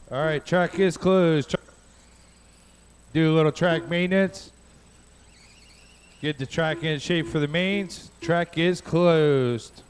All right, track is closed. Do a little track maintenance. Get the track in shape for the mains. Track is closed.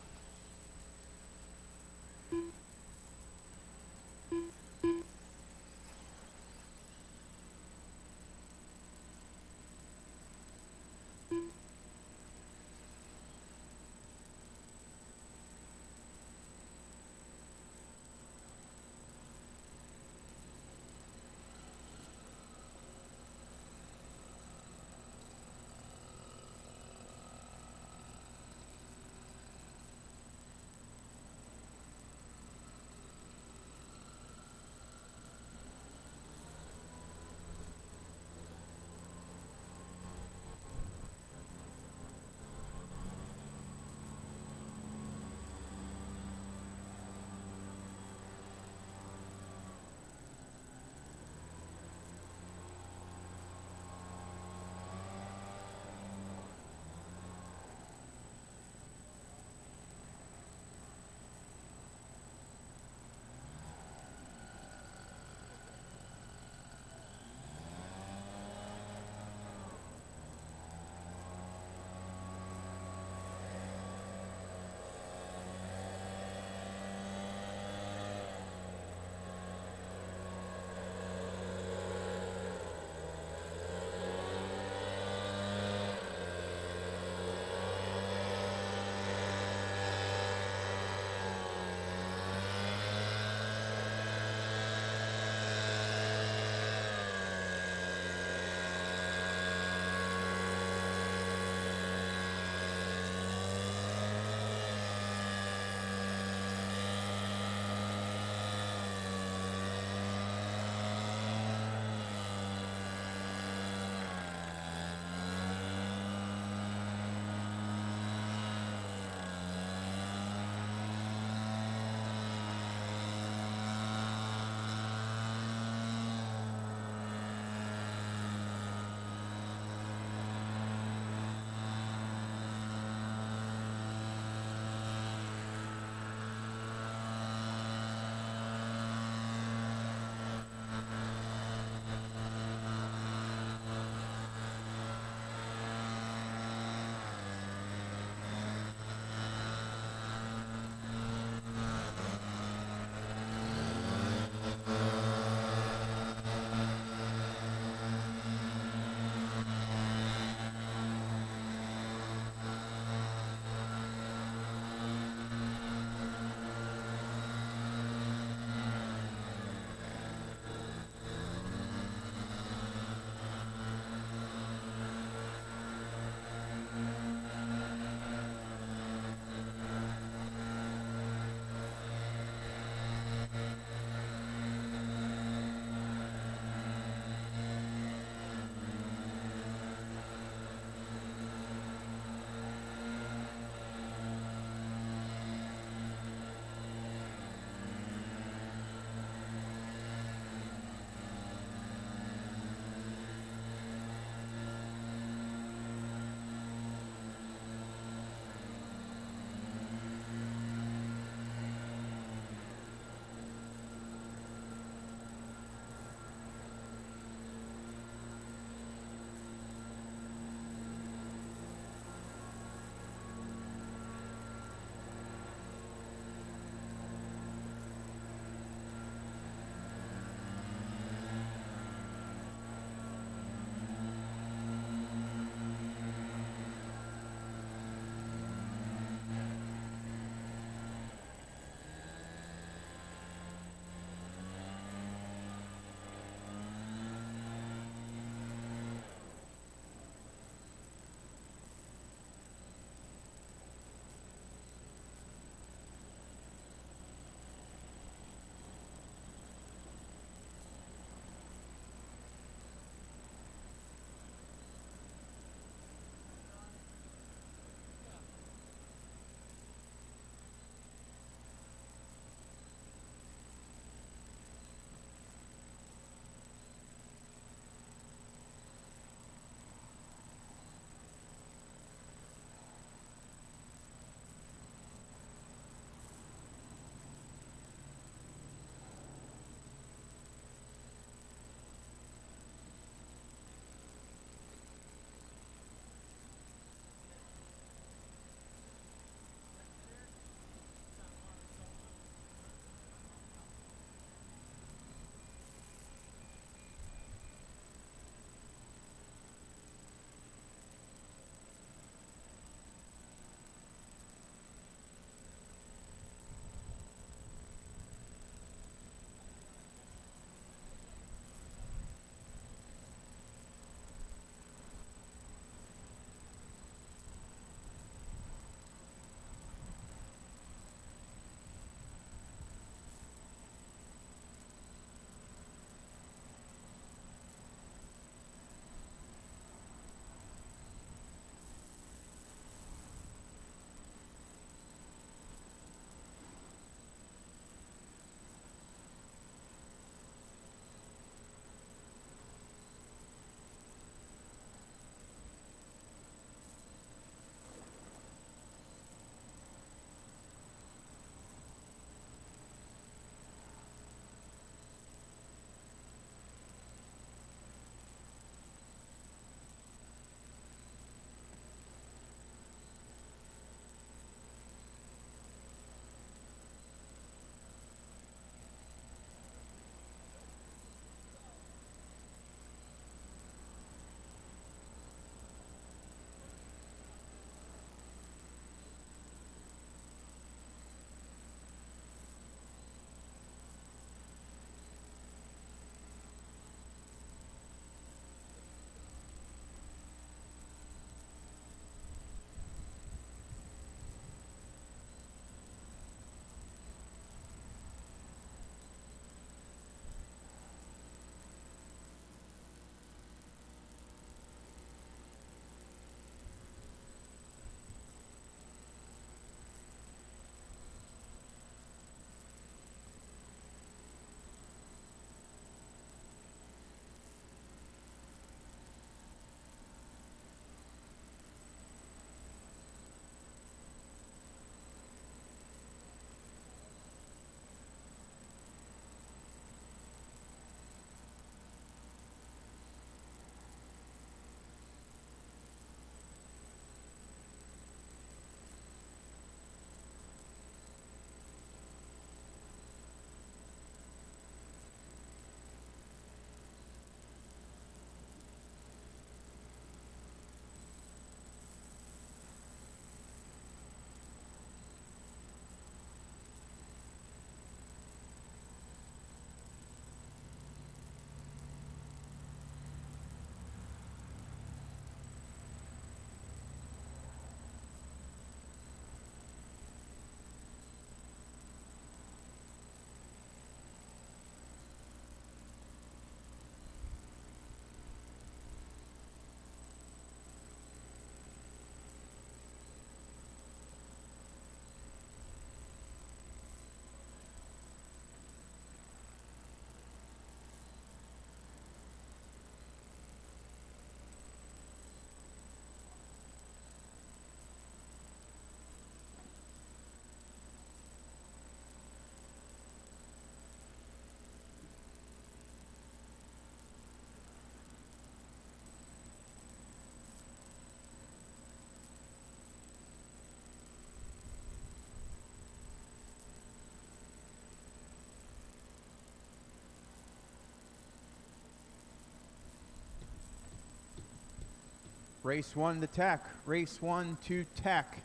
Race 1 to tech. Race 1 to tech.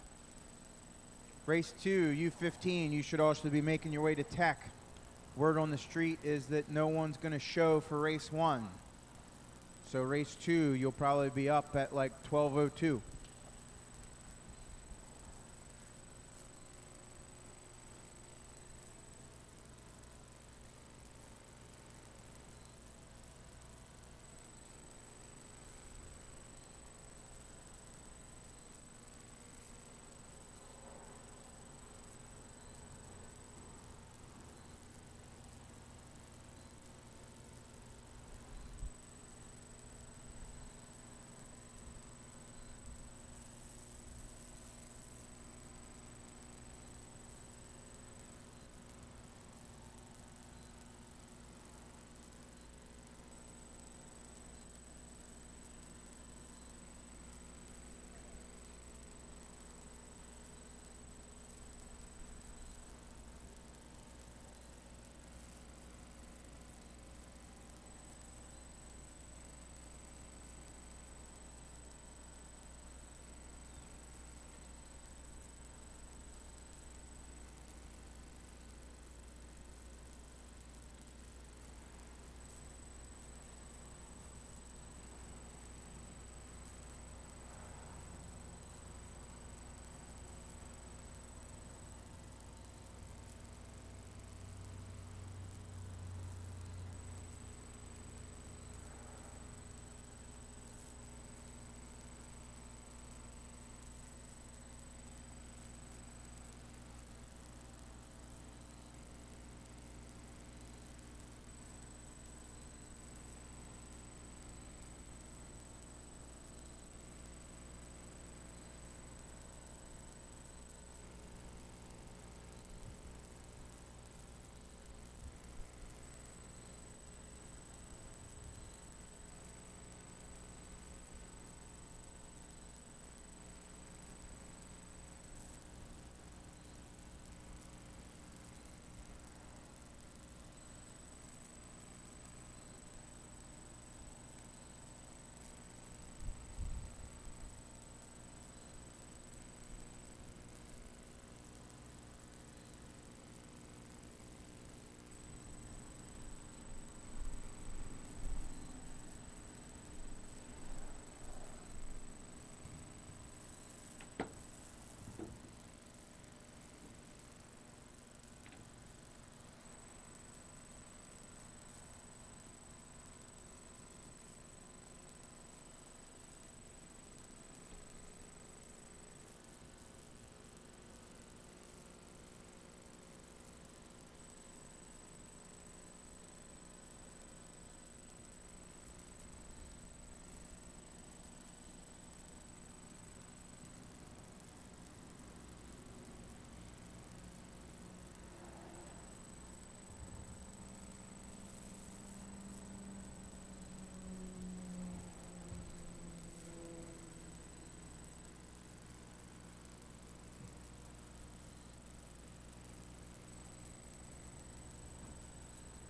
Race 2, U15, you should also be making your way to tech. Word on the street is that no one's going to show for race 1. So race 2, you'll probably be up at like 12:02.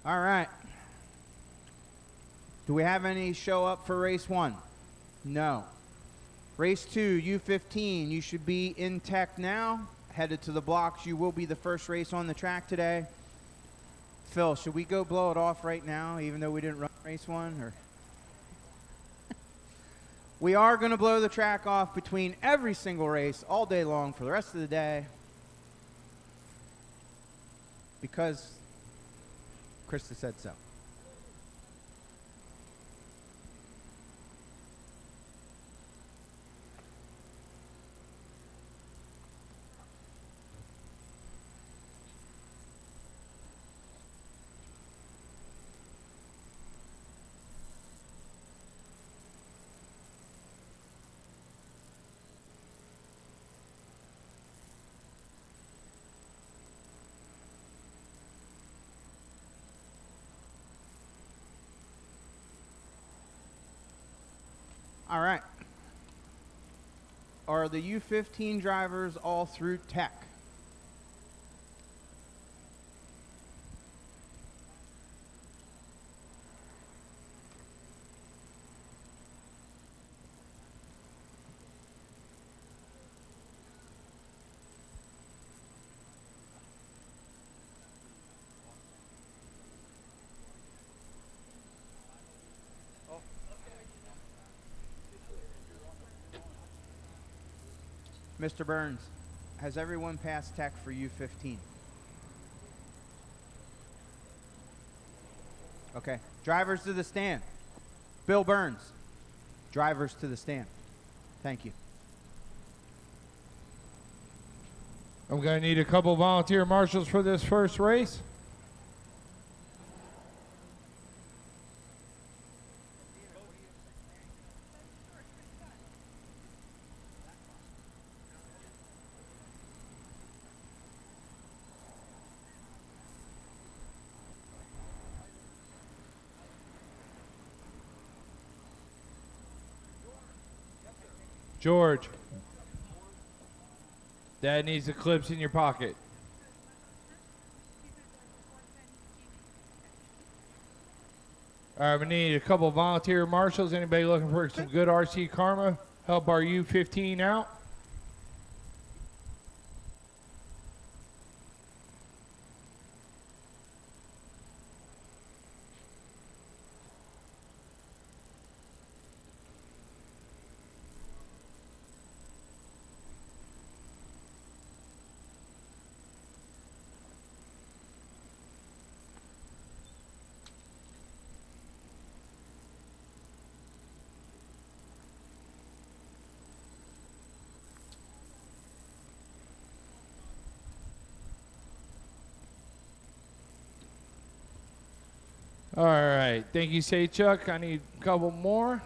All right. Do we have any show up for race 1? No. Race 2, U15, you should be in tech now. Headed to the blocks. You will be the first race on the track today. Phil, should we go blow it off right now, even though we didn't run race 1? Or we are going to blow the track off between every single race all day long for the rest of the day, because Krista said so. All right. Are the U15 drivers all through tech? Mr. Burns, has everyone passed tech for U15? Okay. Drivers to the stand. Bill Burns. Drivers to the stand. Thank you. I'm going to need a couple volunteer marshals for this first race. George, Dad needs the clips in your pocket. All right, we need a couple volunteer marshals. Anybody looking for some good RC karma? Help our U15 out? All right, thank you, Say Chuck. I need a couple more,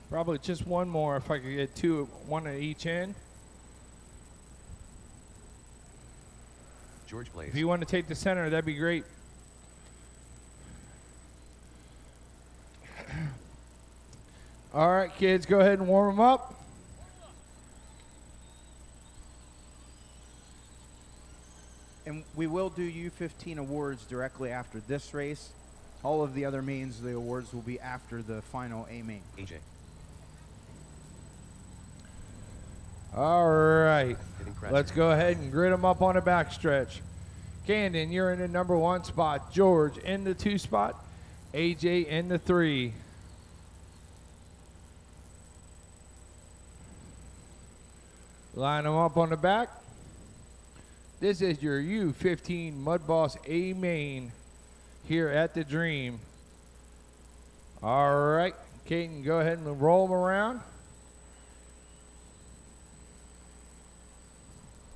probably just one more if I could get two, one at each end. George Blaze. If you want to take the center, that'd be great. All right, kids, go ahead and warm them up. And we will do U15 awards directly after this race. All of the other mains, the awards will be after the final A main. AJ. All right, Hitting pressure. let's go ahead and grid them up on a backstretch. Camden, you're in the number 1 spot. George in the 2 spot. AJ in the 3. Line them up on the back. This is your U15 Mud Boss A main here at the Dream. All right, Caden, go ahead and roll them around.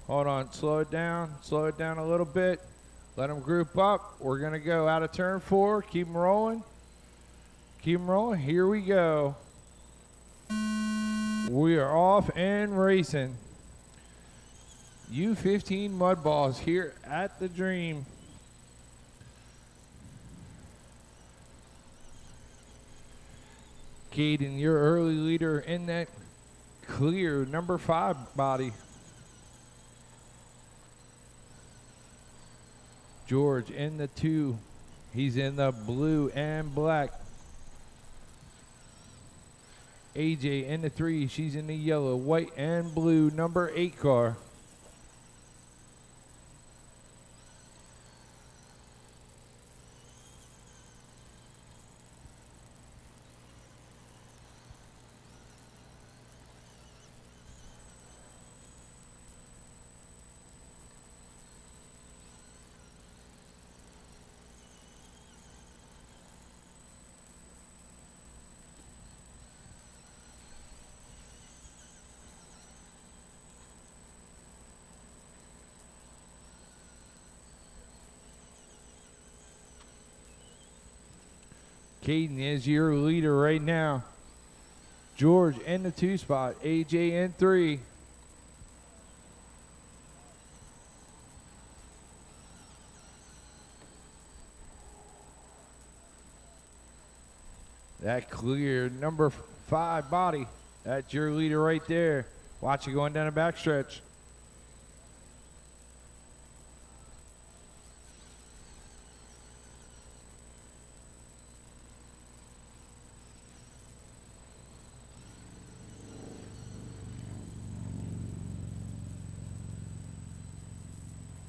Hold on, slow it down a little bit. Let them group up. We're gonna go out of turn 4, keep them rolling. Keep them rolling, here we go. We are off and racing. U15 Mud Balls here at the Dream. Caden, your early leader in that clear number 5 body. George in the 2. He's in the blue and black. AJ in the 3. She's in the yellow, white, and blue number 8 car. Caden is your leader right now. George in the 2 spot. AJ in 3. That clear number 5 body. That's your leader right there. Watch it going down the backstretch.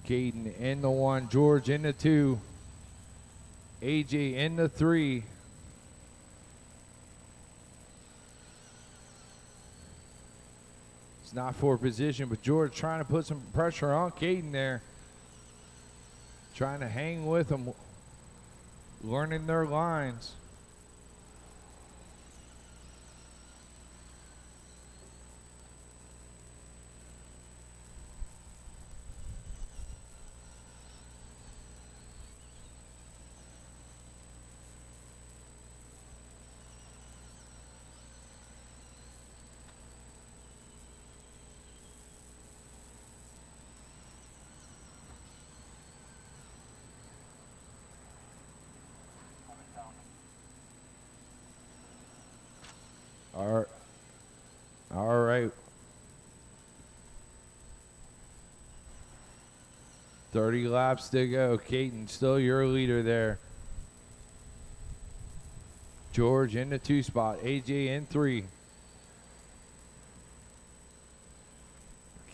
Caden in the 1, George in the 2, AJ in the 3. It's not for position, but George trying to put some pressure on Caden there. Trying to hang with him, learning their lines. All right. 30 laps to go. Caden, still your leader there. George in the 2 spot. AJ in 3.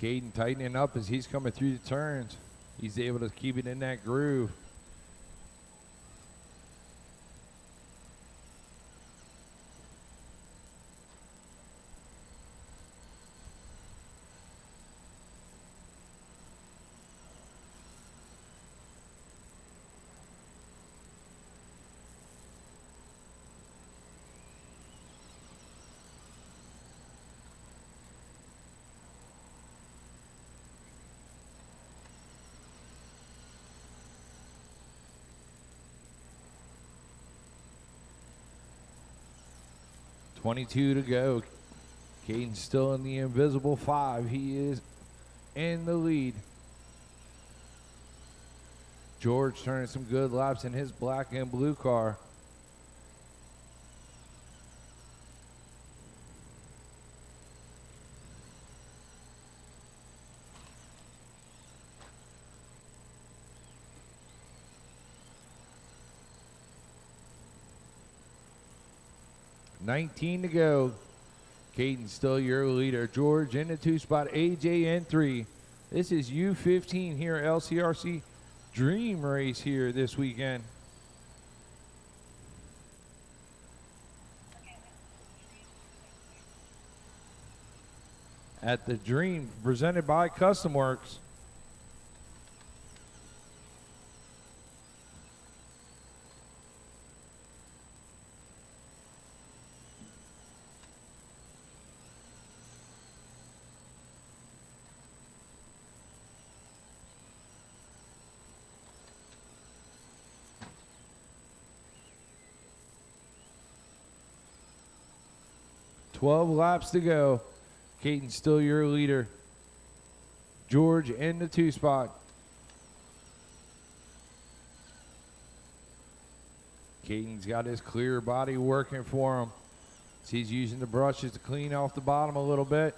Caden tightening up as he's coming through the turns. He's able to keep it in that groove. .22 to go. Caden's still in the invisible 5. He is in the lead. George turning some good laps in his black and blue car. .19 to go. Caden still your leader. George in the 2 spot. AJ in 3. This is U15 here at LCRC Dream Race here this weekend. At the Dream, presented by Custom Works. .12 laps to go. Caden still your leader. George in the 2 spot. Caden's got his clear body working for him. He's using the brushes to clean off the bottom a little bit.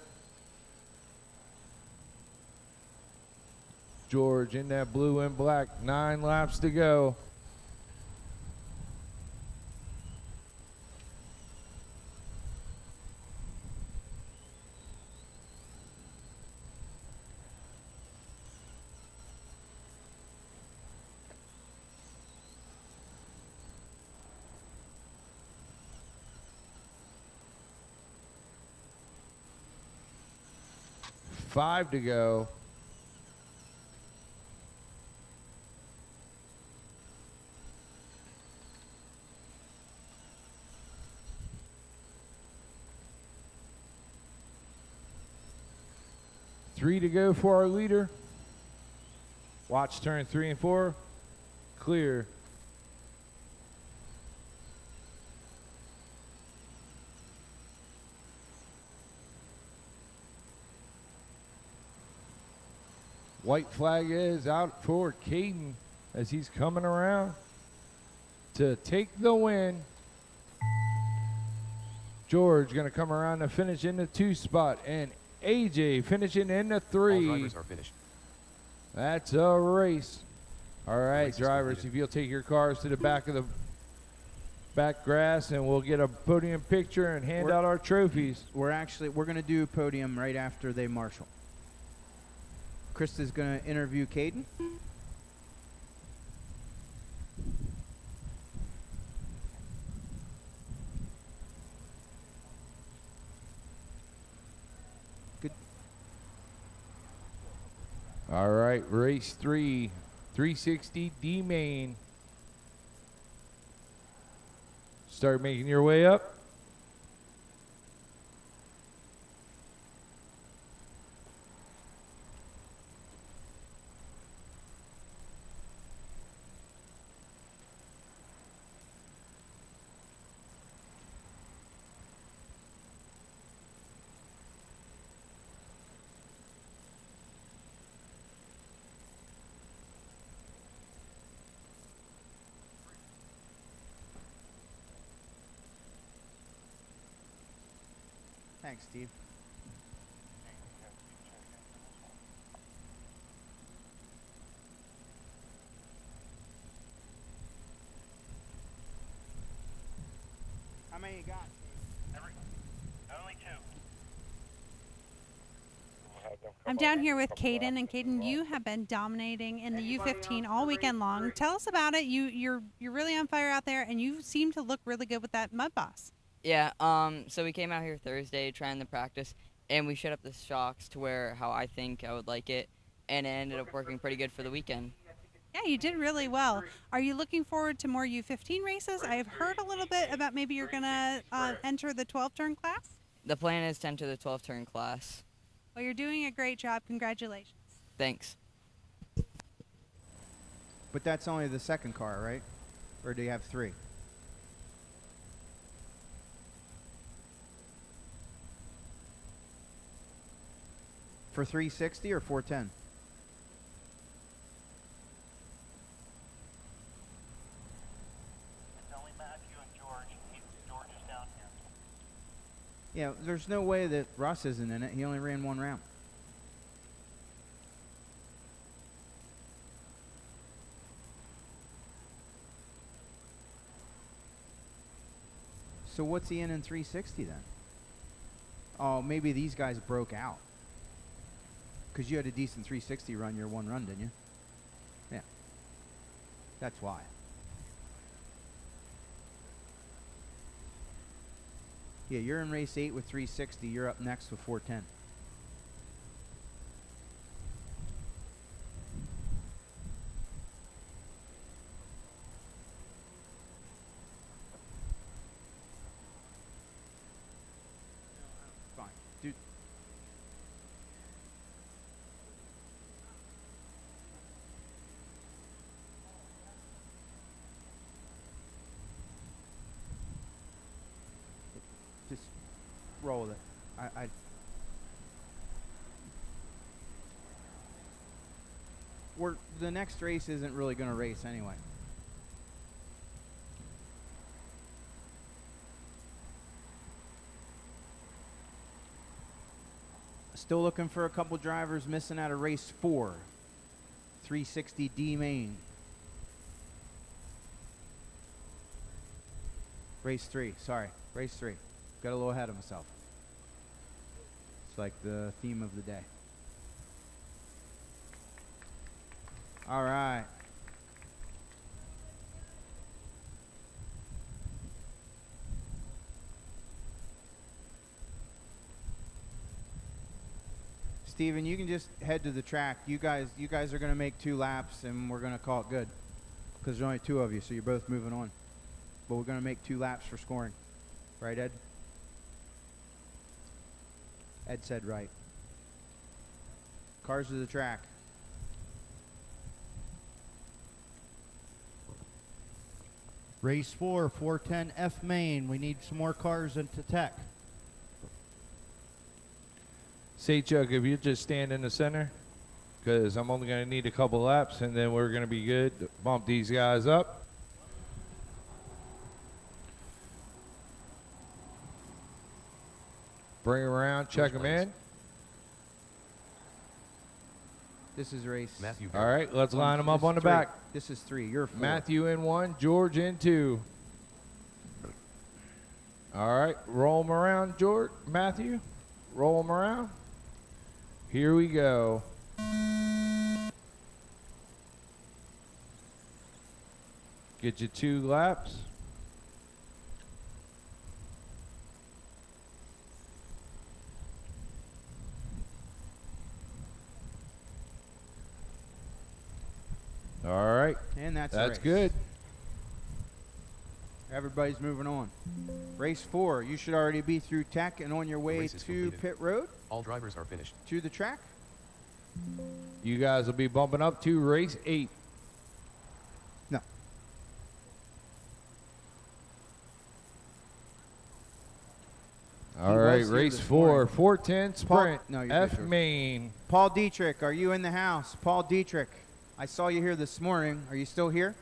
George in that blue and black. 9 laps to go. .5 to go. .3 to go for our leader. Watch turn 3 and 4. Clear. White flag is out for Caden as he's coming around to take the win. George going to come around to finish in the 2 spot, and AJ finishing in the 3. All drivers are finished. That's a race. All right, drivers, if you'll take your cars to the back of the back grass, and we'll get a podium picture and hand out our trophies. We're going to do podium right after they marshal. Krista's going to interview Caden. Good. All right, race 3, 360 D main. Start making your way up. Thanks, Steve. How many you got, Steve? Only 2. I'm down here with Caden, and Caden, you have been dominating in the U15 all weekend long. Tell us about it. You're really on fire out there, and you seem to look really good with that mud boss. Yeah, so we came out here Thursday trying the practice, and we shut up the shocks to where how I think I would like it, and it ended up working pretty good for the weekend. Yeah, you did really well. Are you looking forward to more U15 races? I've heard a little bit about maybe you're going to enter the 12-turn class. The plan is to enter the 12-turn class. Well, you're doing a great job. Congratulations. Thanks. But that's only the second car, right? Or do you have 3? For 360 or 410? It's only Matthew and George. George is down here. Yeah, there's no way that Russ isn't in it. He only ran 1 round. So what's he in 360 then? Oh, maybe these guys broke out. Because you had a decent 360 run your 1 run, didn't you? Yeah. That's why. Yeah, you're in race 8 with 360. You're up next with 410. Fine. Dude. Just roll with it. The next race isn't really going to race anyway. Still looking for a couple drivers missing out of race 4. 360 D main. Race 3, sorry. Race 3. Got a little ahead of myself. It's like the theme of the day. All right. Steven, you can just head to the track. You guys are going to make 2 laps, and we're going to call it good. Because there's only 2 of you, so you're both moving on. But we're going to make 2 laps for scoring. Right, Ed? Ed said right. Cars to the track. Race 4, 410 F main. We need some more cars into tech. Say, Chuck, if you just stand in the center, because I'm only going to need a couple laps, and then we're going to be good to bump these guys up. Bring them around, check them in. This is race. Matthew. All right, let's line them This up on is the 3. back. This is 3. You're 4. Matthew in 1, George in 2. All right, roll them around, George. Matthew, roll them around. Here we go. Get you 2 laps. All right. And that's a That's race. good. Everybody's moving on. Race 4, you should already be through tech and on your way Race is to completed. pit road, All drivers are finished. to the track. You guys will be bumping up to race 8. No. All He right, was here race this 4, morning. 410 sprint, No, you're F good, George. main. Paul Dietrich, are you in the house? Paul Dietrich, I saw you here this morning. Are you still here?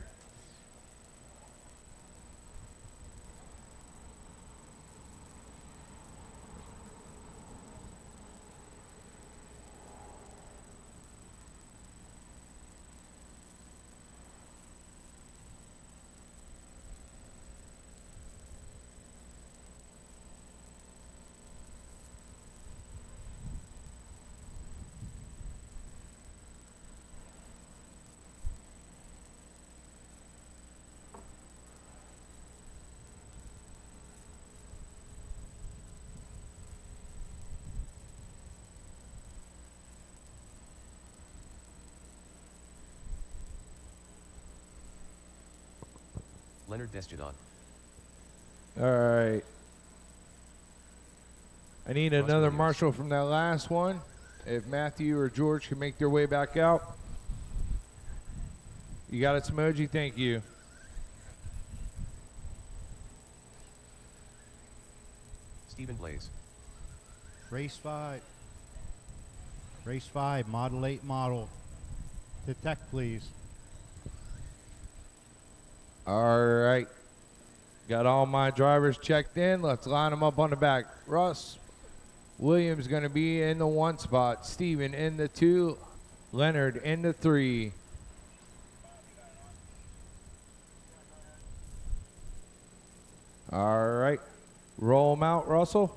Leonard Desjardins. All right. I need Ross another Williams. marshal from that last one. If Matthew or George can make their way back out. You got it, Smoji? Thank you. Stephen Blaze. Race 5. Race 5, Model 8 model. To tech, please. All right. Got all my drivers checked in. Let's line them up on the back. Russ Williams going to be in the 1 spot. Steven in the 2. Leonard in the 3. All right. Roll them out, Russell.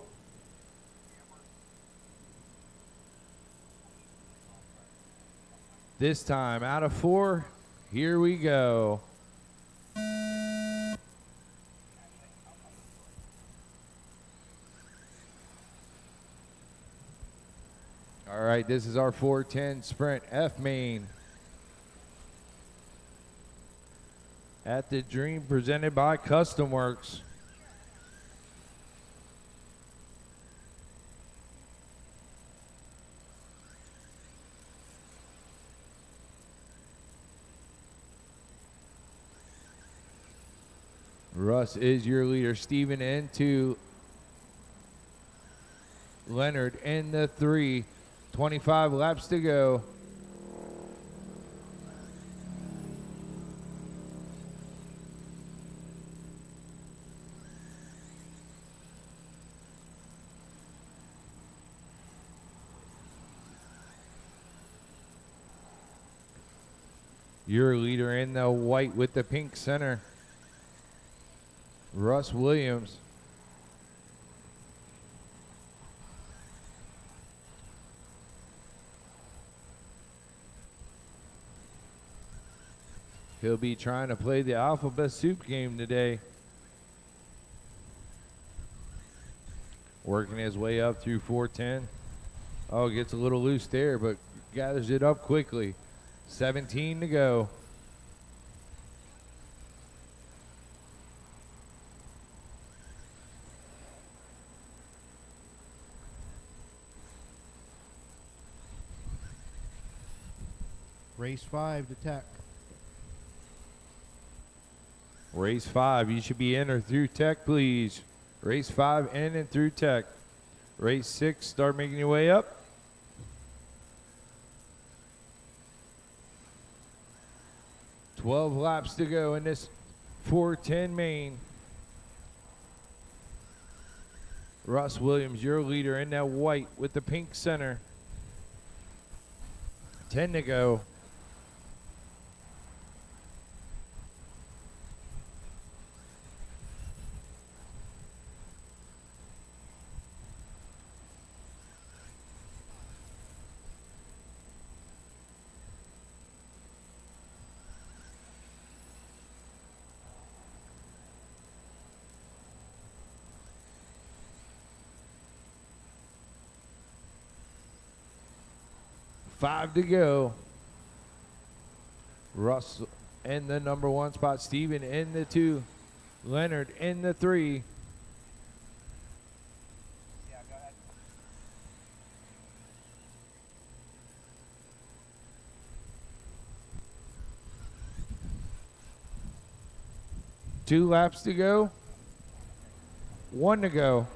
This time, out of 4, here we go. All right, this is our 410 sprint F main. At the Dream, presented by Custom Works. Russ is your leader. Steven into Leonard in the 3. 25 laps to go. Your leader in the white with the pink center. Russ Williams. He'll be trying to play the alphabet soup game today. Working his way up through 410. Oh, gets a little loose there, but gathers it up quickly. 17 to go. Race 5 to tech. Race 5, you should be in or through tech, please. Race 5, in and through tech. Race 6, start making your way up. $12 laps to go in this 410 main. Russ Williams, your leader in that white with the pink center. 10 to go. $5 to go. Russell in the number 1 spot. Steven in the 2. Leonard in the 3. Yeah, go ahead. Two laps to go. 1 to go.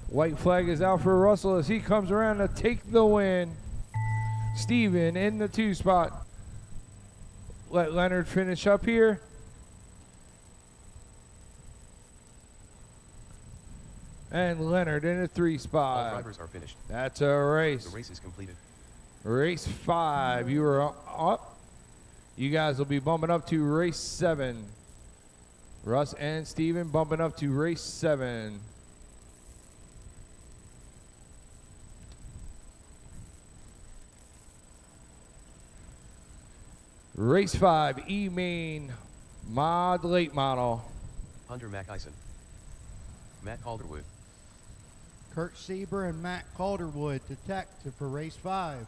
White flag is out for Russell as he comes around to take the win. Steven in the 2 spot. Let Leonard finish up here. And Leonard in the 3 All spot. drivers are finished. That's a race. The race is completed. Race 5. You are up. You guys will be bumping up to race 7. Russ and Steven bumping up to race 7. Race 5, E-Main Mod Late Model. Hunter McIson. Matt Calderwood. Kurt Sieber and Matt Calderwood to tech for race 5.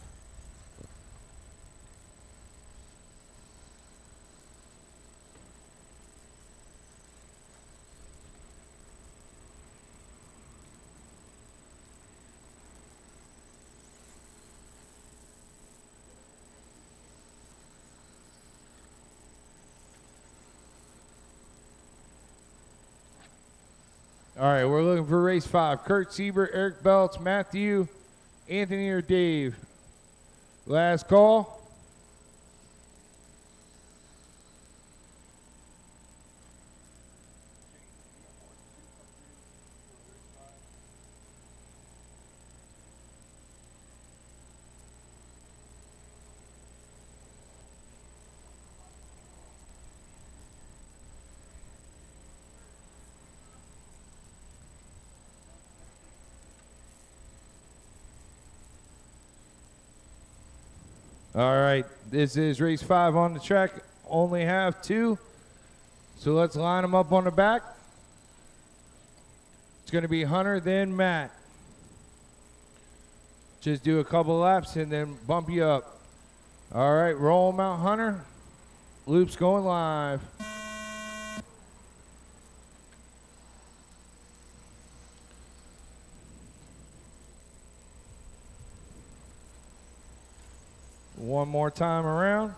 All right, we're looking for race 5. Kurt Sieber, Eric Belts, Matthew, Anthony, or Dave. Last call. All right, this is race 5 on the track. Only have 2. So let's line them up on the back. It's going to be Hunter, then Matt. Just do a couple laps and then bump you up. All right, roll them out, Hunter. Loop's going live. One more time around.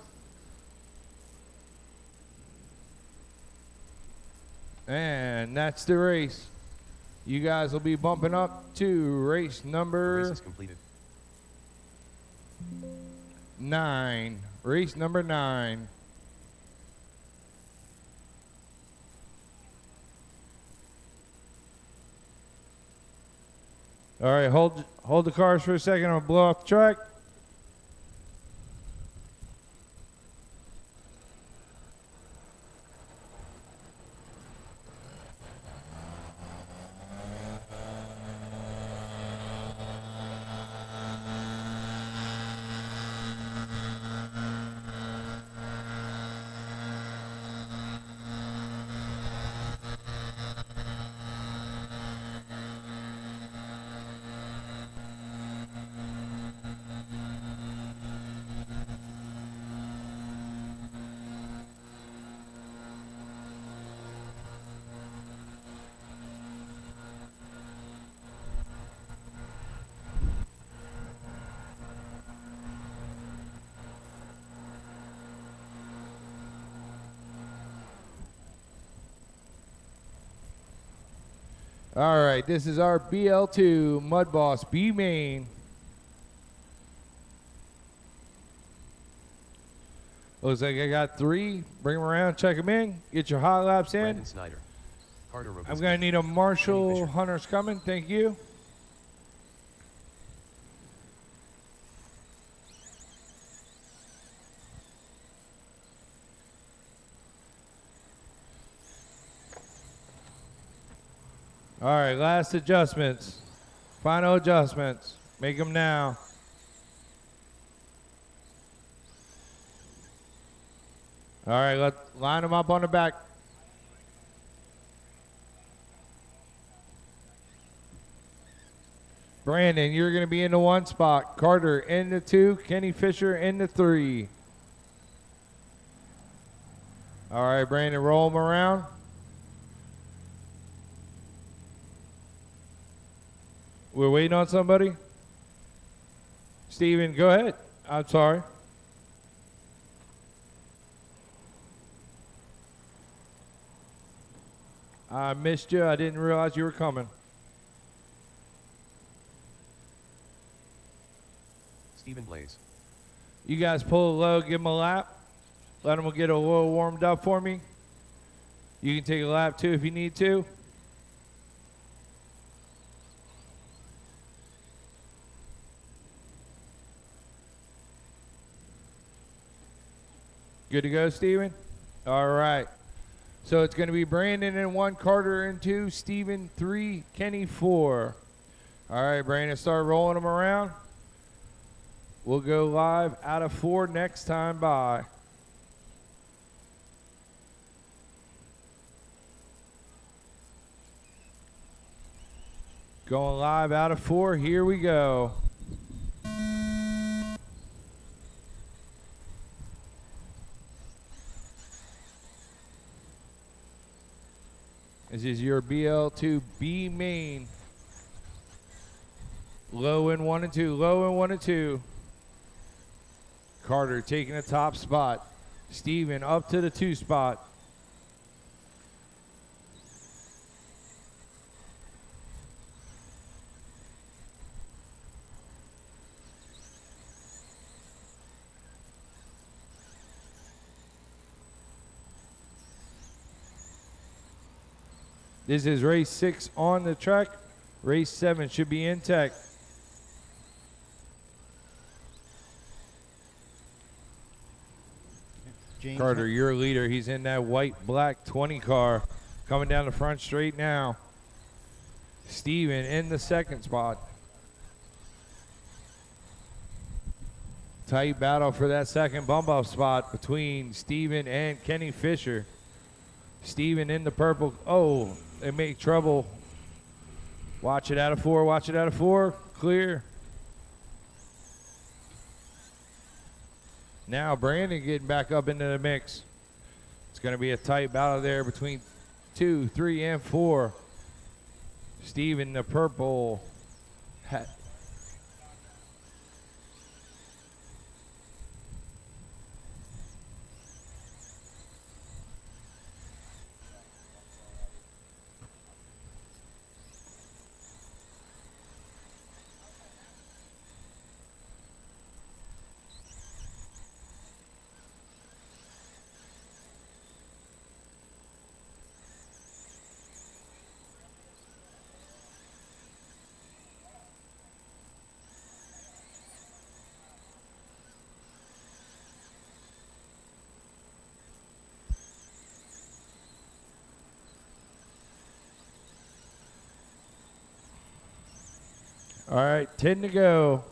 And that's the race. You guys will be bumping up to race The number race is completed. 9. Race number 9. All right, hold the cars for a second. I'm gonna blow off the track. All right, this is our BL2 Mud Boss B main. Looks like I got 3. Bring them around, check them in, get your hot laps in. Brandon Snyder. Carter I'm Robinson. gonna need a Kenny Marshall. Fisher. Hunter's coming, thank you. All right, last adjustments. Final adjustments. Make them now. All right, let's line them up on the back. Brandon, you're going to be in the 1 spot. Carter in the 2. Kenny Fisher in the 3. All right, Brandon, roll them around. We're waiting on somebody. Steven, go ahead. I'm sorry. I missed you. I didn't realize you were coming. Stephen Blaze. You guys pull low, give them a lap. Let them get a little warmed up for me. You can take a lap too if you need to. Good to go, Steven? All right. So it's going to be Brandon in 1, Carter in 2, Steven 3, Kenny 4. All right, Brandon, start rolling them around. We'll go live out of 4 next time by. Going live out of 4. Here we go. This is your BL2B main. Low in 1 and 2. Low in 1 and 2. Carter taking the top spot. Steven up to the 2 spot. This is race 6 on the track. Race 7 should be in tech. James Carter, your leader. He's in that white-black 20 car. Coming down the front straight now. Steven in the 2nd spot. Tight battle for that 2nd bump-off spot between Steven and Kenny Fisher. Steven in the purple. Oh, they make trouble. Watch it out of 4. Watch it out of 4. Clear. Now Brandon getting back up into the mix. It's going to be a tight battle there between 2, 3, and 4. Steven, the purple hat. All right, 10 to go.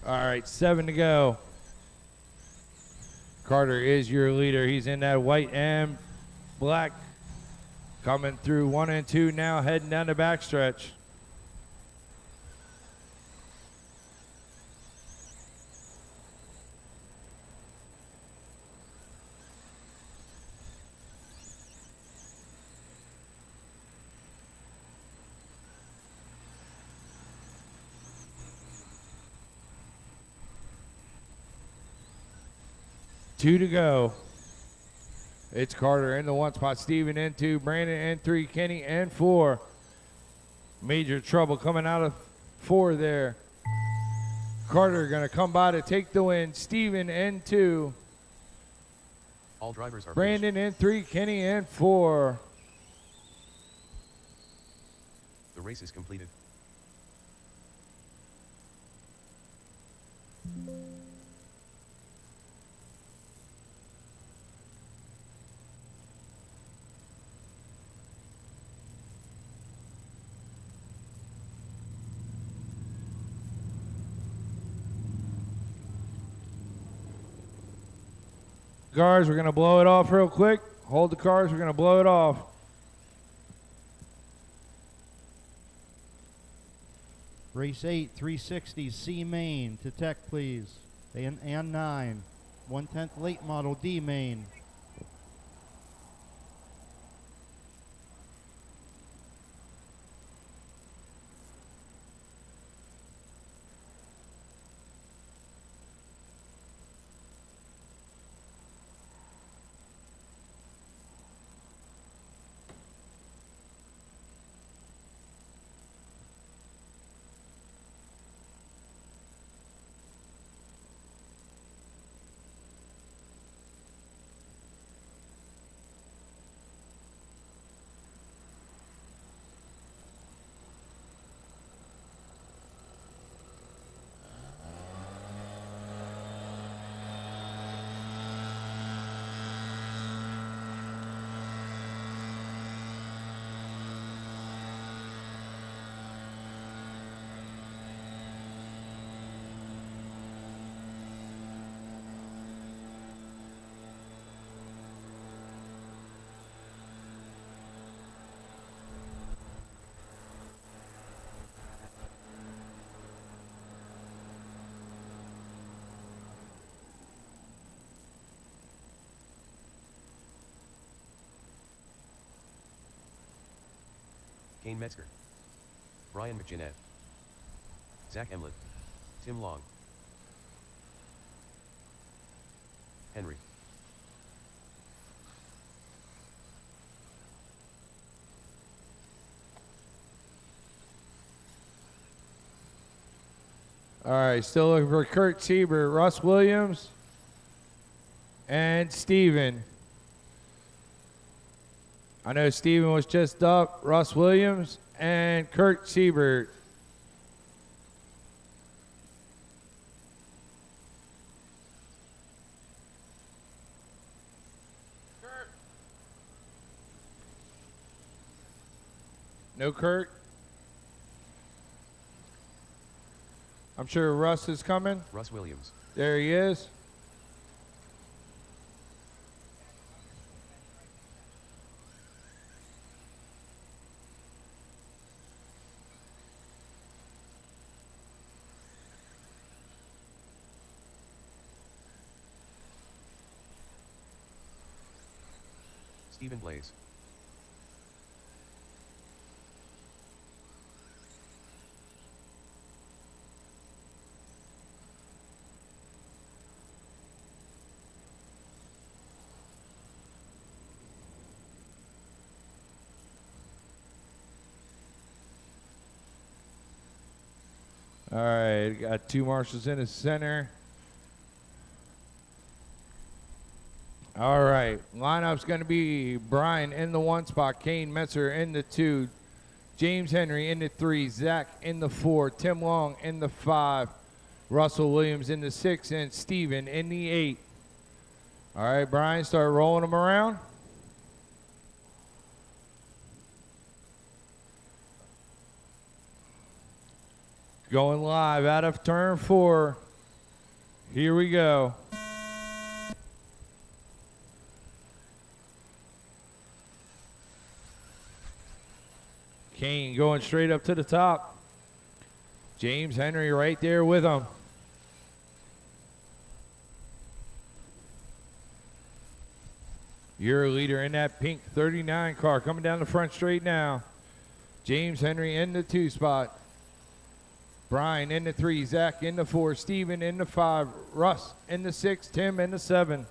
All right, 7 to go. Carter is your leader. He's in that white and black. Coming through 1 and 2 now, heading down the backstretch. Two to go. It's Carter in the 1 spot, Steven in 2, Brandon in 3, Kenny in 4. Major trouble coming out of 4 there. Carter gonna come by to take the win. Steven in 2. All drivers are Brandon in 3, Kenny in 4. finished. The race is completed. Cars, we're going to blow it off real quick. Hold the cars, we're going to blow it off. Race 8, 360 C main to tech, please. And 9. 1/10 late model D main. Kane Metzger, Brian McGinnett, Zach Emlet, Tim Long, Henry, All right, still looking for Kurt Siebert, Russ Williams, and Steven. I know Steven was just up, Russ Williams, and Kurt Siebert. No Kurt? I'm sure Russ is coming. Russ Williams, There he is. Stephen Blaze, All right, got two marshals in the center. All right, lineup's going to be Brian in the 1 spot, Kane Metzer in the 2, James Henry in the 3, Zach in the 4, Tim Long in the 5, Russell Williams in the 6, and Steven in the 8. All right, Brian, start rolling them around. Going live out of turn 4. Here we go. Kane going straight up to the top. James Henry right there with him. Your leader in that pink 39 car coming down the front straight now. James Henry in the 2 spot. Brian in the 3, Zach in the 4, Steven in the 5, Russ in the 6, Tim in the 7.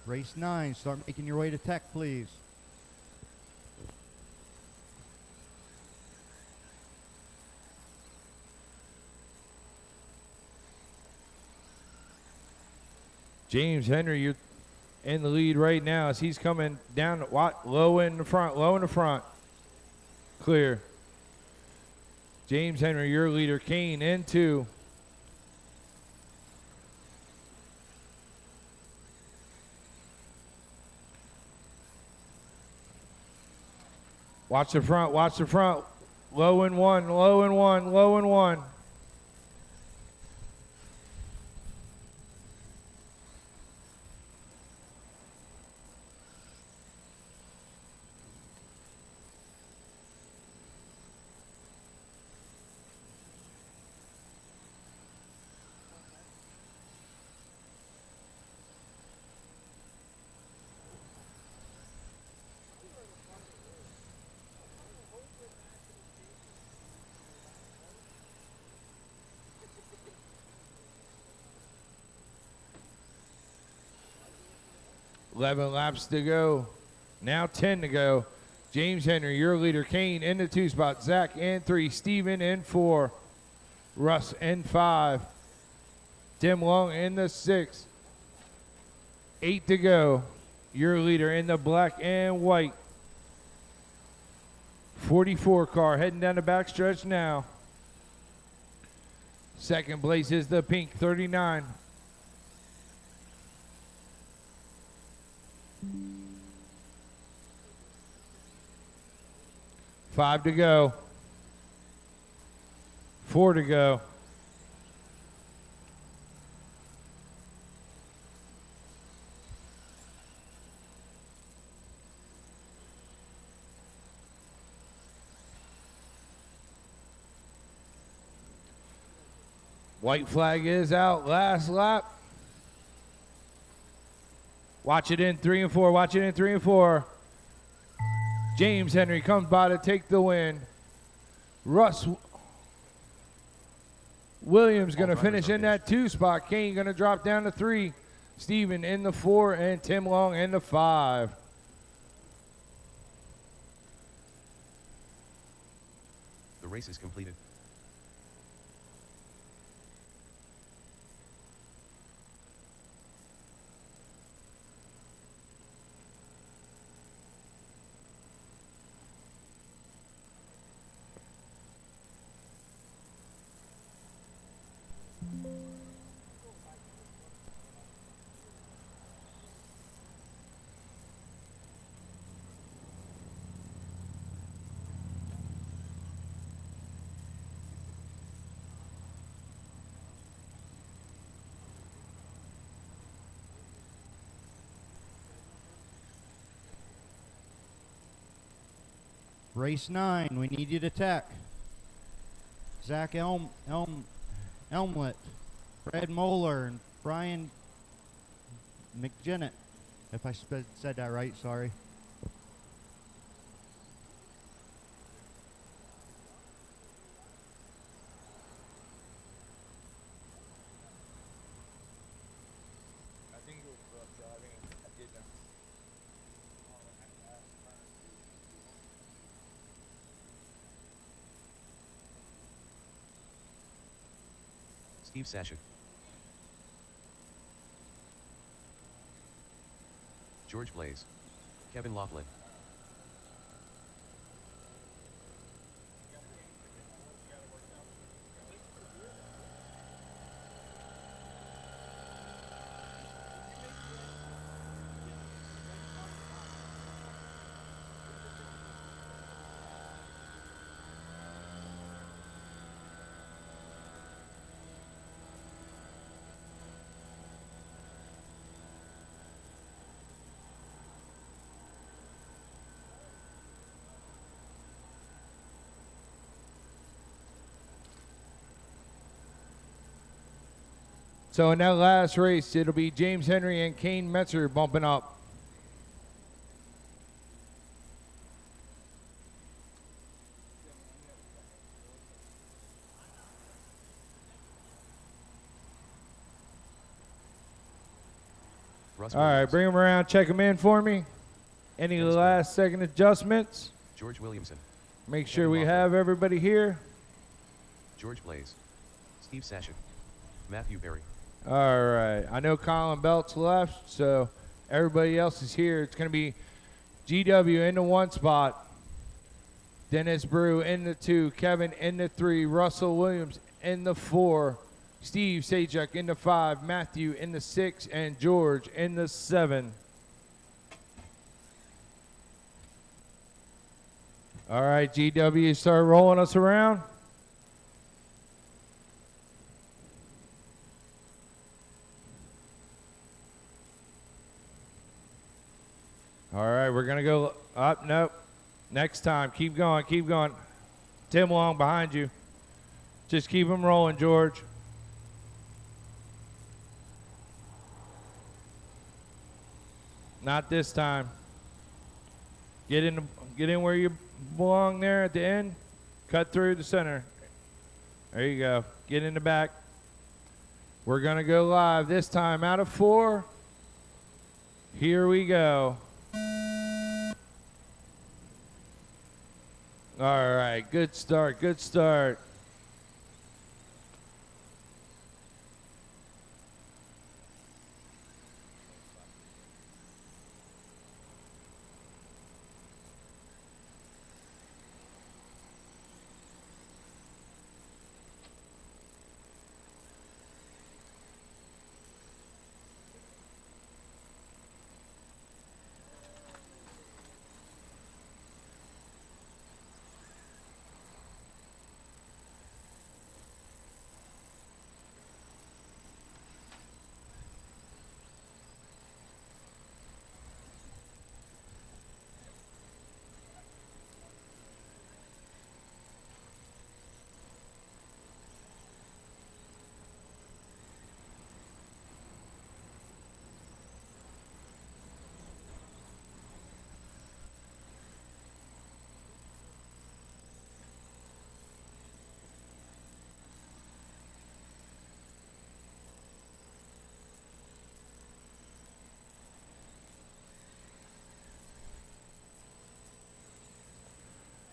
Race 9, start making your way to tech, please. James Henry, you're in the lead right now as he's coming down low in the front. Clear. James Henry, your leader. Kane in 2. Watch the front, watch the front. Low and one, low and one, low and one. Eleven laps to go. Now 10 to go. James Henry, your leader. Kane in the 2 spot. Zach in 3. Steven in 4. Russ in 5. Tim Long in the 6. 8 to go. Your leader in the black and white. 44 car heading down the backstretch now. Second place is the pink 39. Five to go. 4 to go. White flag is out. Last lap. Watch it in 3 and 4. Watch it in 3 and 4. James Henry comes by to take the win. Russ Williams going to finish in that 2 spot. Kane going to drop down to 3. Steven in the 4 and Tim Long in the 5. The race is completed. Race 9, we need you to tech. Zach Elmlet, Fred Moeller, and Brian McGinnett. If I said that right, sorry. I think it was rough driving. I did not. Steve Sashik. George Blaze. Kevin Laughlin. So in that last race, it'll be James Henry and Kane Metzer bumping up. Russ All right, Williams. bring them around, check them in for me. Any Yes, sir. last second adjustments? George Williamson. Make sure Kevin we Laughlin. have everybody here. George Blaze. Steve Sashik. Matthew Berry. All right. I know Colin Belt's left, so everybody else is here. It's going to be GW in the 1 spot. Dennis Brew in the 2. Kevin in the 3. Russell Williams in the 4. Steve Sajak in the 5. Matthew in the 6. And George in the 7. All right, GW, start rolling us around. All right, we're going to go up. Nope. Next time. Keep going. Keep going. Tim Long behind you. Just keep them rolling, George. Not this time. Get in where you belong there at the end. Cut through the center. There you go. Get in the back. We're going to go live this time out of 4. Here we go. All right, good start, good start.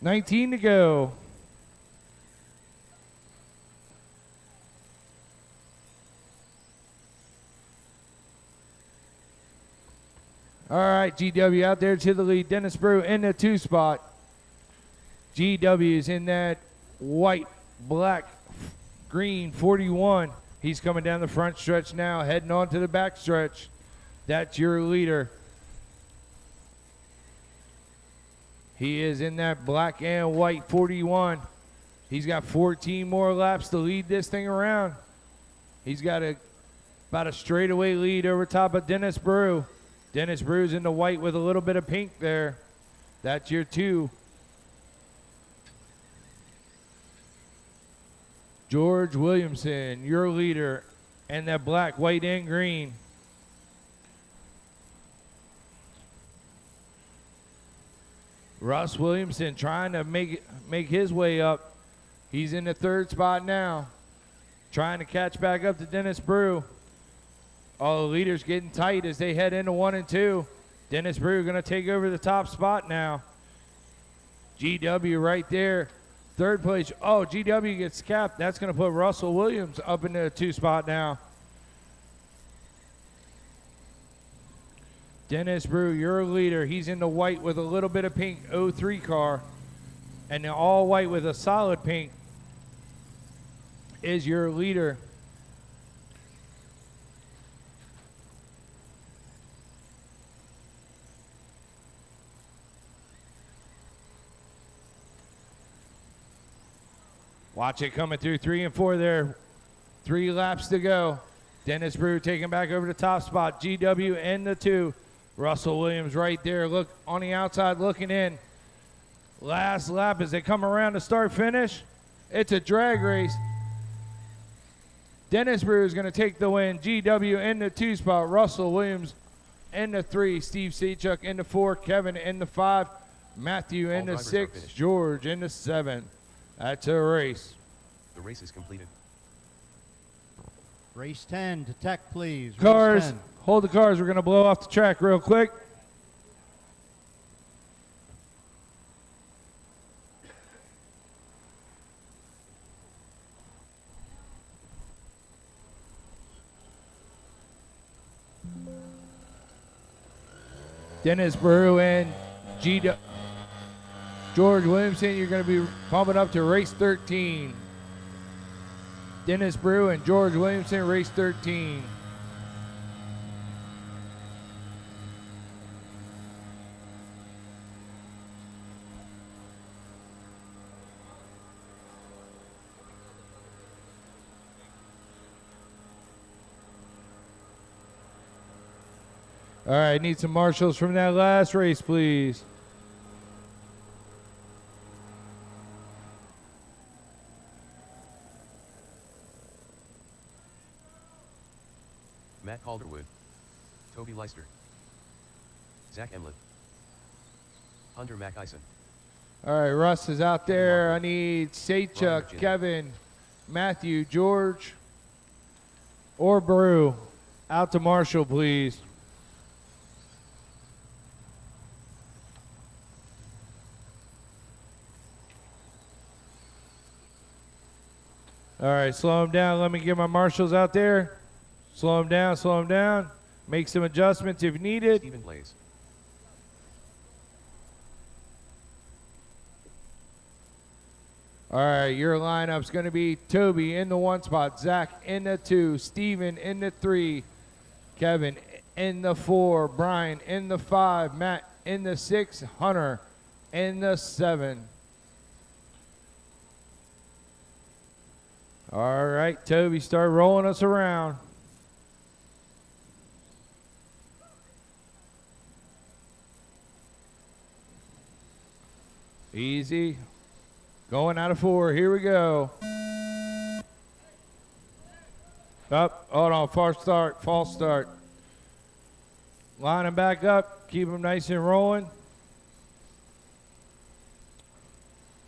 $19 to go. All right, GW out there to the lead. Dennis Brew in the 2 spot. GW is in that white, black, green 41. He's coming down the front stretch now, heading on to the back stretch. That's your leader. He is in that black and white 41. He's got 14 more laps to lead this thing around. He's got about a straightaway lead over top of Dennis Brew. Dennis Brew's in the white with a little bit of pink there. That's your 2. George Williamson, your leader, and that black, white, and green. Russ Williamson trying to make his way up. He's in the 3rd spot now, trying to catch back up to Dennis Brew. All the leaders getting tight as they head into 1 and 2. Dennis Brew going to take over the top spot now. GW right there, 3rd place. Oh, GW gets capped. That's going to put Russell Williams up in the 2 spot now. Dennis Brew, your leader. He's in the white with a little bit of pink 03 car. And the all white with a solid pink is your leader. Watch it coming through 3 and 4 there. 3 laps to go. Dennis Brew taking back over the top spot. GW in the 2. Russell Williams right there, look on the outside looking in. Last lap as they come around to start finish. It's a drag race. Dennis Brew is going to take the win. GW in the 2 spot. Russell Williams in the 3. Steve Sechuk in the 4. Kevin in the 5. Matthew in the 6. George in the 7. That's a race. The race is completed. Race 10 to Tech, please. Race Cars, 10. hold the cars. We're going to blow off the track real quick. Dennis Brew and George Williamson, you're going to be pumping up to race 13. Dennis Brew and George Williamson, race 13. All right, need some marshals from that last race, please. Matt Calderwood. Toby Leister. Zach Emlet. Hunter McIson. All right, Russ is out there. I need Seichuk, Virginia. Kevin, Matthew, George, or Brew. Out to Marshall, please. All right, slow him down. Let me get my marshals out there. Slow him down, slow him down. Make some adjustments if needed. Stephen Blaze. All right, your lineup's going to be Toby in the 1 spot, Zach in the 2, Steven in the 3, Kevin in the 4, Brian in the 5, Matt in the 6, Hunter in the 7. All right, Toby, start rolling us around. Easy. Going out of 4. Here we go. Up. Hold on. False start. Line them back up. Keep them nice and rolling.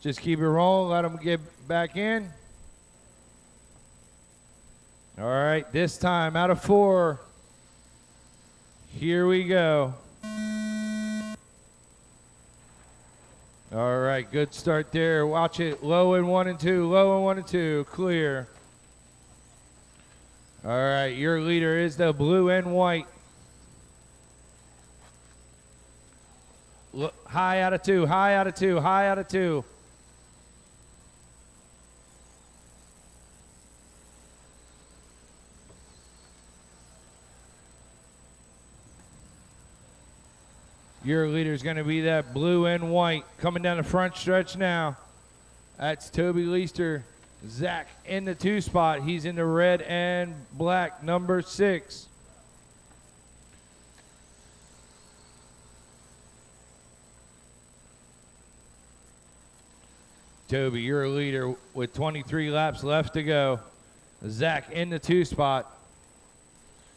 Just keep it rolling. Let them get back in. All right. This time out of 4. Here we go. All right, good start there. Watch it. Low in 1 and 2. Low in 1 and 2. Clear. All right, your leader is the blue and white. High out of 2. High out of 2. High out of 2. Your leader is going to be that blue and white. Coming down the front stretch now. That's Toby Leister. Zach in the 2 spot. He's in the red and black, number 6. Toby, your leader with 23 laps left to go. Zach in the 2 spot.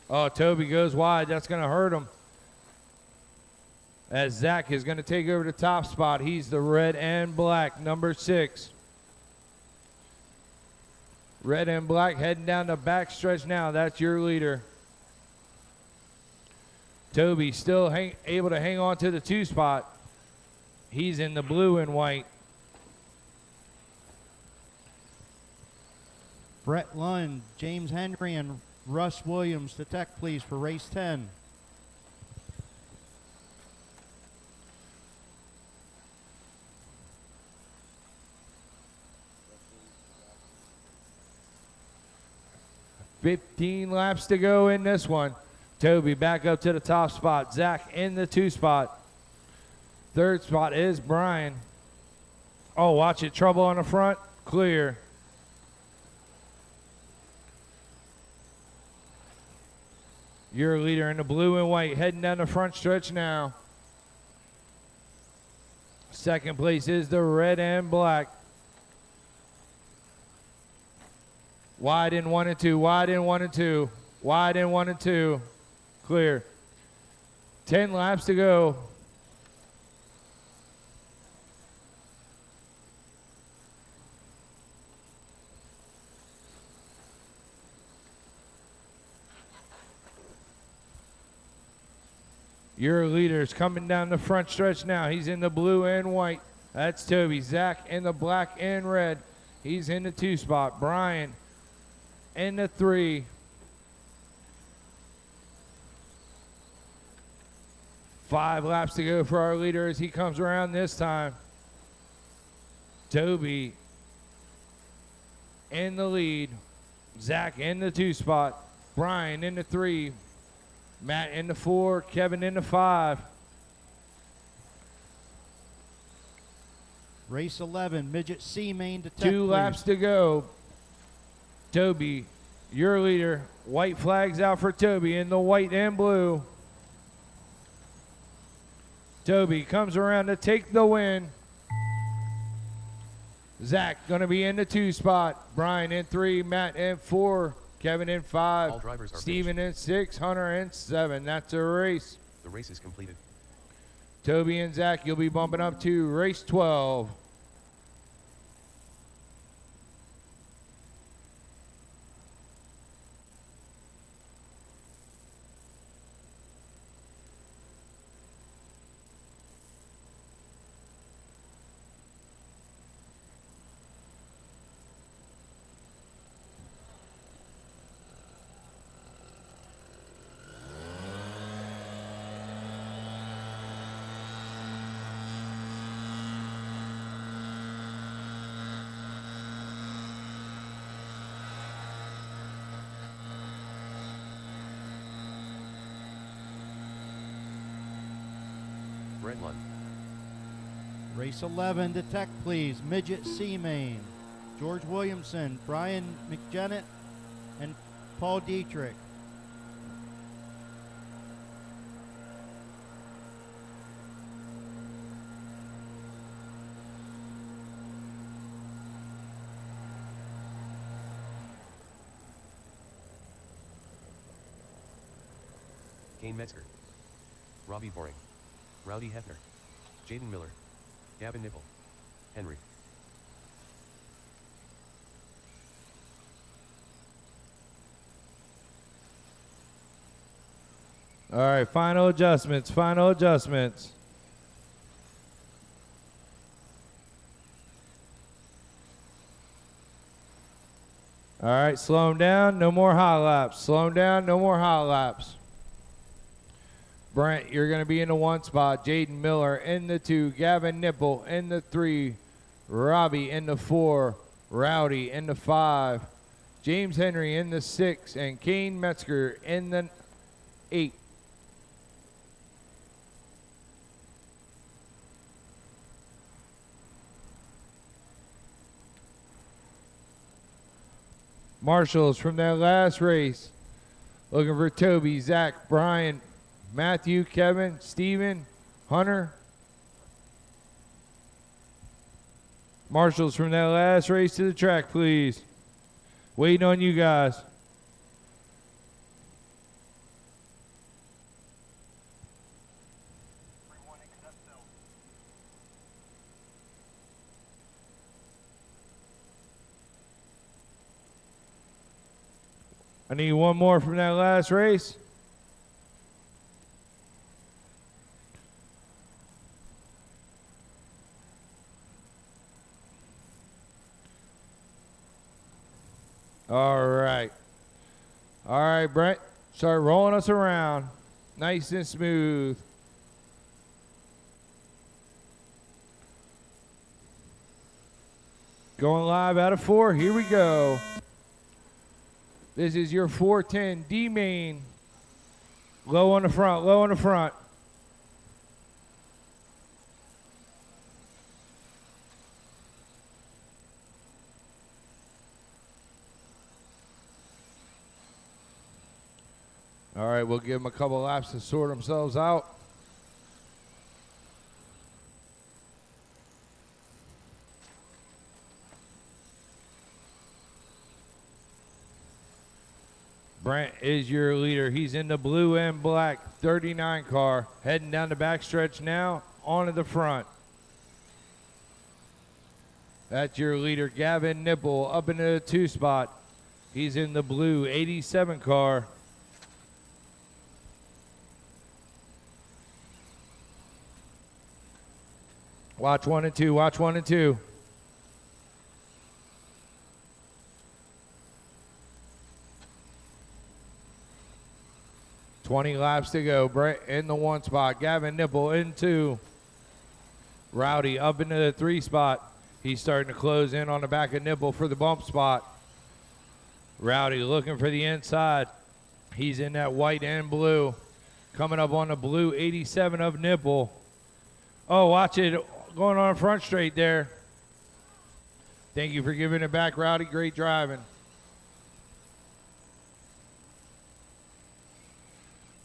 Oh, Toby goes wide. That's going to hurt him. As Zach is going to take over the top spot. He's the red and black, number 6. Red and black heading down the back stretch now. That's your leader. Toby still able to hang on to the 2 spot. He's in the blue and white. Brett Lund, James Henry, and Russ Williams to tech, please, for race 10. $15 laps to go in this one. Toby back up to the top spot. Zach in the 2 spot. 3rd spot is Brian. Oh, watch it. Trouble on the front. Clear. Your leader in the blue and white heading down the front stretch now. 2nd place is the red and black. Wide in 1 and 2, wide in 1 and 2, wide in 1 and 2. Clear. 10 laps to go. Your leader's coming down the front stretch now. He's in the blue and white. That's Toby. Zach in the black and red. He's in the 2 spot. Brian in the 3. 5 laps to go for our leader as he comes around this time. Toby in the lead. Zach in the 2 spot. Brian in the 3. Matt in the 4. Kevin in the 5. Race 11, midget C main to tech, 2 please. laps to go. Toby, your leader. White flags out for Toby in the white and blue. Toby comes around to take the win. Zach going to be in the 2 spot. Brian in 3, Matt in 4, Kevin in 5, All drivers are Steven in 6, Hunter in 7. That's a race. The race is completed. Toby and Zach, you'll be bumping up to race 12. Brett Lund. Race 11 to Tech, please. Midget C main. George Williamson, Brian McJennett, and Paul Dietrich. Kane Metzger. Robbie Boring. Rowdy Hefner. Jaden Miller. Gavin Nipple. Henry. All right, final adjustments, final adjustments. All right, slow him down, no more hot laps. Slow him down, no more hot laps. Brent, you're going to be in the 1 spot. Jaden Miller in the 2. Gavin Nipple in the 3. Robbie in the 4. Rowdy in the 5. James Henry in the 6. And Kane Metzger in the 8. Marshals from that last race. Looking for Toby, Zach, Brian, Matthew, Kevin, Steven, Hunter. Marshals from that last race to the track, please. Waiting on you guys. I need one more from that last race. All right. All right, Brent. Start rolling us around. Nice and smooth. Going live out of 4. Here we go. This is your 410 D main. Low on the front, low on the front. All right, we'll give them a couple laps to sort themselves out. Brent is your leader. He's in the blue and black 39 car. Heading down the backstretch now, onto the front. That's your leader, Gavin Nipple, up into the 2 spot. He's in the blue 87 car. Watch 1 and 2, watch 1 and 2. $20 laps to go. Brett in the 1 spot. Gavin Nipple in 2. Rowdy up into the 3 spot. He's starting to close in on the back of Nipple for the bump spot. Rowdy looking for the inside. He's in that white and blue. Coming up on the blue 87 of Nipple. Oh, watch it. Going on front straight there. Thank you for giving it back, Rowdy. Great driving.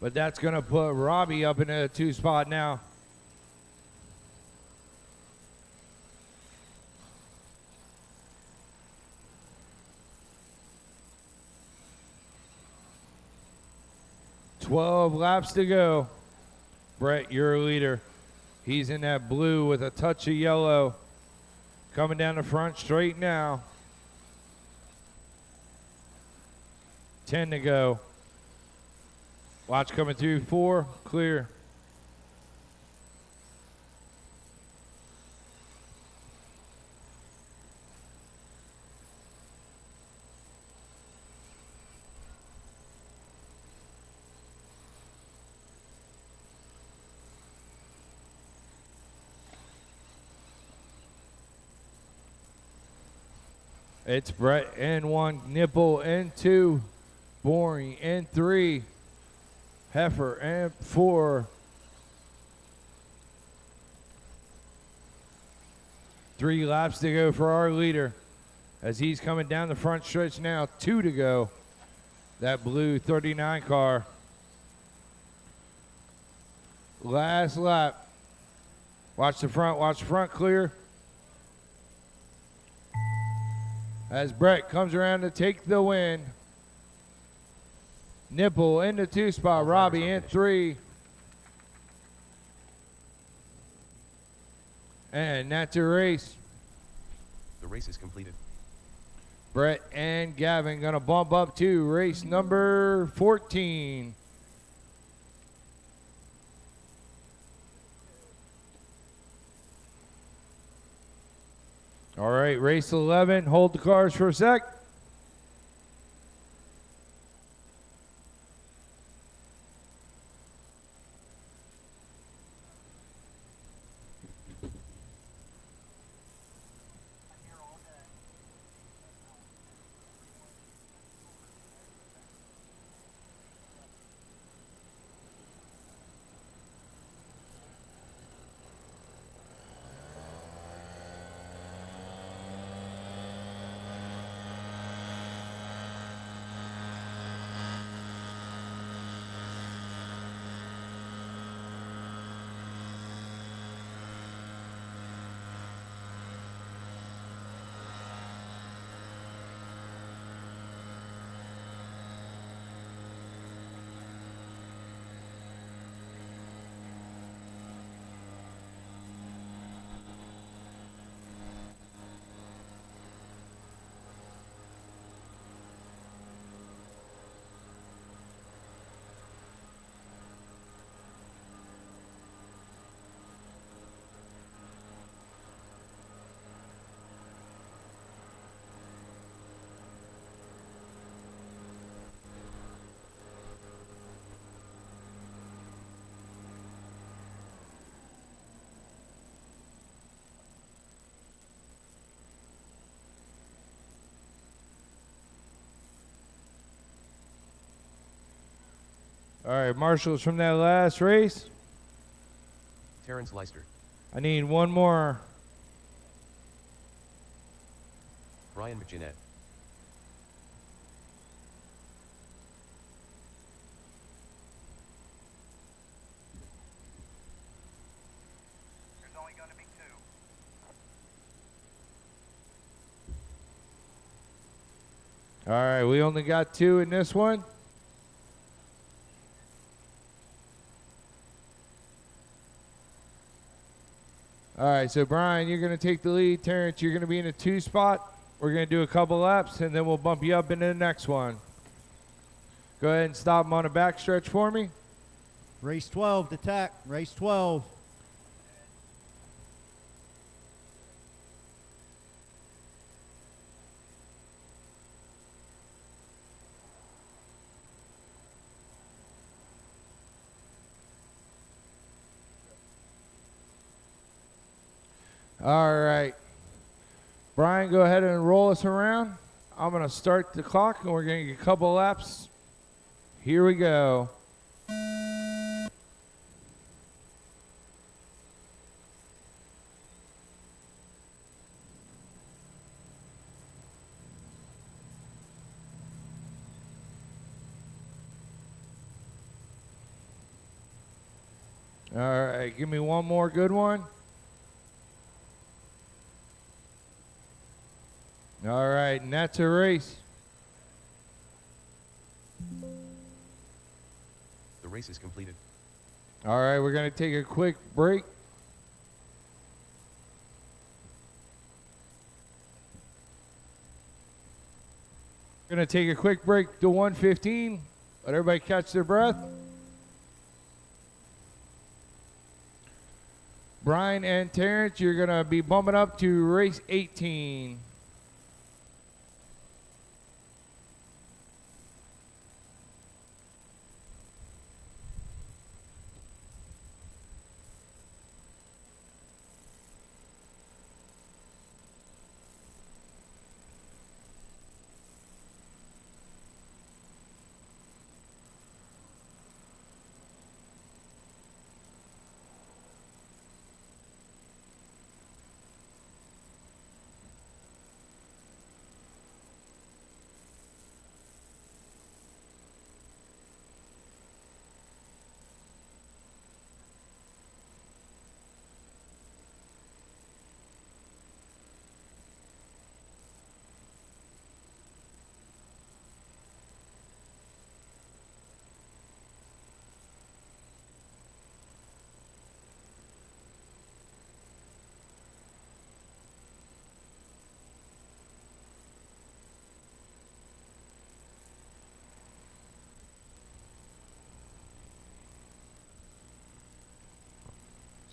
But that's going to put Robbie up in a 2 spot now. 12 laps to go. Brett, your leader. He's in that blue with a touch of yellow. Coming down the front straight now. 10 to go. Watch coming through. 4, clear. It's Brett in 1, Nipple in 2, Boring in 3, Heifer in 4. 3 laps to go for our leader as he's coming down the front stretch now. 2 to go. That blue 39 car. Last lap. Watch the front clear. As Brett comes around to take the win. Nipple in the 2 spot. Robbie in 3. And that's a race. The race is completed. Brett and Gavin gonna bump up to race number 14. All right, race 11. Hold the cars for a sec. All right, marshals from that last race. Terrence Leister. I need one more. Brian McGinnett. There's only going to be 2. All right, we only got 2 in this one. All right, so Brian, you're going to take the lead. Terrence, you're going to be in a 2 spot. We're going to do a couple laps, and then we'll bump you up into the next one. Go ahead and stop them on a backstretch for me. Race 12 to tack. Race 12. All right. Brian, go ahead and roll us around. I'm going to start the clock, and we're going to get a couple laps. Here we go. All right, give me one more good one. All right, and that's a race. race is completed. All right, we're going to take a quick break. We're going to take a quick break to 1:15. Let everybody catch their breath. Brian and Terrence, you're going to be bumping up to race 18.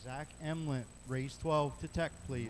Zach Emlet, race 12 to Tech, please.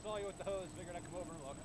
saw you with the hose, figured I'd come over and look.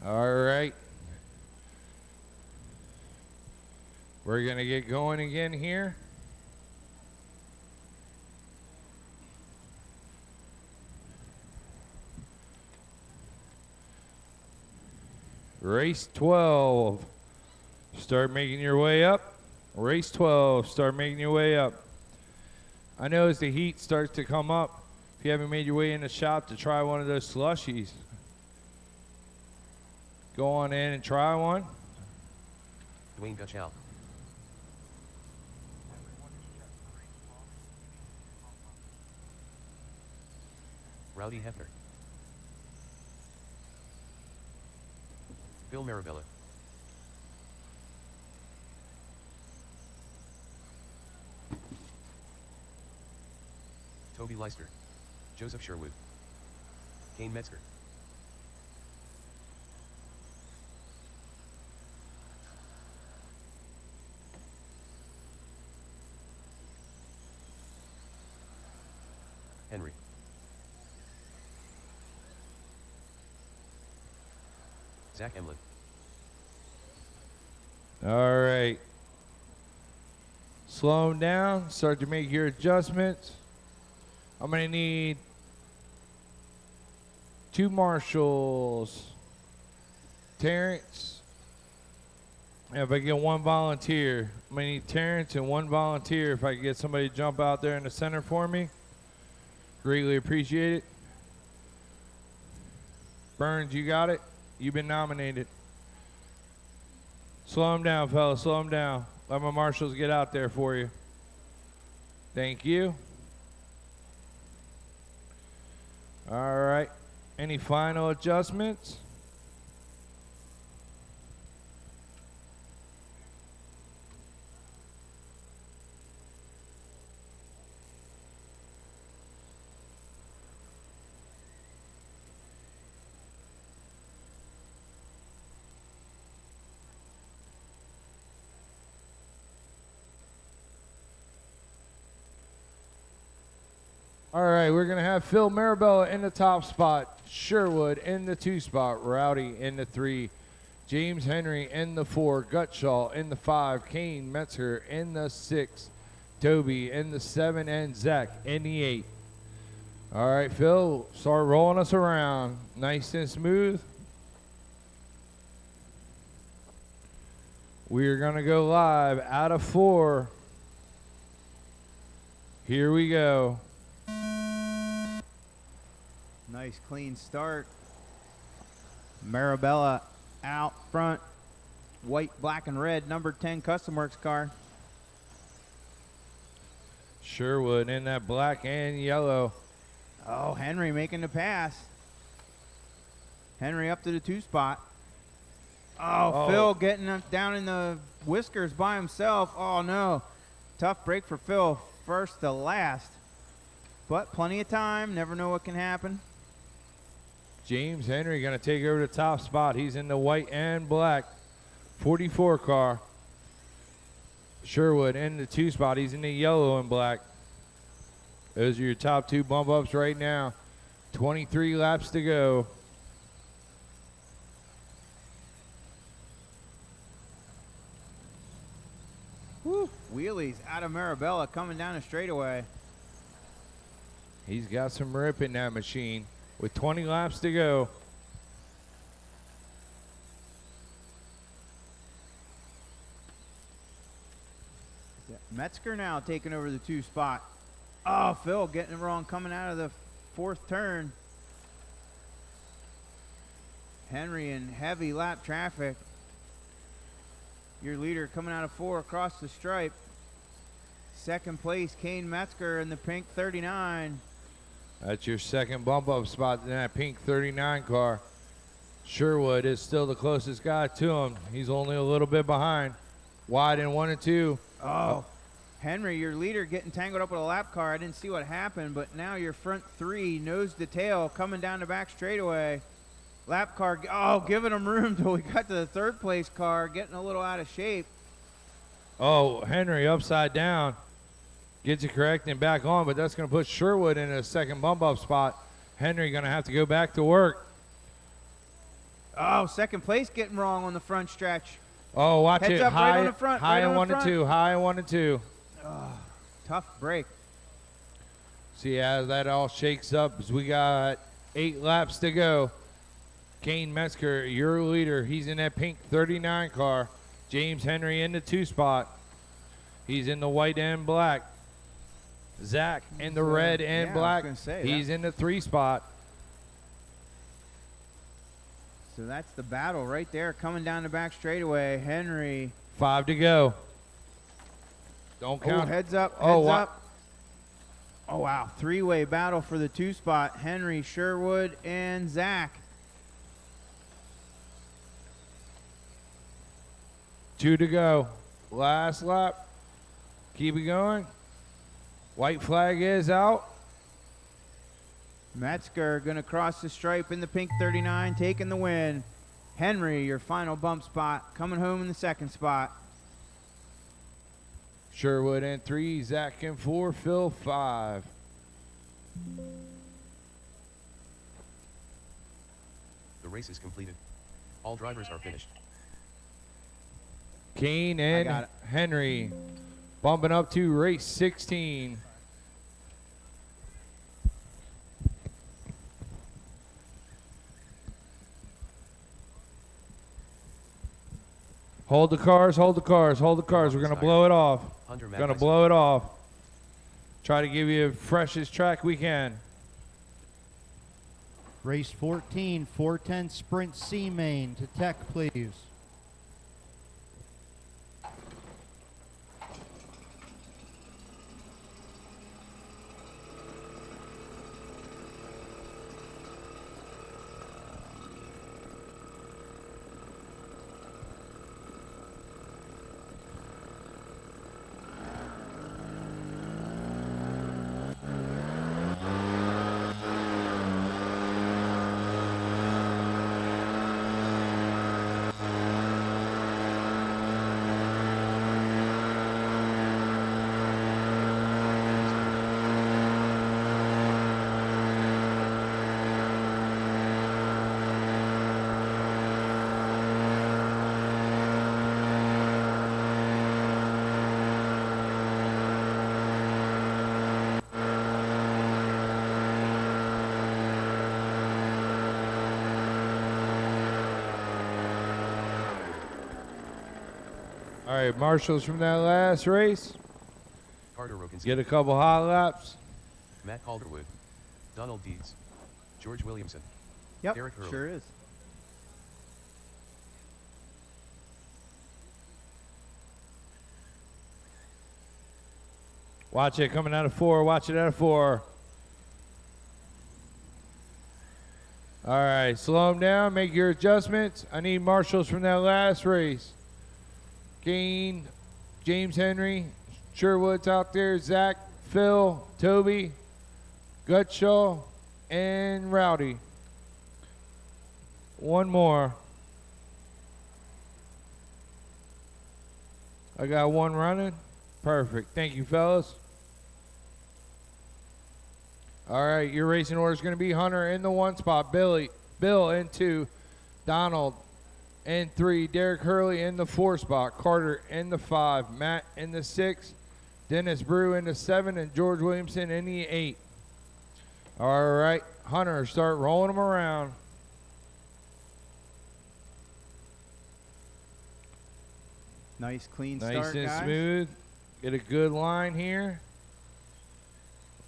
All right. We're going to get going again here. Race 12. Start making your way up. Race 12. Start making your way up. I know as the heat starts to come up, if you haven't made your way in the shop to try one of those slushies, go on in and try one. Dwayne Gutchow. Rowdy Hefner. Bill Marabella. Toby Leister. Joseph Sherwood. Kane Metzger. Henry. Zach Emlin. All right. Slow them down. Start to make your adjustments. I'm going to need 2 marshals, Terrence, and if I get 1 volunteer, I'm going to need Terrence and 1 volunteer. If I can get somebody to jump out there in the center for me, greatly appreciate it. Burns, you got it? You've been nominated. Slow them down, fellas. Slow them down. Let my marshals get out there for you. Thank you. All right. Any final adjustments? All right, we're going to have Phil Marabella in the top spot, Sherwood in the 2 spot, Rowdy in the 3, James Henry in the 4, Gutshaw in the 5, Kane Metzger in the 6, Toby in the 7, and Zach in the 8. All right, Phil, start rolling us around. Nice and smooth. We're going to go live out of 4. Here we go. Nice clean start. Marabella out front. White, black, and red, number 10 Custom Works car. Sherwood in that black and yellow. Oh, Henry making the pass. Henry up to the 2 spot. Oh, Phil getting up down in the whiskers by himself. Oh, no. Tough break for Phil. First to last. But plenty of time. Never know what can happen. James Henry going to take over the top spot. He's in the white and black 44 car. Sherwood in the 2 spot. He's in the yellow and black. Those are your top 2 bump ups right now. 23 laps to go. Woo. Wheelies out of Marabella coming down the straightaway. He's got some rip in that machine with 20 laps to go. Metzger now taking over the 2 spot. Oh, Phil getting it wrong coming out of the 4th turn. Henry in heavy lap traffic. Your leader coming out of 4 across the stripe. 2nd place, Kane Metzger in the pink 39. That's your second bump up spot in that pink 39 car. Sherwood is still the closest guy to him. He's only a little bit behind. Wide in 1 and 2. Oh, Henry, your leader getting tangled up with a lap car. I didn't see what happened, but now your front 3, nose to tail, coming down the back straightaway. Lap car, oh, giving him room till we got to the 3rd place car, getting a little out of shape. Oh, Henry upside down. Gets it correct and back on, but that's going to put Sherwood in a second bump up spot. Henry going to have to go back to work. Oh, second place getting wrong on the front stretch. Oh, watch Heads it. up, High, right on the front, high right on on the 1 and front. 2. High on 1 and 2. Tough break. See how that all shakes up as we got 8 laps to go. Kane Metzger, your leader. He's in that pink 39 car. James Henry in the 2 spot. He's in the white and black. Zach in the red and yeah, I was black. gonna say He's in the 3 spot. So that's the battle right there, coming down the back straightaway. Henry. 5 to go. Don't Oh, count. heads up, Oh, heads wa- up. Oh, wow. 3-way battle for the 2 spot. Henry, Sherwood, and Zach. 2 to go. Last lap. Keep it going. White flag is out. Metzger going to cross the stripe in the pink 39, taking the win. Henry, your final bump spot, coming home in the 2nd spot. Sherwood in 3, Zach in 4, Phil 5. The race is completed. All drivers are finished. Kane got and it. Henry bumping up to race 16. Hold the cars, hold the cars, hold the cars. We're going to blow it off. Hunter Going to Madison. blow it off. Try to give you the freshest track we can. Race 14, 410 Sprint C main to Tech, please. All right, marshals from that last race. Carter Rokinski. Get a couple hot laps. Matt Calderwood. Donald Deeds. George Williamson. Yep, Eric Hurley. sure is. Watch it coming out of 4. Watch it out of 4. All right, slow them down. Make your adjustments. I need marshals from that last race. Kane, James Henry, Sherwood's out there. Zach, Phil, Toby, Gutshaw, and Rowdy. One more. I got one running. Perfect. Thank you, fellas. All right, your racing order is going to be Hunter in the 1 spot, Bill in 2, Donald in 3, Derek Hurley in the 4 spot, Carter in the 5, Matt in the 6, Dennis Brew in the 7, and George Williamson in the 8. All right, Hunter, start rolling them around. Nice, clean Nice start, and guys. smooth. Get a good line here.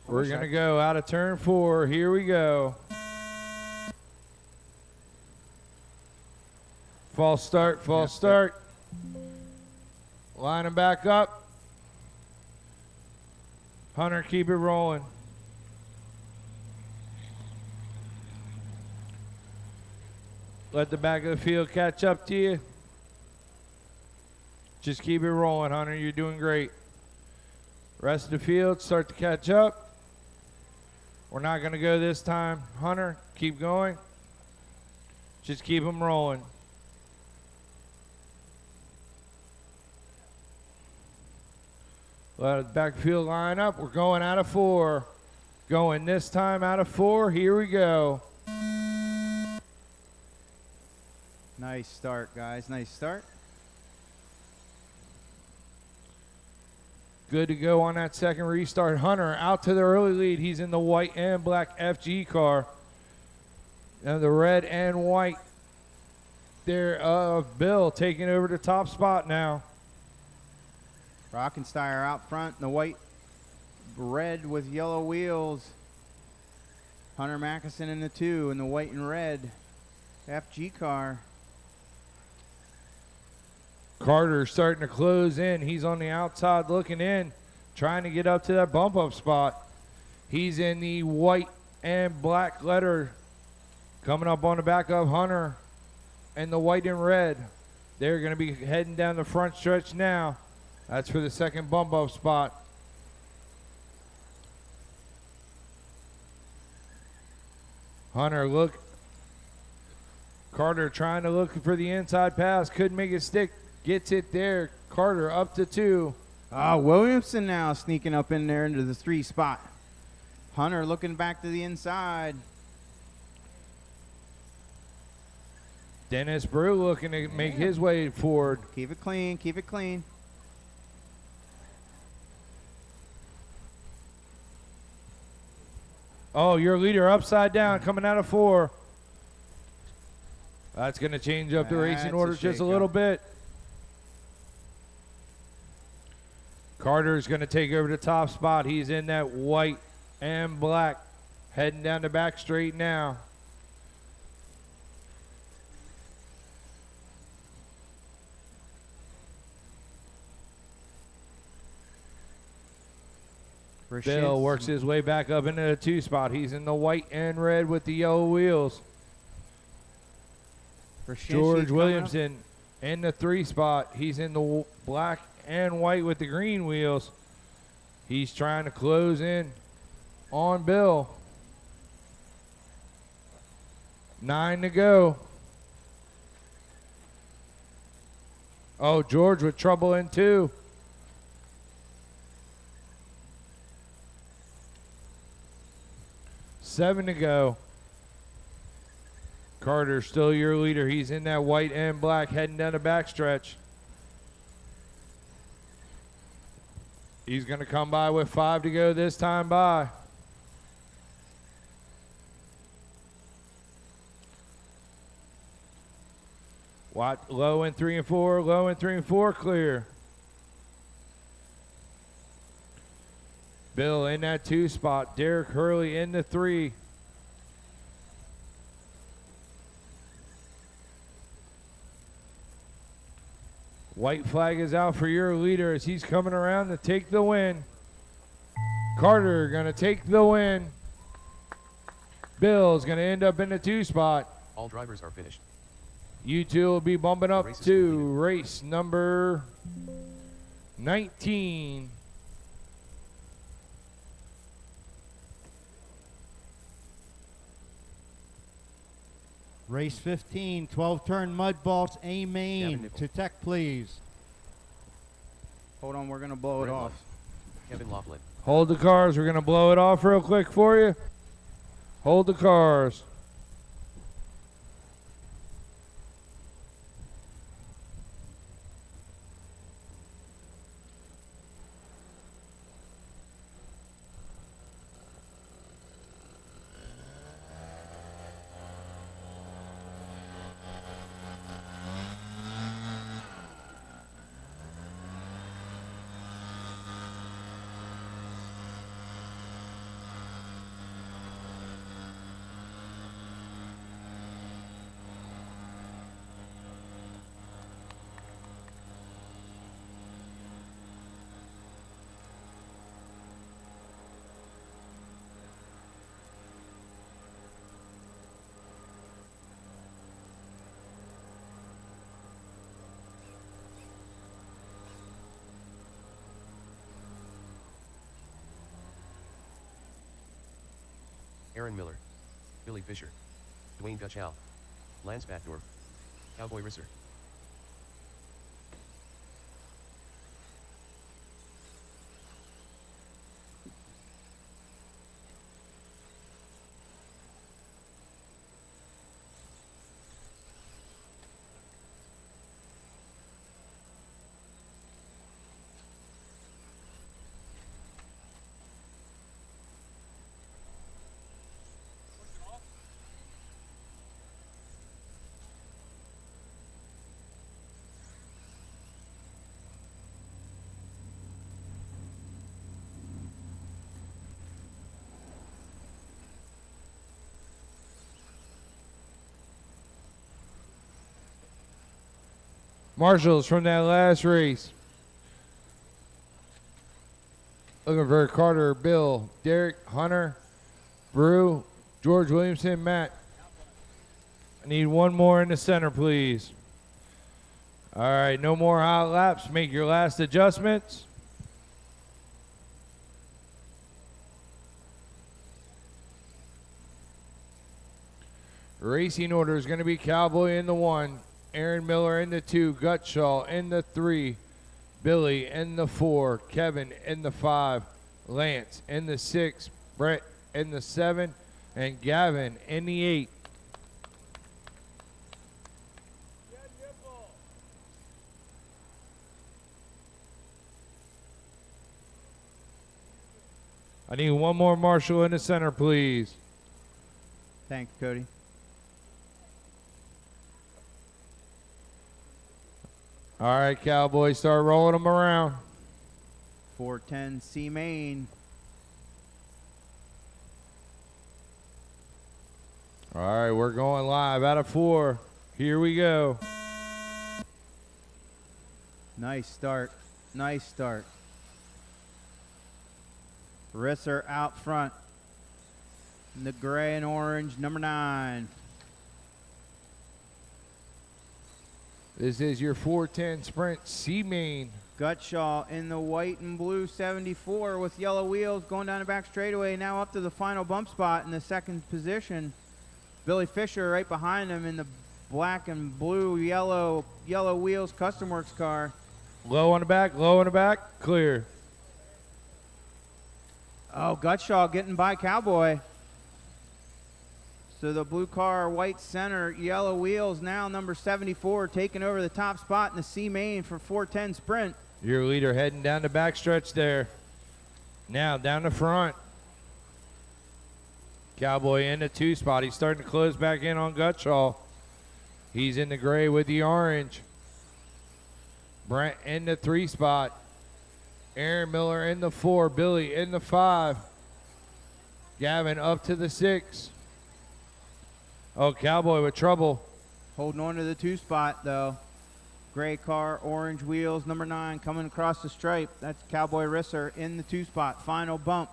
We're wish going I- to go out of turn 4. Here we go. False start, false start. Line them back up. Hunter, keep it rolling. Let the back of the field catch up to you. Just keep it rolling, Hunter. You're doing great. Rest of the field, start to catch up. We're not going to go this time. Hunter, keep going. Just keep them rolling. Let the backfield line up. We're going out of 4. Going this time out of 4. Here we go. Nice start, guys. Nice start. Good to go on that second restart. Hunter out to the early lead. He's in the white and black FG car. And the red and white there of Bill taking over the top spot now. Rockensteyer out front in the white, red with yellow wheels. Hunter Mackinson in the 2 in the white and red FG car. Carter starting to close in. He's on the outside looking in, trying to get up to that bump up spot. He's in the white and black letter, coming up on the back of Hunter and the white and red. They're going to be heading down the front stretch now. That's for the second bump up spot. Hunter Carter trying to look for the inside pass. Couldn't make it stick. Gets it there. Carter up to 2. Williamson now sneaking up in there into the 3 spot. Hunter looking back to the inside. Dennis Brew looking to make his way forward. Keep it clean. Keep it clean. Oh, your leader upside down coming out of 4. That's going to change up the racing That's order a just a shakeup. little bit. Carter's going to take over the top spot. He's in that white and black, heading down the back straight now. Bill works his way back up into the 2 spot. He's in the white and red with the yellow wheels. George Williamson in the 3 spot. He's in the black and white with the green wheels. He's trying to close in on Bill. 9 to go. Oh, George with trouble in 2. Seven to go. Carter still your leader. He's in that white and black heading down the backstretch. He's going to come by with 5 to go this time by. Watt low in 3 and 4, low in 3 and 4, clear. Bill in that 2 spot. Derek Hurley in the 3. White flag is out for your leader as he's coming around to take the win. Carter going to take the win. Bill's going to end up in the 2 spot. All drivers are finished. You two will be bumping up Race is to completed. race number 19. Race 15, 12-turn mud balls, A Gavin main. Nichols. To tech, please. Hold on, we're going to blow it Brett off. Luff, Kevin Laughlin. Hold the cars. We're going to blow it off real quick for you. Hold the cars. Aaron Miller. Billy Fisher. Dwayne Gutchow. Lance Batdorf. Cowboy Risser. Marshals from that last race. Looking for Carter, Bill, Derek, Hunter, Brew, George Williamson, Matt. I need one more in the center, please. All right, no more hot laps. Make your last adjustments. Racing order is going to be Cowboy in the 1, Aaron Miller in the 2, Gutshaw in the 3, Billy in the 4, Kevin in the 5, Lance in the 6, Brett in the 7, and Gavin in the 8. I need one more marshal in the center, please. Thanks, Cody. All right, Cowboys, start rolling them around. 410 C main. All right, we're going live out of 4. Here we go. Nice start. Nice start. Risser out front. In the gray and orange, number 9. This is your 410 Sprint C main. Gutshaw in the white and blue 74 with yellow wheels going down the back straightaway. Now up to the final bump spot in the second position. Billy Fisher right behind him in the black and blue yellow wheels Custom Works car. Low on the back, clear. Oh, Gutshaw getting by Cowboy. So the blue car, white center, yellow wheels, now number 74 taking over the top spot in the C main for 410 Sprint. Your leader heading down the back stretch there. Now down the front. Cowboy in the 2 spot. He's starting to close back in on Gutshaw. He's in the gray with the orange. Brent in the 3 spot. Aaron Miller in the 4. Billy in the 5. Gavin up to the 6. Oh, Cowboy with trouble. Holding on to the 2 spot, though. Gray car, orange wheels, number 9 coming across the stripe. That's Cowboy Risser in the 2 spot. Final bump.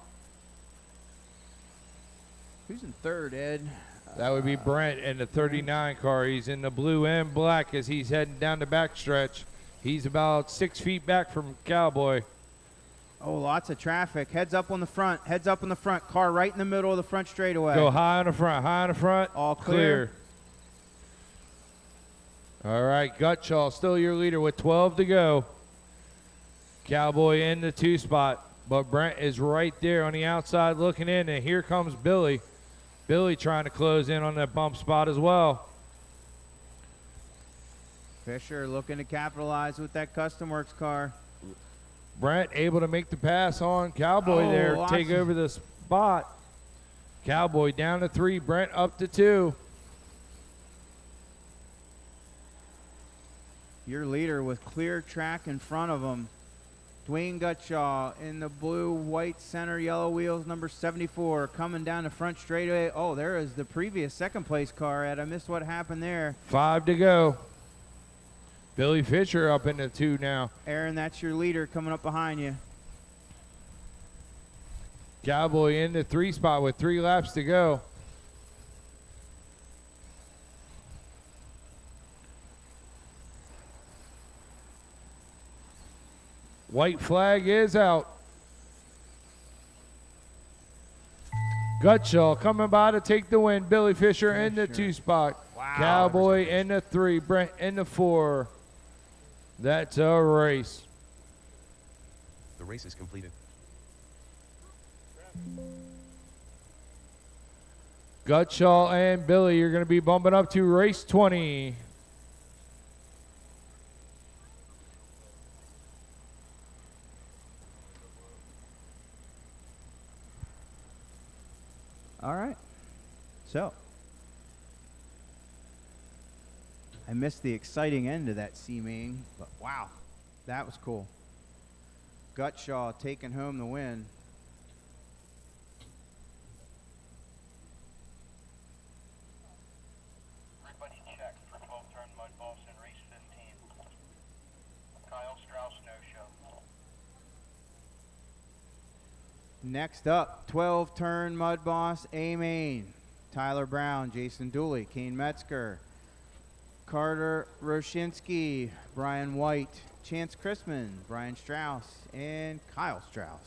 Who's in 3rd, Ed? That would be Brent in the 39 car. He's in the blue and black as he's heading down the back stretch. He's about 6 feet back from Cowboy. Oh, lots of traffic. Heads up on the front. Heads up on the front. Car right in the middle of the front straightaway. Go high on the front. All clear. All right, Gutshaw still your leader with 12 to go. Cowboy in the 2 spot, but Brent is right there on the outside looking in, and here comes Billy. Billy trying to close in on that bump spot as well. Fisher looking to capitalize with that Custom Works car. Brent able to make the pass on Cowboy there, take over the spot. Cowboy down to 3, Brent up to 2. Your leader with clear track in front of him. Dwayne Gutshaw in the blue, white center, yellow wheels, number 74, coming down the front straightaway. Oh, there is the previous second place car, Ed. I missed what happened there. 5 to go. Billy Fisher up in the 2 now. Aaron, that's your leader coming up behind you. Cowboy in the 3 spot with 3 laps to go. White flag is out. Gutshaw coming by to take the win. Billy Fisher in the 2 spot. Wow. Cowboy in the 3. Brent in the 4. That's a race. The race is completed. Gutshaw and Billy, you're going to be bumping up to race 20. All right. So, I missed the exciting end of that C main, but wow, that was cool. Gutshaw taking home the win. Everybody check for 12-turn mud balls in race 15. Next up, 12-turn Mud Boss A-Main. Tyler Brown, Jason Dooley, Kane Metzger, Carter Roshinsky, Brian White, Chance Chrisman, Brian Strauss, and Kyle Strauss.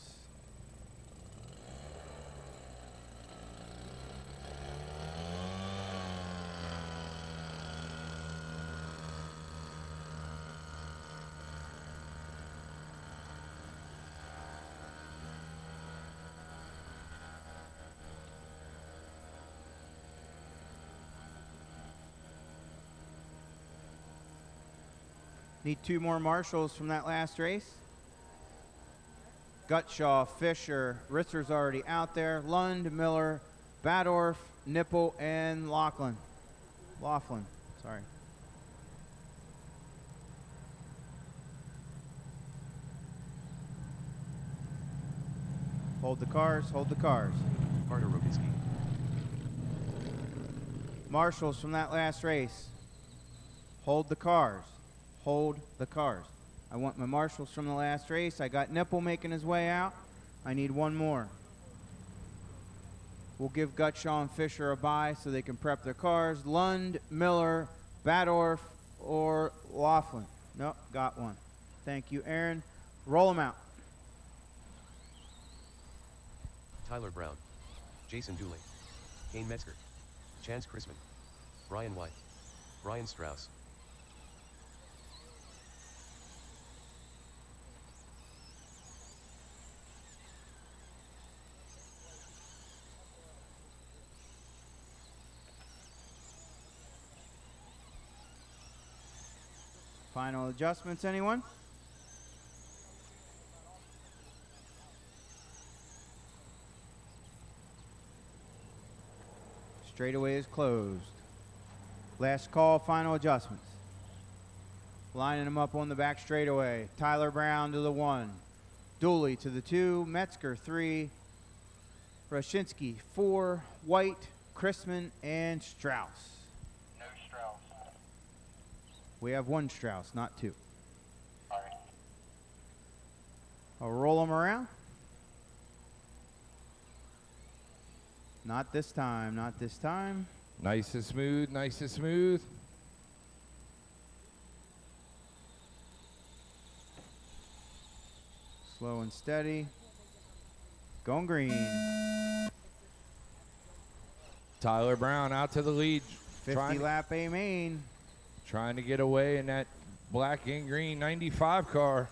Need 2 more marshals from that last race. Gutshaw, Fisher, Ritzer's already out there. Lund, Miller, Badorf, Nipple, and Laughlin. Sorry. Hold the cars, hold the cars. Carter Robinski. Marshals from that last race. Hold the cars. Hold the cars. I want my marshals from the last race. I got Nipple making his way out. I need 1 more. We'll give Gutshaw and Fisher a bye so they can prep their cars. Lund, Miller, Badorf, or Laughlin. Nope, got 1. Thank you, Aaron. Roll them out. Tyler Brown. Jason Dooley. Kane Metzger. Chance Chrisman. Brian White. Brian Strauss. Final adjustments, anyone? Straightaway is closed. Last call, final adjustments. Lining them up on the back straightaway. Tyler Brown to the 1. Dooley to the 2. Metzger 3. Roshinsky 4. White, Chrisman, and Strauss. No Strauss. We have 1 Strauss, not 2. All right. I'll roll them around. Not this time, not this time. Nice and smooth, nice and smooth. Slow and steady. Going green. Tyler Brown out to the lead. 50 lap A main. Trying to get away in that black and green 95 car.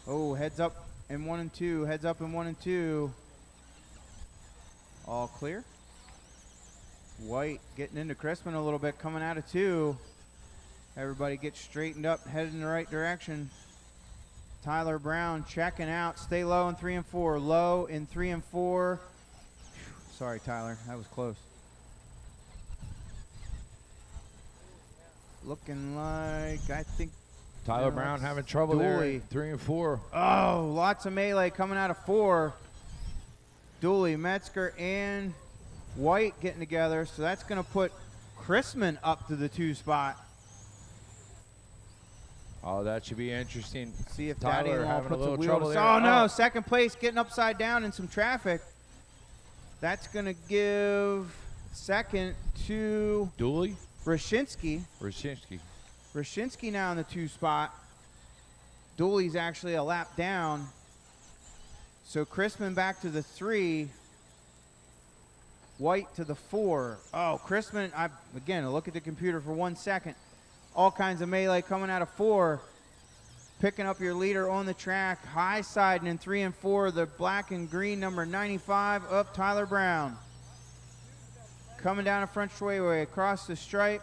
Oh, heads up in 1 and 2. Heads up in 1 and 2. All clear. White getting into Chrisman a little bit, coming out of 2. Everybody gets straightened up, headed in the right direction. Tyler Brown checking out. Stay low in 3 and 4. Low in 3 and 4. Sorry, Tyler. That was close. Looking like, I think, Tyler Brown having trouble there. Dooley. 3 and 4. Oh, lots of melee coming out of 4. Dooley, Metzger, and White getting together. So that's going to put Chrisman up to the 2 spot. Oh, that should be interesting. See if Tyler Daddy-in-law having a puts a little wheel trouble to- there. Oh, no. Second place getting upside down in some traffic. That's going to give second to Dooley? Roshinsky. Roshinsky now in the 2 spot. Dooley's actually a lap down. So Chrisman back to the 3. White to the 4. Oh, Chrisman, again, look at the computer for 1 second. All kinds of melee coming out of 4. Picking up your leader on the track. High siding in 3 and 4. The black and green number 95 up Tyler Brown. Coming down the front straightaway across the stripe.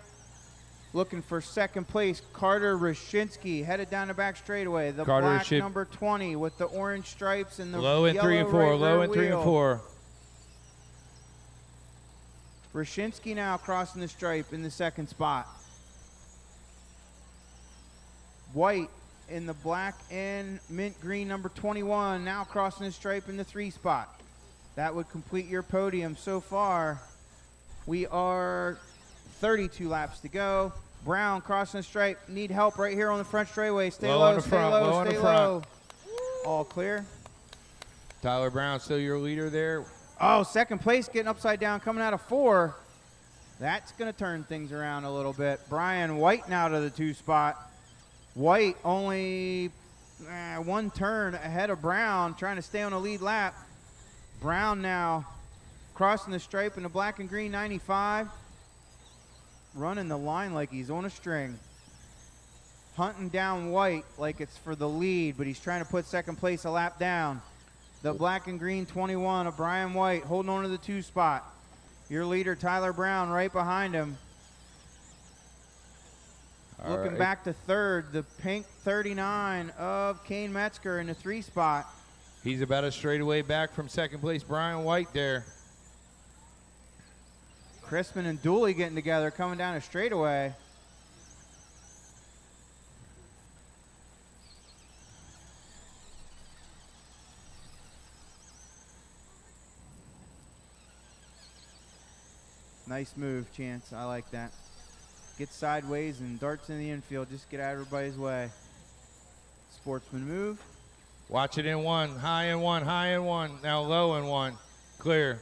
Looking for second place, Carter Roshinsky, headed down the back straightaway. The Carter black number 20 with the orange stripes and the low in yellow 3 and 4. right Low rear in 3 and wheel. 4. Roshinsky now crossing the stripe in the 2nd spot. White in the black and mint green number 21 now crossing the stripe in the 3 spot. That would complete your podium so far. We are 32 laps to go. Brown crossing the stripe. Need help right here on the front straightaway. Stay Low low, in the stay front, low, low in stay the front. low. All clear. Tyler Brown still your leader there. Oh, second place getting upside down, coming out of 4. That's going to turn things around a little bit. Brian White now to the 2 spot. White only 1 turn ahead of Brown, trying to stay on the lead lap. Brown now crossing the stripe in the black and green 95. Running the line like he's on a string. Hunting down White like it's for the lead, but he's trying to put second place a lap down. The black and green 21 of Brian White holding on to the 2 spot. Your leader, Tyler Brown, right behind him. All Looking right. back to third, the pink 39 of Kane Metzger in the 3 spot. He's about a straightaway back from second place. Brian White there. Crispin and Dooley getting together, coming down a straightaway. Nice move, Chance. I like that. Get sideways and darts in the infield. Just get out of everybody's way. Sportsman move. Watch it in 1. High in 1. High in 1. Now low in 1. Clear.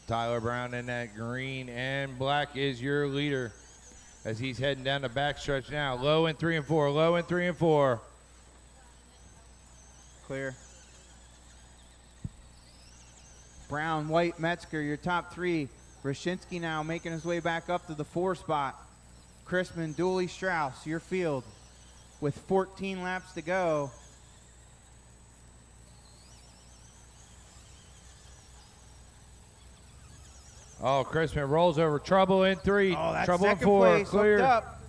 Tyler Brown in that green and black is your leader as he's heading down the backstretch now. Low in 3 and 4. Low in 3 and 4. Clear. Brown, White, Metzger, your top 3. Rashinsky now making his way back up to the 4 spot. Crispin, Dooley, Strauss, your field with 14 laps to go. Oh, Crispin rolls over. Trouble in 3. Oh, that's Trouble in second 4. place, Clear. hooked up.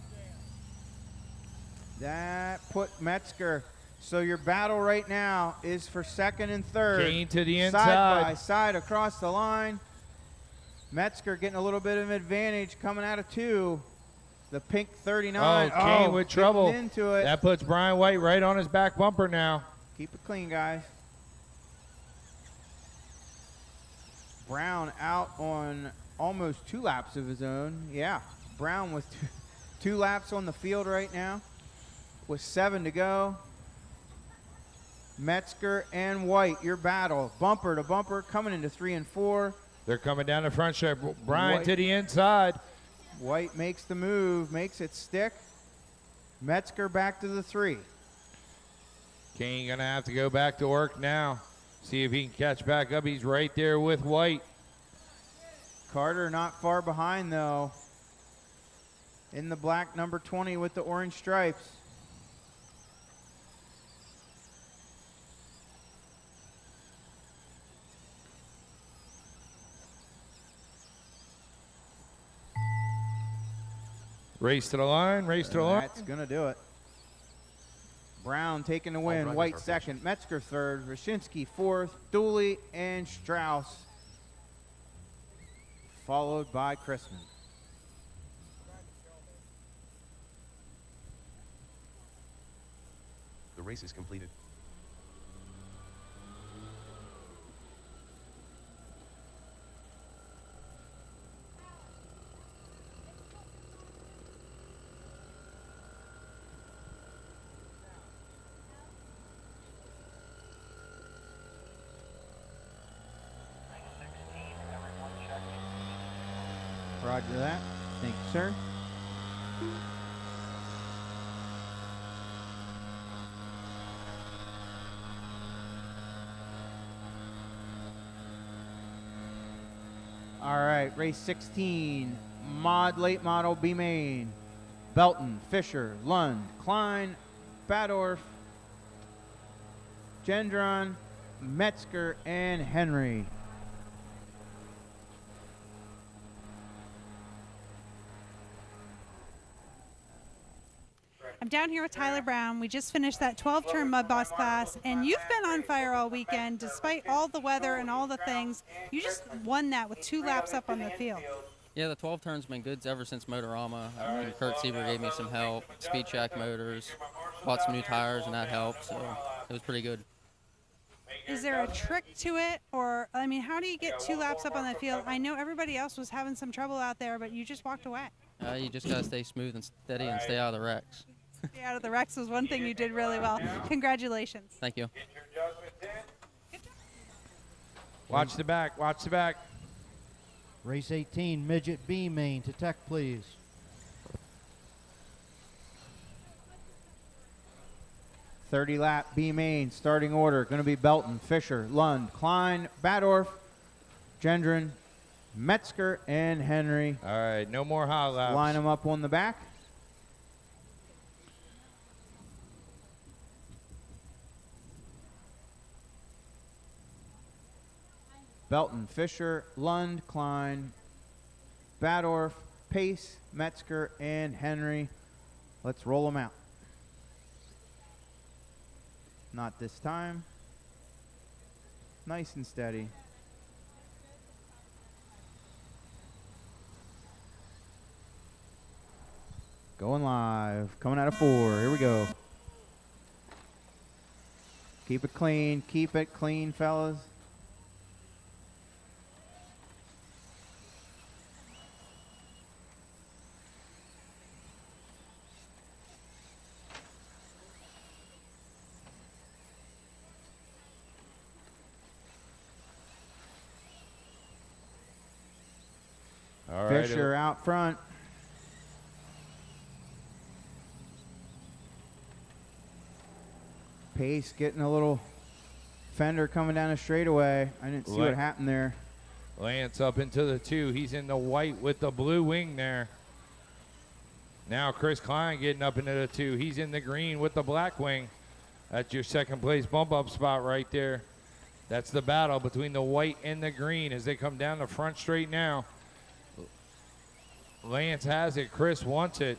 That put Metzger. So your battle right now is for second and third. Kane to the Side by inside. side across the line. Metzger getting a little bit of an advantage coming out of 2. The pink 39. Oh, Kane with getting trouble. into it. That puts Brian White right on his back bumper now. Keep it clean, guys. Brown out on almost 2 laps of his own. Yeah, Brown with 2 laps on the field right now with 7 to go. Metzger and White, your battle. Bumper to bumper, coming into 3 and 4. They're coming down the front stretch. Brian White. to the inside. White makes the move, makes it stick. Metzger back to the 3. Kane gonna have to go back to work now. See if he can catch back up. He's right there with White. Carter not far behind, though. In the black number 20 with the orange stripes. Race to the line, race to the line. That's going to do it. Brown taking the All win. drivers White are second. Metzger third. Rashinsky fourth. Dooley and Strauss. Followed by Chrisman. The race is completed. Roger that. Thank you, sir. All right, race 16, late model B main. Belton, Fisher, Lund, Klein, Badorf, Gendron, Metzger, and Henry. I'm down here with Tyler Brown. We just finished that 12-turn Mud Boss class, and you've been on fire all weekend despite all the weather and all the things. You just won that with 2 laps up on the field. Yeah, the 12 turns been good ever since Motorama. Kurt Sieber gave me some help. Speed Shack motors, bought some new tires, and that helped. So it was pretty good. Is there a trick to it, or I mean, how do you get 2 laps up on the field? I know everybody else was having some trouble out there, but you just walked away. You just gotta stay smooth and steady and stay out of the wrecks. Stay out of the wrecks was one thing you did really well. Congratulations. Thank you. Watch the back. Watch the back. Race 18, midget B main to tech, please. .30 lap B main starting order. Going to be Belton, Fisher, Lund, Klein, Badorf, Gendron, Metzger, and Henry. All right, no more hot laps. Line them up on the back. Belton, Fisher, Lund, Klein, Badorf, Pace, Metzger, and Henry. Let's roll them out. Not this time. Nice and steady. Going live. Coming out of 4. Here we go. Keep it clean. Keep it clean, fellas. All right. Fisher out front. Pace getting a little fender coming down the straightaway. I didn't see what happened there. Lance up into the 2. He's in the white with the blue wing there. Now Chris Klein getting up into the 2. He's in the green with the black wing. That's your second place bump up spot right there. That's the battle between the white and the green as they come down the front straight now. Lance has it. Chris wants it.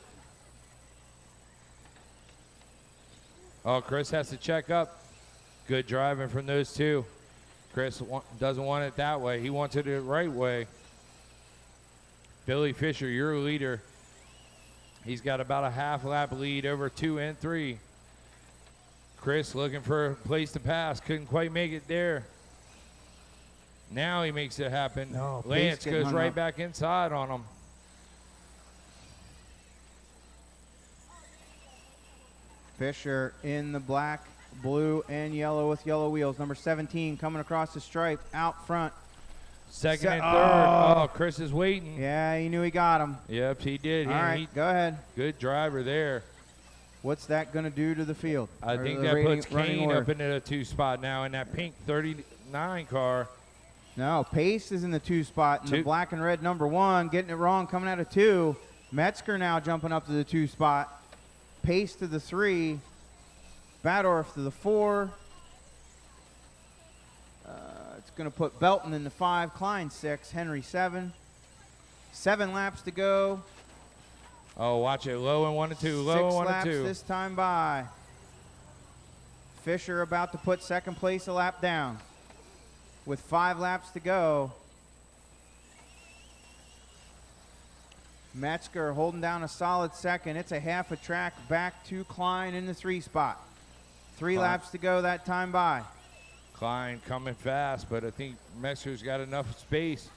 Oh, Chris has to check up. Good driving from those two. Chris doesn't want it that way. He wants it the right way. Billy Fisher, your leader. He's got about a half lap lead over 2 and 3. Chris looking for a place to pass. Couldn't quite make it there. Now he makes it happen. No, Lance goes right back inside on him. Fisher in the black, blue, and yellow with yellow wheels. Number 17 coming across the stripe out front. Second and third. Oh, Chris is waiting. Yeah, he knew he got him. Yep, he did. All right, go ahead. Good driver there. What's that going to do to the field? I think that puts Kane up into the 2 spot now in that pink 39 car. No, Pace is in the 2 spot in the black and red number 1. Getting it wrong coming out of 2. Metzger now jumping up to the 2 spot. Pace to the 3. Badorf to the 4. It's going to put Belton in the 5. Klein 6. Henry 7. 7 laps to go. Oh, watch it. Low and 1 and 2. Low and 1 and 2. 6 laps this time by. Fisher about to put second place a lap down. With 5 laps to go. Metzger holding down a solid second. It's a half a track back to Klein in the 3 spot. 3 laps to go that time by. Klein coming fast, but I think Metzger's got enough space.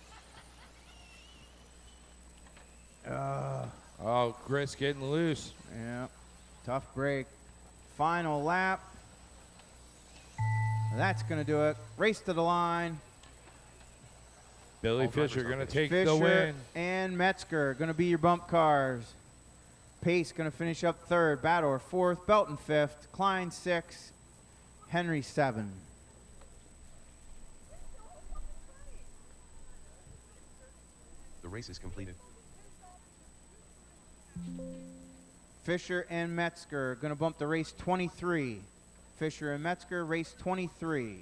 Oh, Chris getting loose. Yeah, tough break. Final lap. That's going to do it. Race to the line. Billy Fisher going to take Fisher the win. And Metzger going to be your bump cars. Pace going to finish up 3rd. Bador 4th. Belton 5th. Klein 6th. Henry 7. The race is completed. Fisher and Metzger going to bump the race 23. Fisher and Metzger race 23.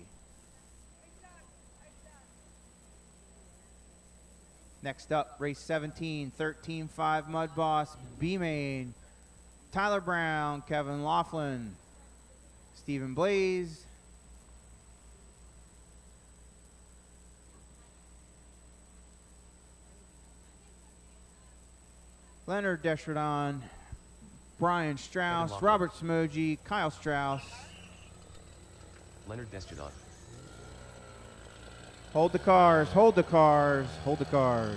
Next up, race 17, 13-5 Mud Boss, B-Main, Tyler Brown, Kevin Laughlin, Stephen Blaze, Leonard Deschardon, Brian Strauss, Robert Smoji, Kyle Strauss. Leonard Deschardon. Hold the cars, hold the cars, hold the cars.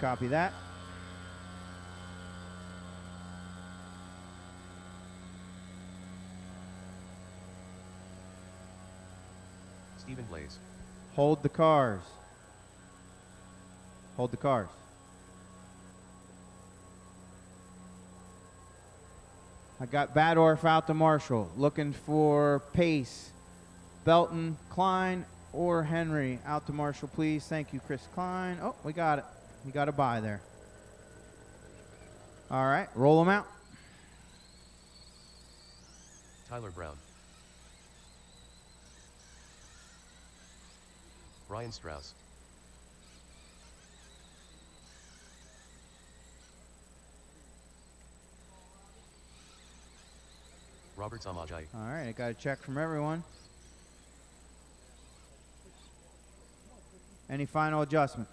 Copy that. Stephen Blaze. Hold the cars. Hold the cars. I got Badorf out to Marshall, looking for Pace, Belton, Klein, or Henry. Out to Marshall, please. Thank you, Chris Klein. Oh, we got it. We got a bye there. All right, roll them out. Tyler Brown. Brian Strauss. Robert Samajai. All right, I got a check from everyone. Any final adjustments?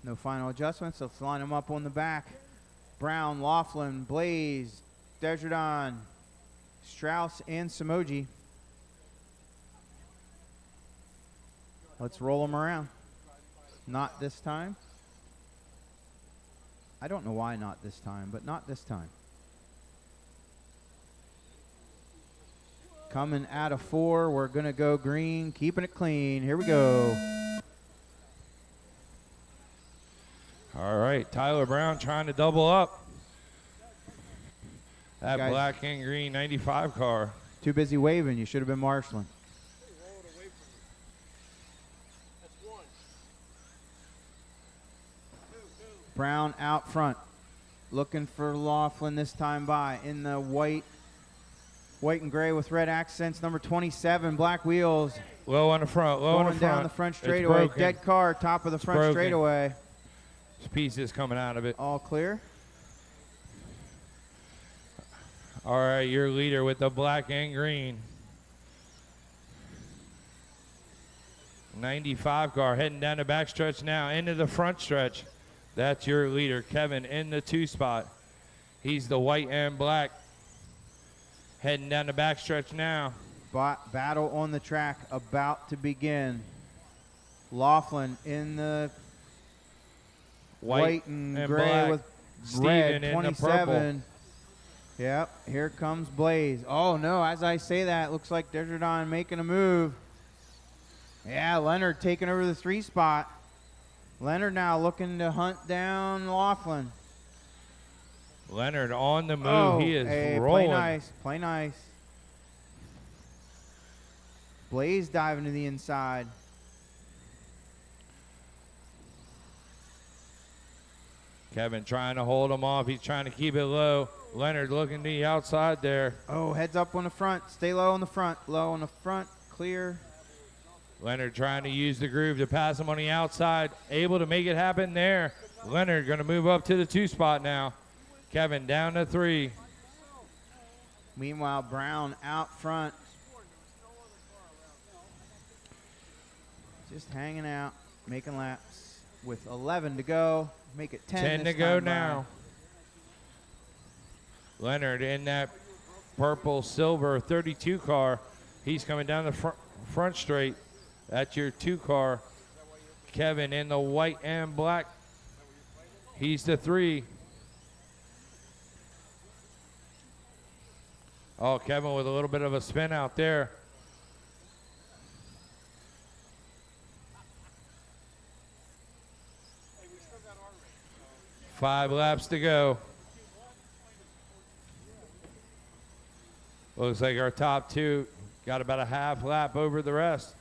No final adjustments. Let's line them up on the back. Brown, Laughlin, Blaze, Desjardins, Strauss, and Samoji. Let's roll them around. Not this time. I don't know why not this time, but not this time. Coming out of 4, we're going to go green, keeping it clean. Here we go. All right, Tyler Brown trying to double up. That Guys. black and green 95 car. Too busy waving. You should have been marshaling. Brown out front. Looking for Laughlin this time by. In the white and gray with red accents. Number 27, black wheels. Low on the front, low on the Going front. down the front It's straightaway. broken. Dead car, top of the front broken. straightaway. There's pieces coming out of it. All clear. All right, your leader with the black and green. 95 car heading down the back stretch now into the front stretch. That's your leader, Kevin, in the 2 spot. He's the white and black. Heading down the back stretch now. Battle on the track about to begin. Laughlin in the white and gray black. with Steven red, in the 27. Yep, here comes Blaze. Oh no, as I say that, looks like Desjardins making a move. Yeah, Leonard taking over the 3 spot. Leonard now looking to hunt down Laughlin. Leonard on the move. Oh, He is hey, rolling. play nice, play nice. Blaze diving to the inside. Kevin trying to hold him off. He's trying to keep it low. Leonard looking to the outside there. Oh, heads up on the front. Stay low on the front. Low on the front. Clear. Leonard trying to use the groove to pass him on the outside. Able to make it happen there. Leonard going to move up to the 2 spot now. Kevin down to 3. Meanwhile, Brown out front. Just hanging out, making laps with 11 to go. Make it 10. 10 to go now. Leonard in that purple silver 32 car. He's coming down the front straight. That's your 2 car. Kevin in the white and black. He's the 3. Oh, Kevin with a little bit of a spin out there. Five laps to go. Looks like our top 2 got about a half lap over the rest.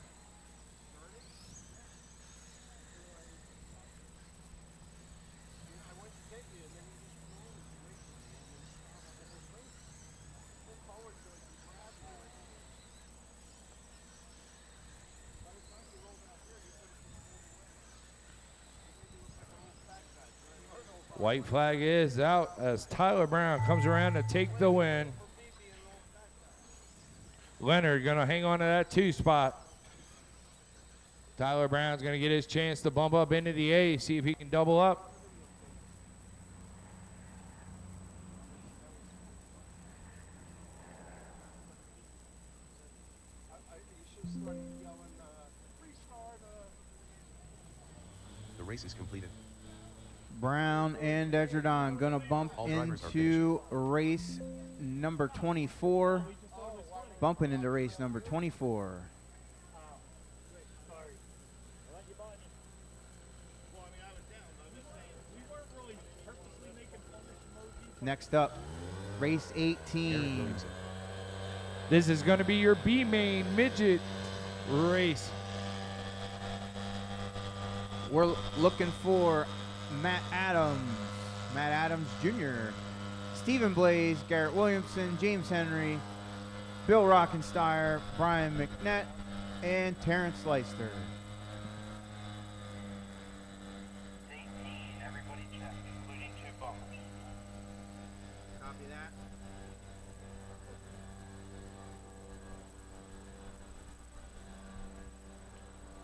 White flag is out as Tyler Brown comes around to take the win. Leonard going to hang on to that 2 spot. Tyler Brown's going to get his chance to bump up into the A, see if he can double up. Race is completed. Brown and Desjardins gonna bump All drivers are into race number 24. Bumping into race number 24. Next up, race Aaron 18. Williamson. This is going to be your B main midget race. We're looking for Matt Adams Jr., Stephen Blaze, Garrett Williamson, James Henry, Bill Rockensteyer, Brian McNett, and Terrence Leister. 18, everybody check, including 2 bumpers. Copy that.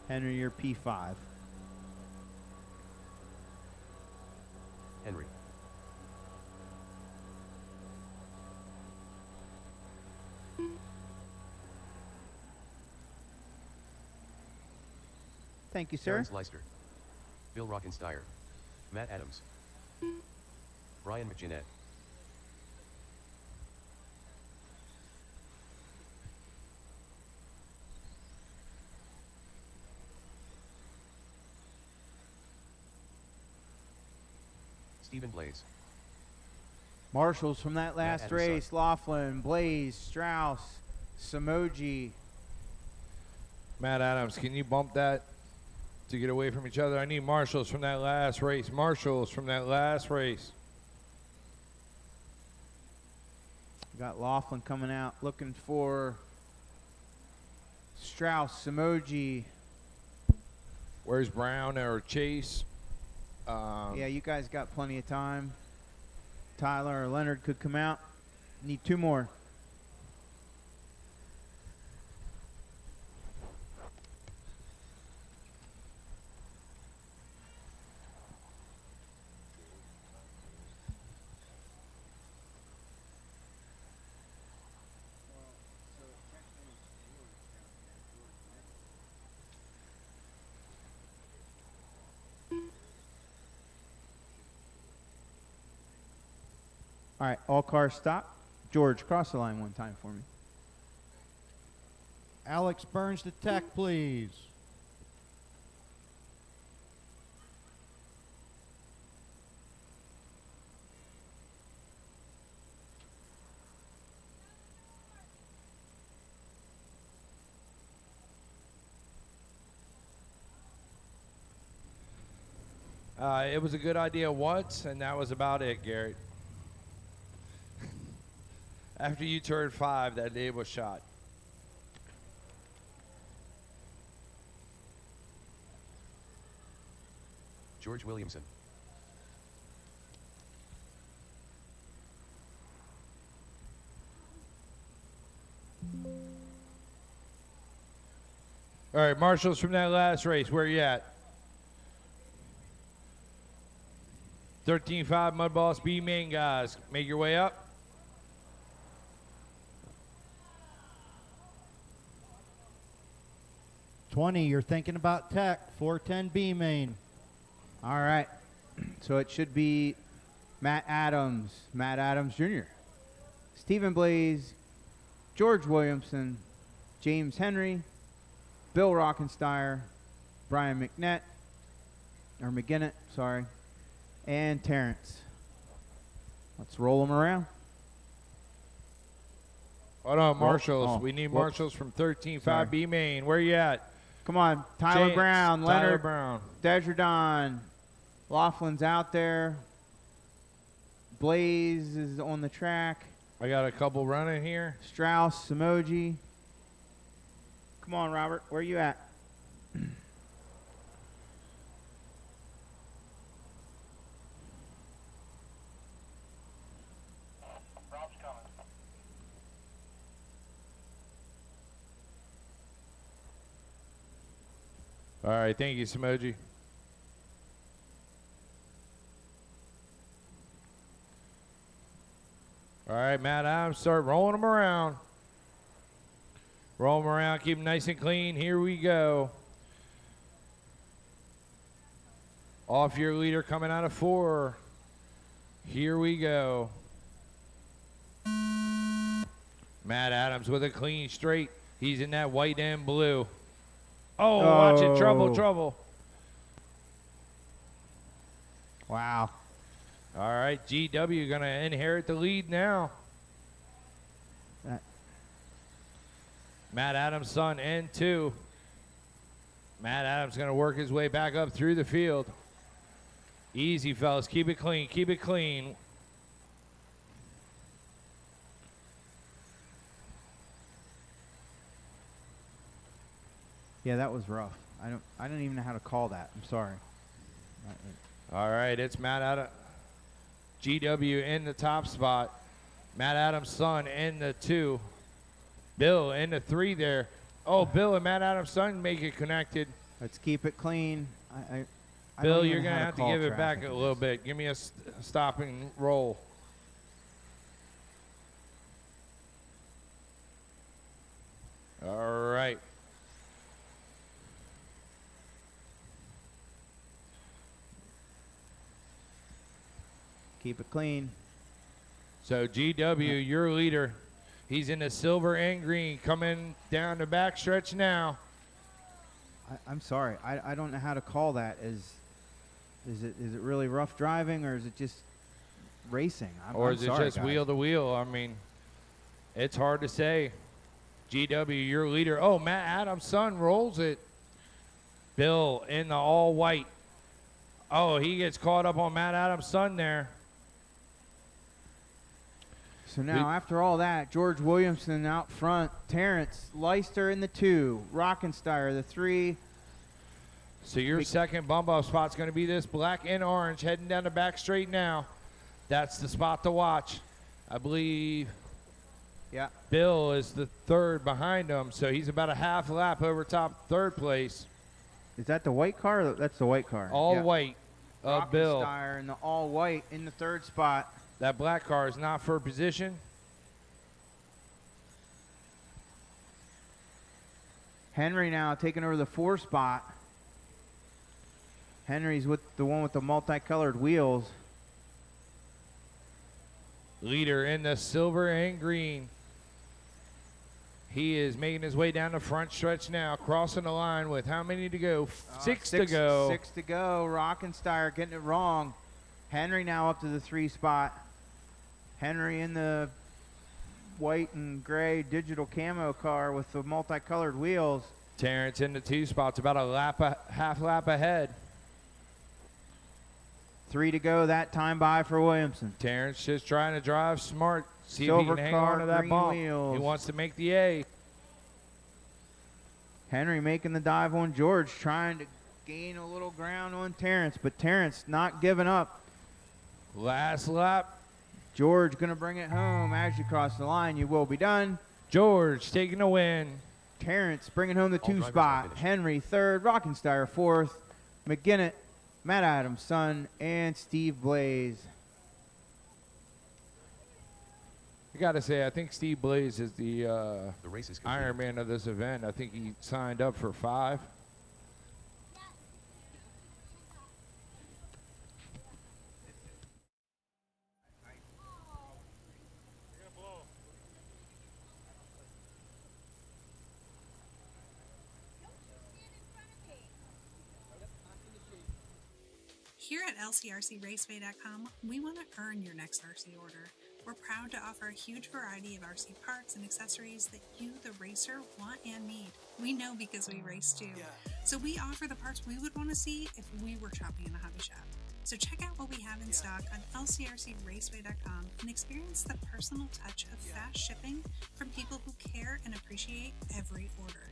Henry, you're P5. Henry. Thank you, sir. Terrence Leister. Bill Rockensteyer. Matt Adams. Brian McGinnett. Stephen Blaze. Marshals from that last Adams, race: Laughlin, Blaze, Strauss, Samoji. Matt Adams, can you bump that to get away from each other? I need marshals from that last race. Marshals from that last race. Got Laughlin coming out looking for Strauss, Samoji. Where's Brown or Chase? Yeah, you guys got plenty of time. Tyler or Leonard could come out. Need 2 more. All right, all cars stop. George, cross the line one time for me. Alex Burns to tech, please. It was a good idea once, and that was about it, Garrett. After you turned 5, that day was shot. George Williamson. All right, marshals from that last race, where you at? 13-5 Mud Boss B main guys, make your way up. You're thinking about tech. 410 B main. All right. So it should be Matt Adams Jr., Stephen Blaze, George Williamson, James Henry, Bill Rockensteyer, Brian McGinnett, sorry, and Terrence. Let's roll them around. Hold on, marshals. Oh, We need whoops. marshals from 13-5 Sorry. B main. Where you at? Come on, Tyler James, Brown, Tyler Leonard Brown. Desjardins. Laughlin's out there. Blaze is on the track. I got a couple running here. Strauss, Samoji. Come on, Robert. Where you at? Rob's coming. All right, thank you, Samoji. All right, Matt Adams, start rolling them around. Roll them around, keep them nice and clean. Here we go. Off your leader coming out of 4. Here we go. Matt Adams with a clean straight. He's in that white and blue. Oh, watch it. Trouble, trouble. Wow. All right, GW going to inherit the lead now. Matt Adams' son, N2. Matt Adams going to work his way back up through the field. Easy, fellas. Keep it clean. Keep it clean. Yeah, that was rough. I don't even know how to call that. I'm sorry. All right, it's Matt Adams. GW in the top spot. Matt Adams' son in the 2. Bill in the 3 there. Oh, Bill and Matt Adams' son make it connected. Let's keep it clean. I Bill, don't even you're going know to how have to call give it back traffic a in little this. bit. Give me a stop and roll. All right. Keep it clean. So GW, your leader, he's in the silver and green, coming down the back stretch now. I'm sorry. I don't know how to call that. Is it really rough driving, or is it just racing? Or I'm is it sorry, just guys. wheel to wheel? I mean, it's hard to say. GW, your leader. Oh, Matt Adams' son rolls it. Bill in the all white. Oh, he gets caught up on Matt Adams' son there. So now, after all that, George Williamson out front, Terrence Leister in the 2, Rockensteyer the 3. So your second bump off spot's going to be this black and orange heading down the back straight now. That's the spot to watch. I believe Yeah. Bill is the 3rd behind him, so he's about a half lap over top 3rd place. Is that the white car? That's the white car. All Yeah. white of Bill. Rockensteyer in the all white in the 3rd spot. That black car is not for position. Henry now taking over the 4 spot. Henry's with the one with the multicolored wheels. Leader in the silver and green. He is making his way down the front stretch now, crossing the line with how many to go? 6 to go. 6 to go. Rockensteyer getting it wrong. Henry now up to the 3 spot. Henry in the white and gray digital camo car with the multicolored wheels. Terrence in the 2 spots, about half lap ahead. 3 to go that time by for Williamson. Terrence just trying to drive smart, see if Silver he can hang car, on to that green bump. wheels. He wants to make the A. Henry making the dive on George, trying to gain a little ground on Terrence, but Terrence not giving up. Last lap. George going to bring it home. As you cross the line, you will be done. George taking the win. Terrence bringing home the All 2 drivers are spot. finished. Henry 3rd, Rockensteyer 4th, McGinnis, Matt Adams' son, and Steve Blaze. I got to say, I think Steve Blaze is the The race is complete. Iron Man of this event. I think he signed up for 5. Here at LCRCRaceway.com, we want to earn your next RC order. We're proud to offer a huge variety of RC parts and accessories that you, the racer, want and need. We know because we race too. So we offer the parts we would want to see if we were shopping in a hobby shop. So check out what we have in stock on LCRCRaceway.com and experience the personal touch of fast shipping from people who care and appreciate every order.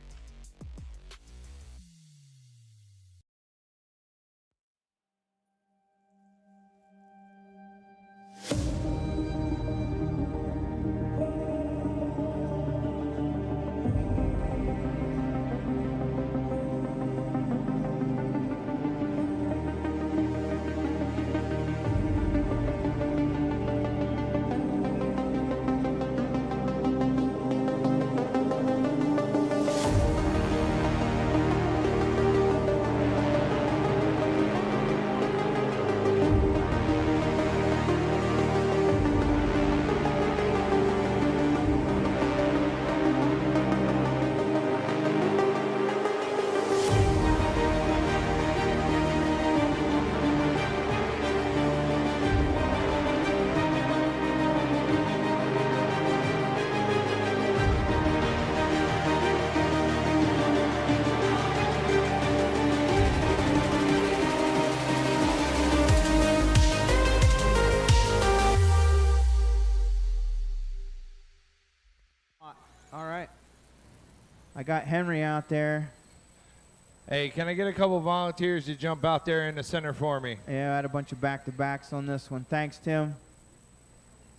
All right. I got Henry out there. Hey, can I get a couple volunteers to jump out there in the center for me? Yeah, I had a bunch of back-to-backs on this one. Thanks, Tim.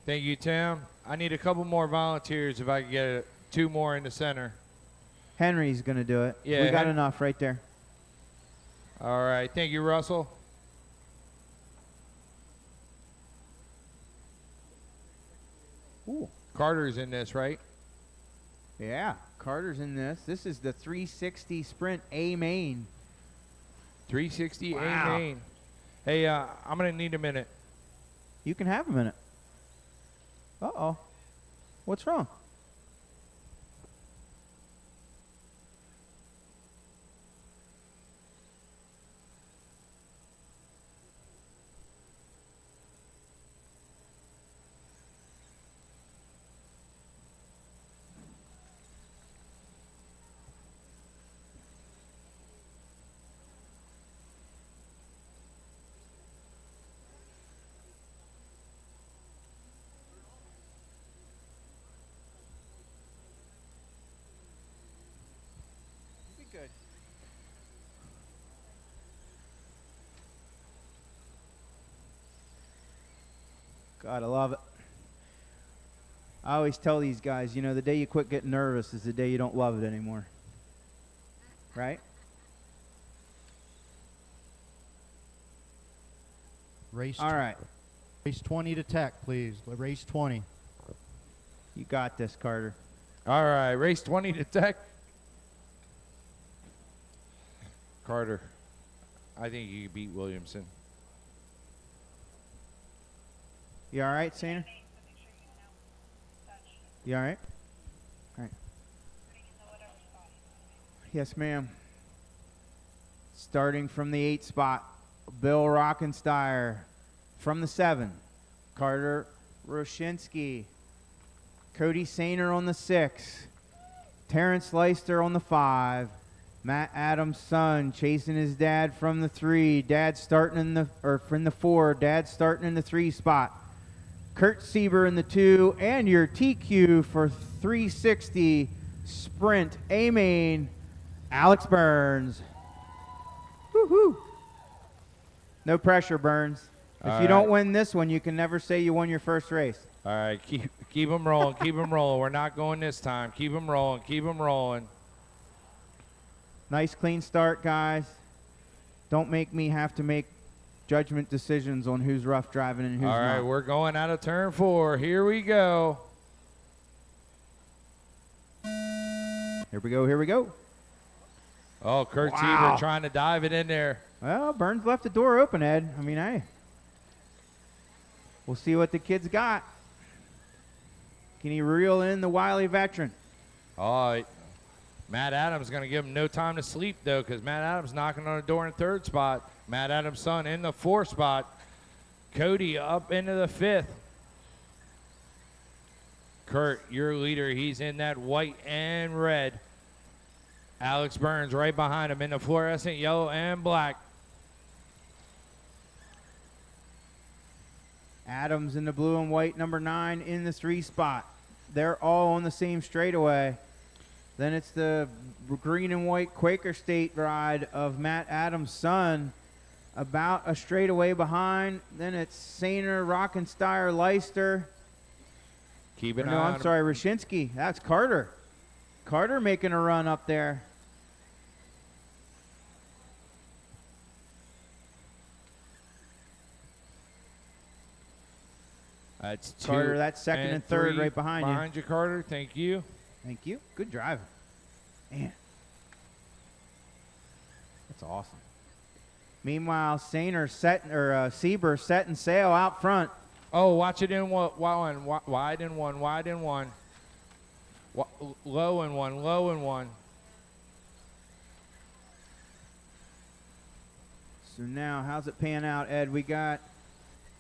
Thank you, Tim. I need a couple more volunteers if I can get 2 more in the center. Henry's going to do it. Yeah, we got enough right there. All right. Thank you, Russell. Ooh. Carter's in this, right? Yeah, Carter's in this. This is the 360 Sprint A main. 360 Wow. A main. Hey, I'm going to need a minute. You can have a minute. Uh-oh. What's wrong? Good. God, I love it. I always tell these guys, you know, the day you quit getting nervous is the day you don't love it anymore. Right? Race. All right. Race 20 to Tech, please. Race 20. You got this, Carter. All right. Race 20 to Tech. Carter, I think you beat Williamson. You all right, Sana? You all right? All right. Yes, ma'am. Starting from the 8 spot, Bill Rockensteyer. From the 7, Carter Roshinsky. Cody Sainer on the 6. Terrence Leister on the 5. Matt Adams' son chasing his dad from the 3. Dad starting in the from the 4. Dad starting in the 3 spot. Kurt Sieber in the 2, and your TQ for 360 Sprint A main, Alex Burns. Woo-hoo. No pressure, Burns. If you don't win this one, you can never say you won your first race. All right. Keep them rolling. Keep them rolling. We're not going this time. Keep them rolling. Keep them rolling. Nice clean start, guys. Don't make me have to make judgment decisions on who's rough driving and who's not. All right, we're going out of turn 4. Here we go. Here we go, here we go. Oh, Kurt Sieber trying to dive it in there. Well, Burns left the door open, Ed. I mean, hey. We'll see what the kid's got. Can he reel in the wily veteran? Oh, Matt Adams going to give him no time to sleep, though, because Matt Adams knocking on the door in the 3rd spot. Matt Adams' son in the 4th spot. Cody up into the 5th. Kurt, your leader, he's in that white and red. Alex Burns right behind him in the fluorescent yellow and black. Adams in the blue and white, number 9 in the 3 spot. They're all on the same straightaway. Then it's the green and white Quaker State ride of Matt Adams' son, about a straightaway behind. Then it's Sainer, Rockensteyer, Leister. Keep an No, eye on I'm him. sorry, Roshinsky. That's Carter. Carter making a run up there. That's 2 Carter, that's second and third 3 right behind you. Behind you, Carter. Thank you. Thank you. Good driving. Man. That's awesome. Meanwhile, Sainer Sieber setting sail out front. Oh, watch it in one. Wide in one. Wide in one. Low in one. Low in one. So now, how's it pan out, Ed? We got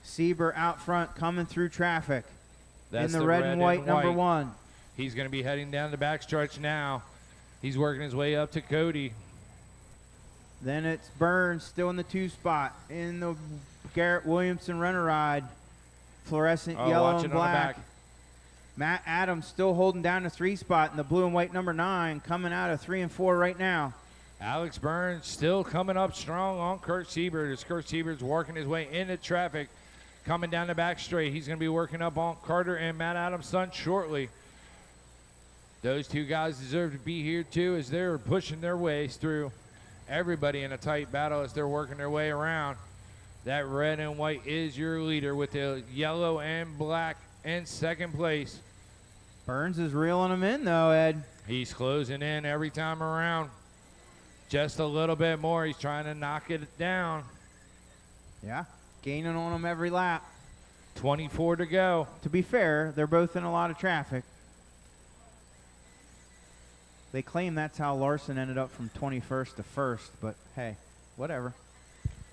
Sieber out front coming through traffic. That's in the red and white, number 1. He's going to be heading down the backstretch now. He's working his way up to Cody. Then it's Burns still in the 2 spot in the Garrett Williamson runner ride. Fluorescent yellow watch and it on the black. back. Matt Adams still holding down the 3 spot in the blue and white number 9, coming out of 3 and 4 right now. Alex Burns still coming up strong on Kurt Siebert as Kurt Siebert's working his way into traffic, coming down the back straight. He's going to be working up on Carter and Matt Adams' son shortly. Those two guys deserve to be here too as they're pushing their ways through. Everybody in a tight battle as they're working their way around. That red and white is your leader with the yellow and black in second place. Burns is reeling him in though, Ed. He's closing in every time around. Just a little bit more. He's trying to knock it down. Yeah, gaining on him every lap. 24 to go. To be fair, they're both in a lot of traffic. They claim that's how Larson ended up from 21st to 1st, but hey, whatever.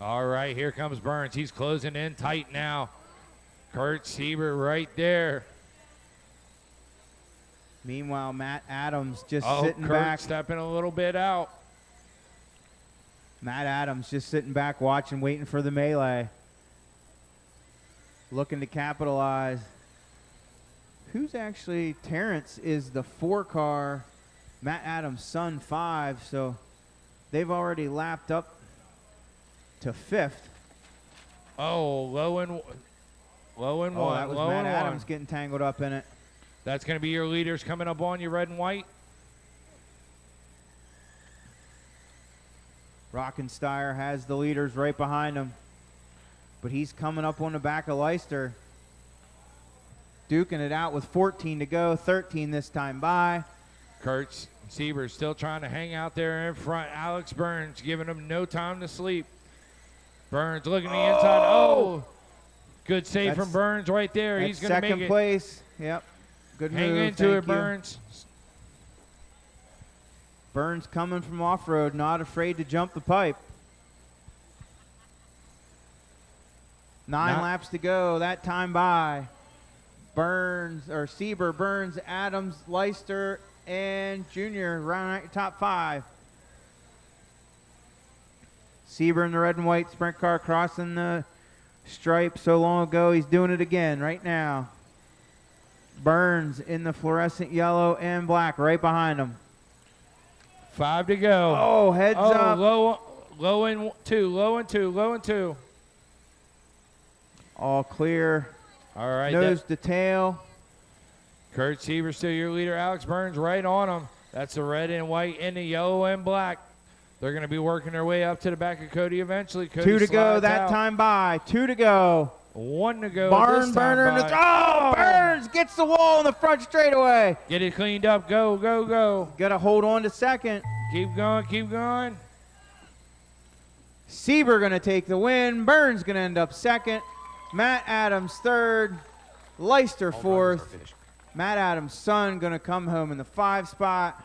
All right, here comes Burns. He's closing in tight now. Kurt Siebert right there. Meanwhile, Matt Adams just Oh, sitting Kurt back. stepping a little bit out. Matt Adams just sitting back watching, waiting for the melee. Looking to capitalize. Who's actually, Terrence is the 4 car. Matt Adams' son 5, so they've already lapped up to 5th. Oh, low and Oh, one. that was low Matt and Adams one. getting tangled up in it. That's going to be your leaders coming up on you, red and white. Rockensteyer has the leaders right behind him, but he's coming up on the back of Leicester. Duking it out with 14 to go, 13 this time by. Kurt Siebert still trying to hang out there in front. Alex Burns giving him no time to sleep. Burns looking the inside. Oh, good save from Burns right there. He's going to make it. Second place. Yep. Good move. Hang into Thank it, you. Burns. Burns coming from off-road, not afraid to jump the pipe. 9 laps to go, that time by. Burns, or Siebert, Burns, Adams, Leicester, and Junior round out your top 5. Siebert in the red and white sprint car crossing the stripe so long ago. He's doing it again right now. Burns in the fluorescent yellow and black right behind him. 5 to go. Oh, heads up. Low and 2, low and 2, low and 2. All clear. All right. Nose to tail. Kurt Siebert still your leader. Alex Burns right on him. That's the red and white and the yellow and black. They're going to be working their way up to the back of Cody eventually. Cody 2 to go slides that out. time by. 2 to go. 1 to go. Barn this burner. time by. Oh, Burns gets the wall in the front straightaway. Get it cleaned up. Go, go, go. Got to hold on to second. Keep going, keep going. Siebert going to take the win. Burns going to end up second. Matt Adams third. Leicester All drivers are fourth. finished. Matt Adams' son going to come home in the 5 spot.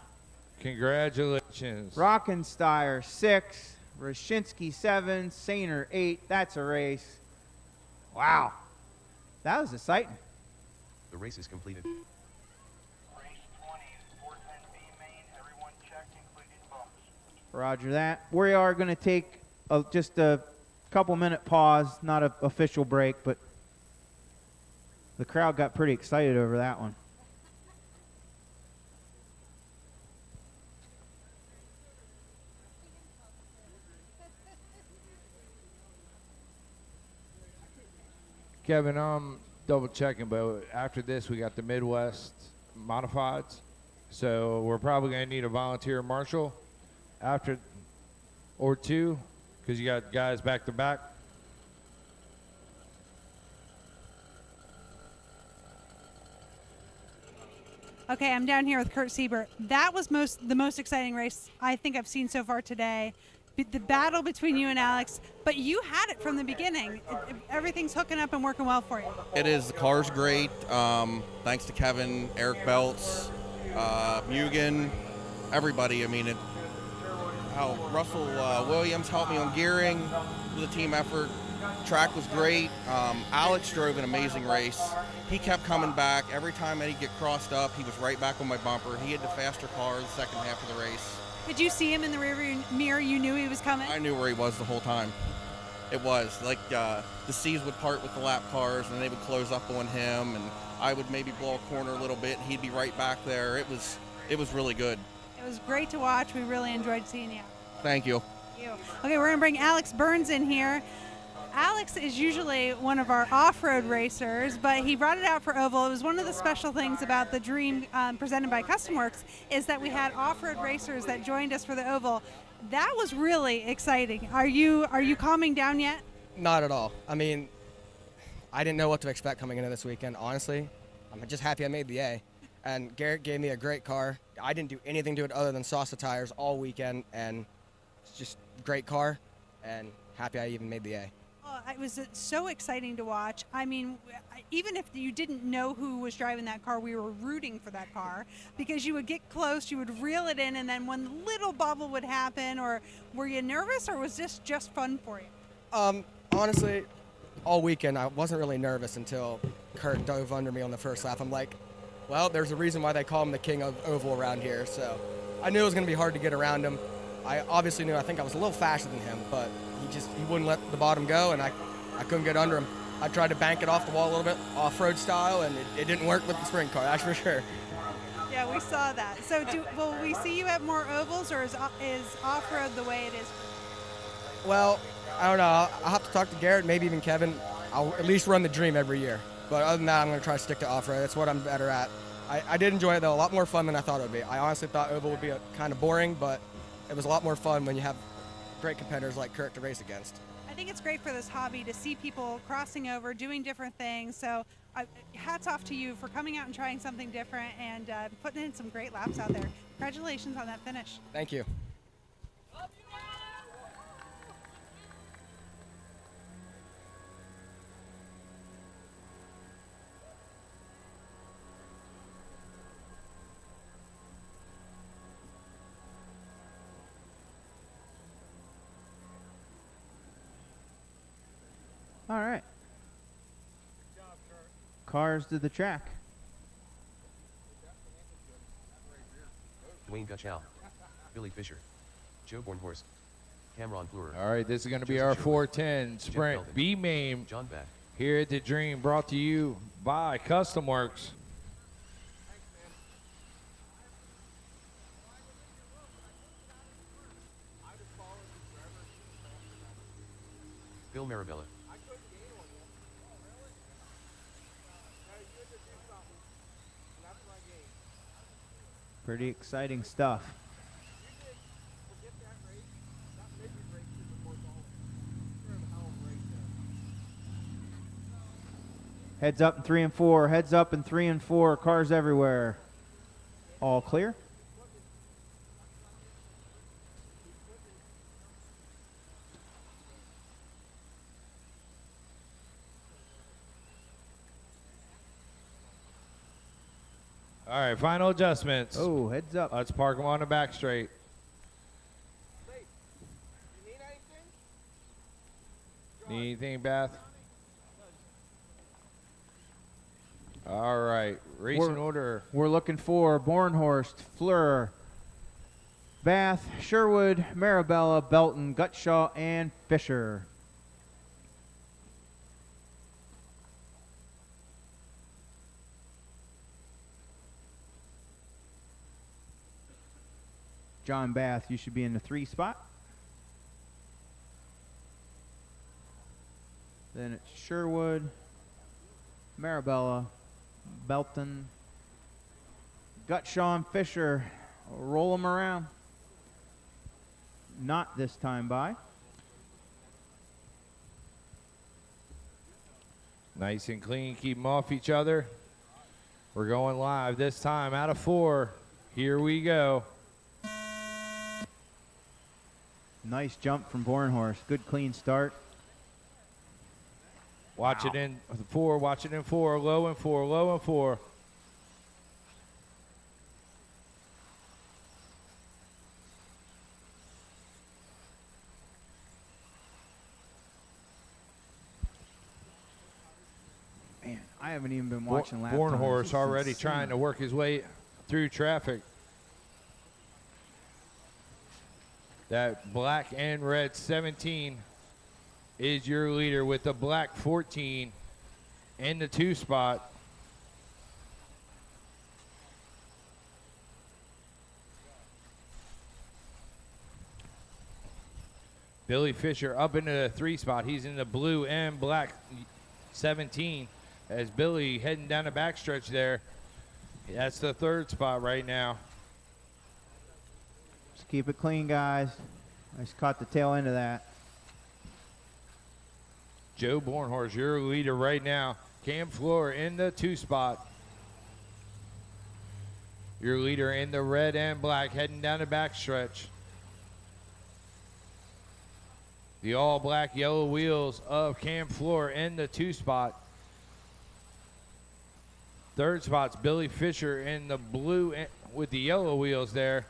Congratulations. Rockensteyer 6. Rashinsky 7. Sainer 8. That's a race. Wow. That was exciting. The race is completed. Race 20, 410B main, everyone checked, including bumps. Roger that. We are going to take just a couple-minute pause, not an official break, but the crowd got pretty excited over that one. Kevin, I'm double checking, but after this we got the Midwest Modifieds. So we're probably going to need a volunteer marshal after or 2 because you got guys back to back. Okay, I'm down here with Kurt Siebert. That was the most exciting race I think I've seen so far today. The battle between you and Alex, but you had it from the beginning. Everything's hooking up and working well for you. It is. The car's great. Thanks to Kevin, Eric Belts, Mugen, everybody. I mean, how Russell Williams helped me on gearing. It was a team effort. Track was great. Alex drove an amazing race. He kept coming back. Every time he'd get crossed up, he was right back on my bumper. He had the faster car the second half of the race. Did you see him in the rearview mirror? You knew he was coming? I knew where he was the whole time. It was like the seas would part with the lap cars and they would close up on him, and I would maybe blow a corner a little bit, and he'd be right back there. It was really good. It was great to watch. We really enjoyed seeing you. Thank you. Thank you. Okay, we're going to bring Alex Burns in here. Alex is usually one of our off-road racers, but he brought it out for oval. It was one of the special things about the Dream presented by CustomWorks is that we had off-road racers that joined us for the oval. That was really exciting. Are you calming down yet? Not at all. I mean, I didn't know what to expect coming into this weekend, honestly. I'm just happy I made the A. And Garrett gave me a great car. I didn't do anything to it other than sauce the tires all weekend, and it's just a great car, and happy I even made the A. It was so exciting to watch. I mean, even if you didn't know who was driving that car, we were rooting for that car because you would get close, you would reel it in, and then one little bubble would happen. Or were you nervous, or was this just fun for you? Honestly, all weekend I wasn't really nervous until Kurt dove under me on the first lap. I'm like, well, there's a reason why they call him the king of oval around here. So I knew it was going to be hard to get around him. I obviously knew I think I was a little faster than him, but he wouldn't let the bottom go, and I couldn't get under him. I tried to bank it off the wall a little bit, off-road style, and it didn't work with the sprint car, that's for sure. Yeah, we saw that. So will we see you at more ovals, or is off-road the way it is? Well, I don't know. I'll have to talk to Garrett, maybe even Kevin. I'll at least run the Dream every year. But other than that, I'm going to try to stick to off-road. That's what I'm better at. I did enjoy it, though. A lot more fun than I thought it would be. I honestly thought oval would be kind of boring, but it was a lot more fun when you have great competitors like Kurt to race against. I think it's great for this hobby to see people crossing over, doing different things. So hats off to you for coming out and trying something different and putting in some great laps out there. Congratulations on that finish. Thank you. All right. Cars to the track. Dwayne Gutchow, Billy Fisher, Joe Bornhorst, Cameron Fleur. All right, this is going to be our 410 Sprint B main John Back. here at the Dream, brought to you by CustomWorks. Bill Marabella. Pretty exciting stuff. Heads up in 3 and 4. Heads up in 3 and 4. Cars everywhere. All clear. All right, final adjustments. Oh, heads up. Let's park them on the back straight. Need anything, Beth? All right, racing order. We're looking for Bornhorst, Fleur, Bath, Sherwood, Marabella, Belton, Gutshaw, and Fisher. John Bath, you should be in the 3 spot. Then it's Sherwood, Marabella, Belton, Gutshaw, and Fisher. Roll them around. Not this time by. Nice and clean, keep them off each other. We're going live this time out of 4. Here we go. Nice jump from Bornhorst. Good clean start. Watch it in 4, watch it in 4, low and 4, low and 4. Man, I haven't even been watching lap times. Bornhorst already trying to work his way through traffic. That black and red 17 is your leader with the black 14 in the 2 spot. Billy Fisher up into the 3 spot. He's in the blue and black 17 as Billy heading down the backstretch there. That's the 3rd spot right now. Just keep it clean, guys. I just caught the tail end of that. Joe Bornhorst, your leader right now. Cam Floor in the 2 spot. Your leader in the red and black heading down the backstretch. The all black yellow wheels of Cam Floor in the 2 spot. 3rd spot's Billy Fisher in the blue with the yellow wheels there.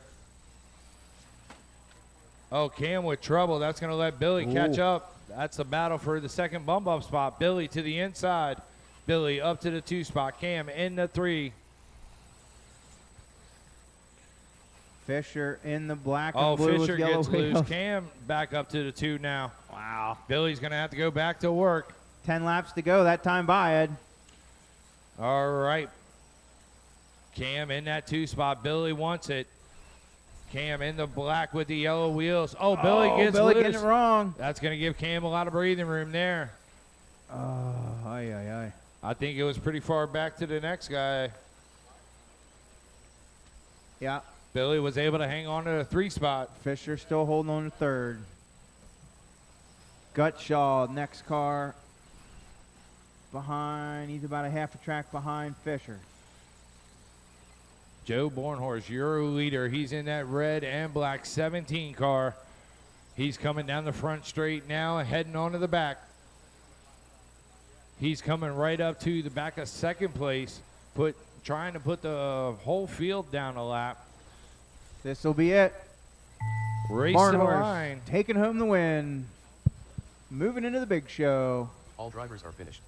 Oh, Cam with trouble. That's going to let Billy catch up. That's the battle for the 2nd bump up spot. Billy to the inside. Billy up to the 2 spot. Cam in the 3. Fisher in the black and blue Fisher with yellow gets loose. wheels. Cam back up to the 2 now. Wow. Billy's going to have to go back to work. 10 laps to go. That time by, Ed. All right. Cam in that 2 spot. Billy wants it. Cam in the black with the yellow wheels. Oh, Billy gets Billy loose. getting it wrong. That's going to give Cam a lot of breathing room there. Oh, aye, aye, aye. I think it was pretty far back to the next guy. Yeah. Billy was able to hang on to the 3 spot. Fisher still holding on to 3rd. Gutshaw, next car behind. He's about a half a track behind Fisher. Joe Bornhorst, your leader. He's in that red and black 17 car. He's coming down the front straight now and heading on to the back. He's coming right up to the back of 2nd place, trying to put the whole field down a lap. This will be it. Race to the Barnhorst line. taking home the win. Moving into the big show. All drivers are finished.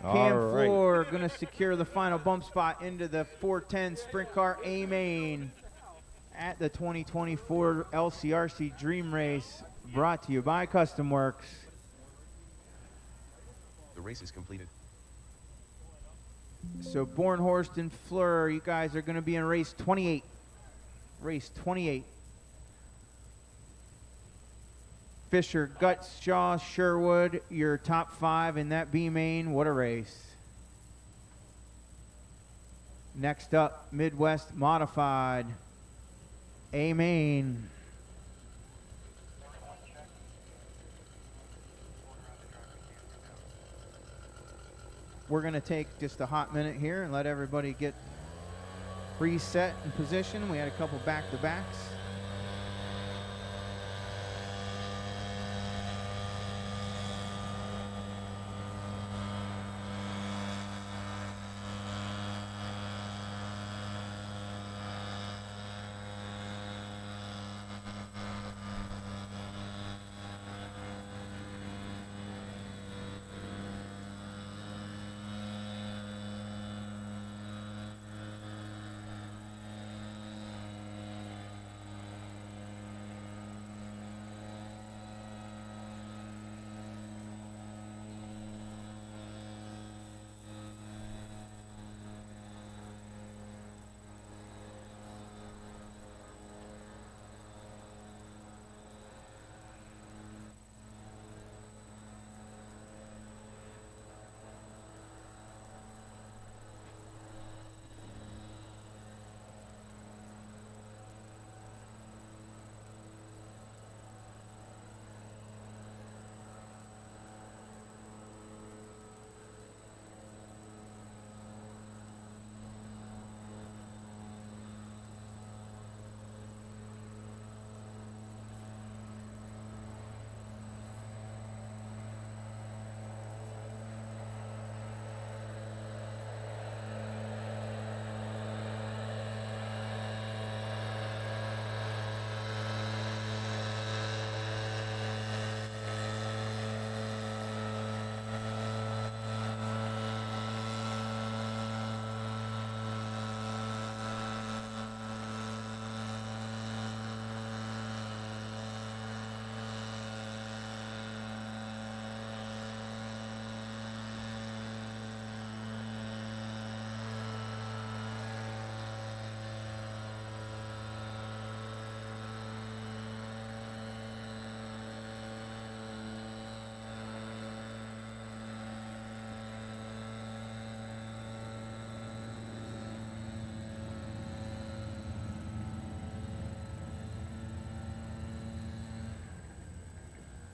Cam All right. Floor going to secure the final bump spot into the 410 Sprint Car A-Main at the 2024 LCRC Dream Race, brought to you by Custom Works. The race is completed. So Bornhorst and Fleur, you guys are going to be in race 28. Race 28. Fisher, Guts, Shaw, Sherwood, your top 5 in that B main. What a race. Next up, Midwest Modified A main. We're going to take just a hot minute here and let everybody get reset in position. We had a couple back-to-backs.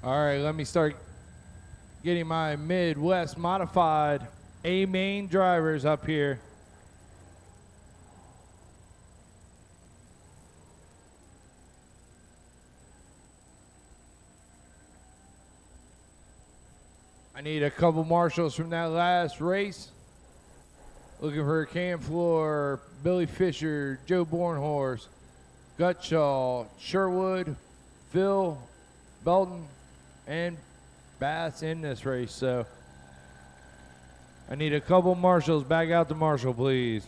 All right, let me start getting my Midwest modified A main drivers up here. I need a couple marshals from that last race. Looking for Cam Floor, Billy Fisher, Joe Bornhorst, Gutshaw, Sherwood, Phil, Belton, and Bass in this race. So I need a couple marshals. Back out the marshal, please.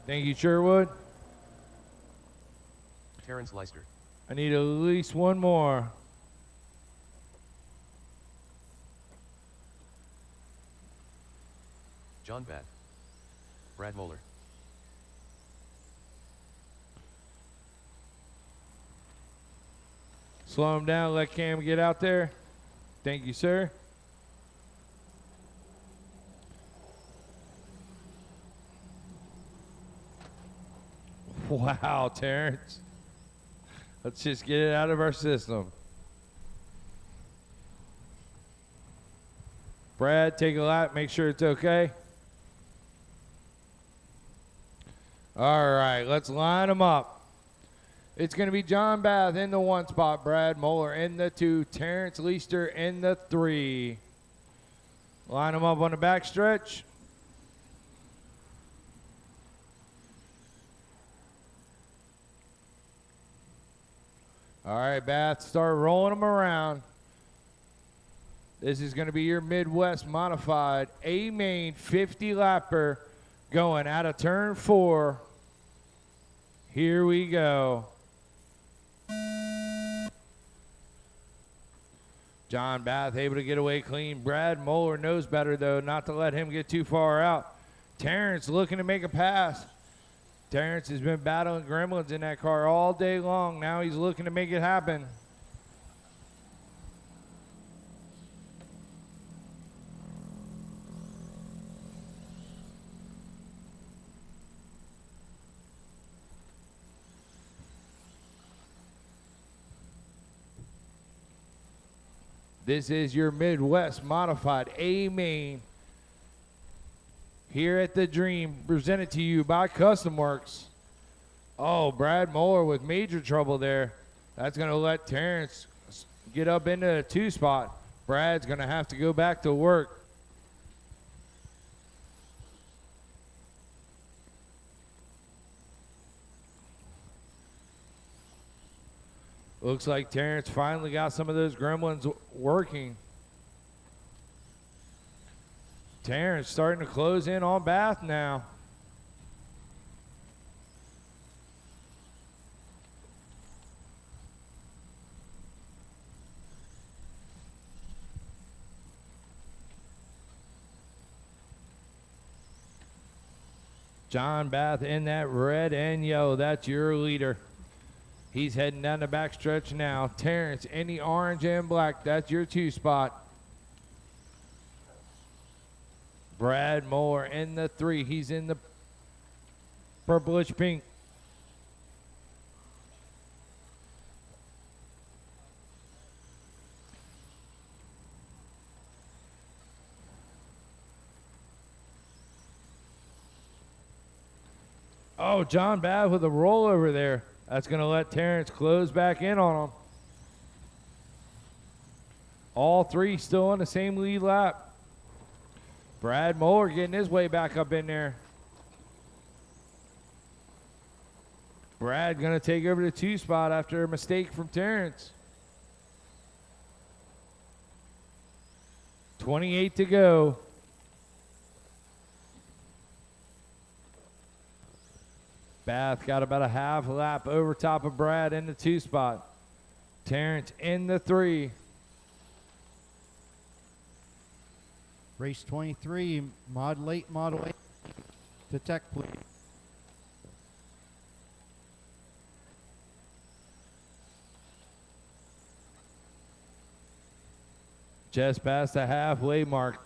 Thank you, Sherwood. Terrence Leister. I need at least one more. John Batt. Brad Moeller. Slow him down. Let Cam get out there. Thank you, sir. Wow, Terrence. Let's just get it out of our system. Brad, take a lap. Make sure it's okay. All right, let's line them up. It's going to be John Bath in the 1 spot, Brad Moeller in the 2, Terrence Leister in the 3. Line them up on the back stretch. All right, Bath, start rolling them around. This is going to be your Midwest modified A main 50 lapper going out of turn 4. Here we go. John Bath able to get away clean. Brad Moeller knows better, though, not to let him get too far out. Terrence looking to make a pass. Terrence has been battling gremlins in that car all day long. Now he's looking to make it happen. This is your Midwest modified A main here at the Dream, presented to you by Custom Works. Oh, Brad Moeller with major trouble there. That's going to let Terrence get up into the 2 spot. Brad's going to have to go back to work. Looks like Terrence finally got some of those gremlins working. Terrence starting to close in on Bath now. John Bath in that red and yellow. That's your leader. He's heading down the backstretch now. Terrence in the orange and black. That's your 2 spot. Brad Moeller in the 3. He's in the purplish pink. Oh, John Bath with a rollover there. That's going to let Terrence close back in on him. All 3 still on the same lead lap. Brad Moeller getting his way back up in there. Brad going to take over the 2 spot after a mistake from Terrence. 28 to go. Bath got about a half lap over top of Brad in the 2 spot. Terrence in the 3. Race 23, Model 8 to Tech, please. Just past the halfway mark.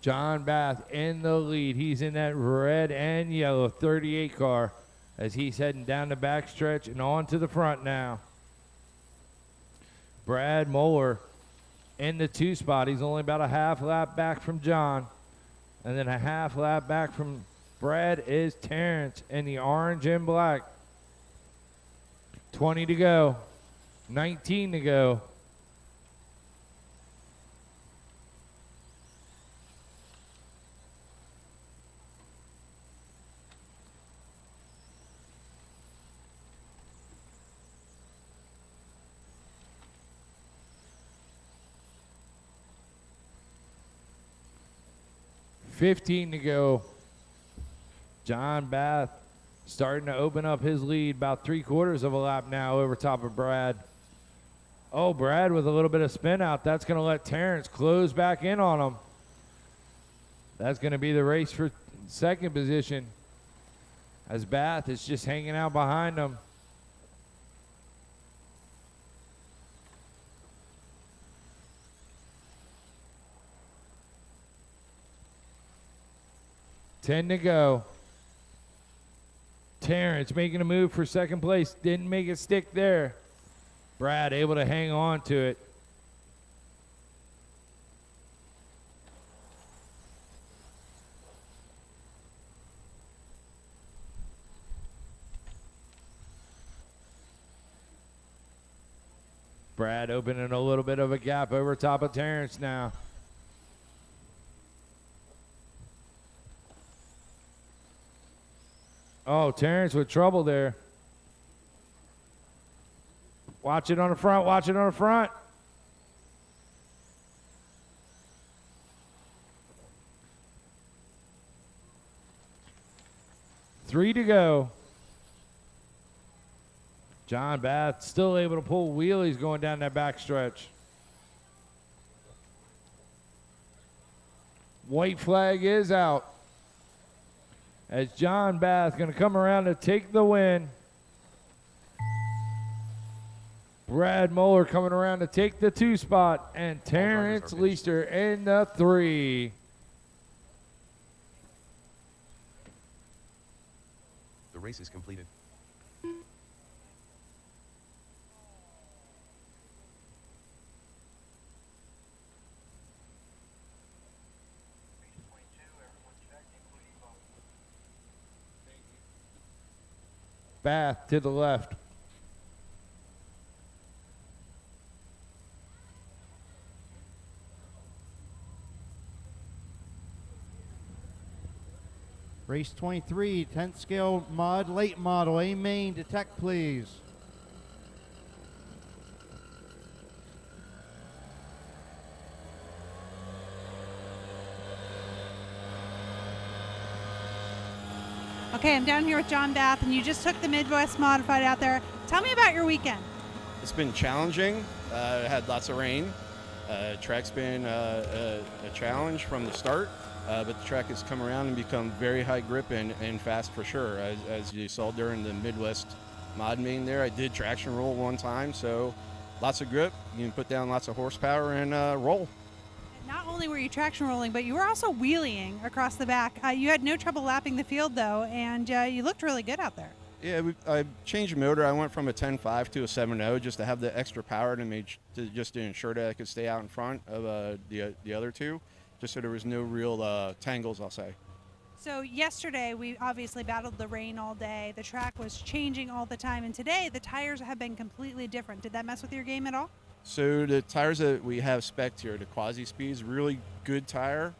John Bath in the lead. He's in that red and yellow 38 car as he's heading down the backstretch and on to the front now. Brad Moeller in the 2 spot. He's only about a half lap back from John. And then a half lap back from Brad is Terrence in the orange and black. 20 to go. 19 to go. $15 to go. John Bath starting to open up his lead, about 3/4 of a lap now over top of Brad. Oh, Brad with a little bit of spin out. That's going to let Terrence close back in on him. That's going to be the race for second position, as Bath is just hanging out behind him. $10 to go. Terrence making a move for second place. Didn't make it stick there. Brad able to hang on to it. Brad opening a little bit of a gap over top of Terrence now. Oh, Terrence with trouble there. Watch it on the front, watch it on the front. $3 to go. John Bath still able to pull wheelies going down that back stretch. White flag is out, as John Bath going to come around to take the win. Brad Moeller coming around to take the 2 spot, and Terrence Leister in the 3. The race is completed. Bath to the left. Race 23, 10th scale mod, late model, A main, detect please. Okay, I'm down here with John Bath, and you just took the Midwest Modified out there. Tell me about your weekend. It's been challenging. Had lots of rain. Track's been a challenge from the start, but the track has come around and become very high grip and fast for sure. As you saw during the Midwest mod main there, I did traction roll one time, so lots of grip. You can put down lots of horsepower and roll. Not only were you traction rolling, but you were also wheeling across the back. You had no trouble lapping the field, though, and you looked really good out there. Yeah, I changed the motor. I went from a 10.5 to a 7.0 just to have the extra power to ensure that I could stay out in front of the other two, just so there was no real tangles, I'll say. So yesterday, we obviously battled the rain all day. The track was changing all the time, and today the tires have been completely different. Did that mess with your game at all? So the tires that we have spec'd here, the Quasi Speeds, really good tire,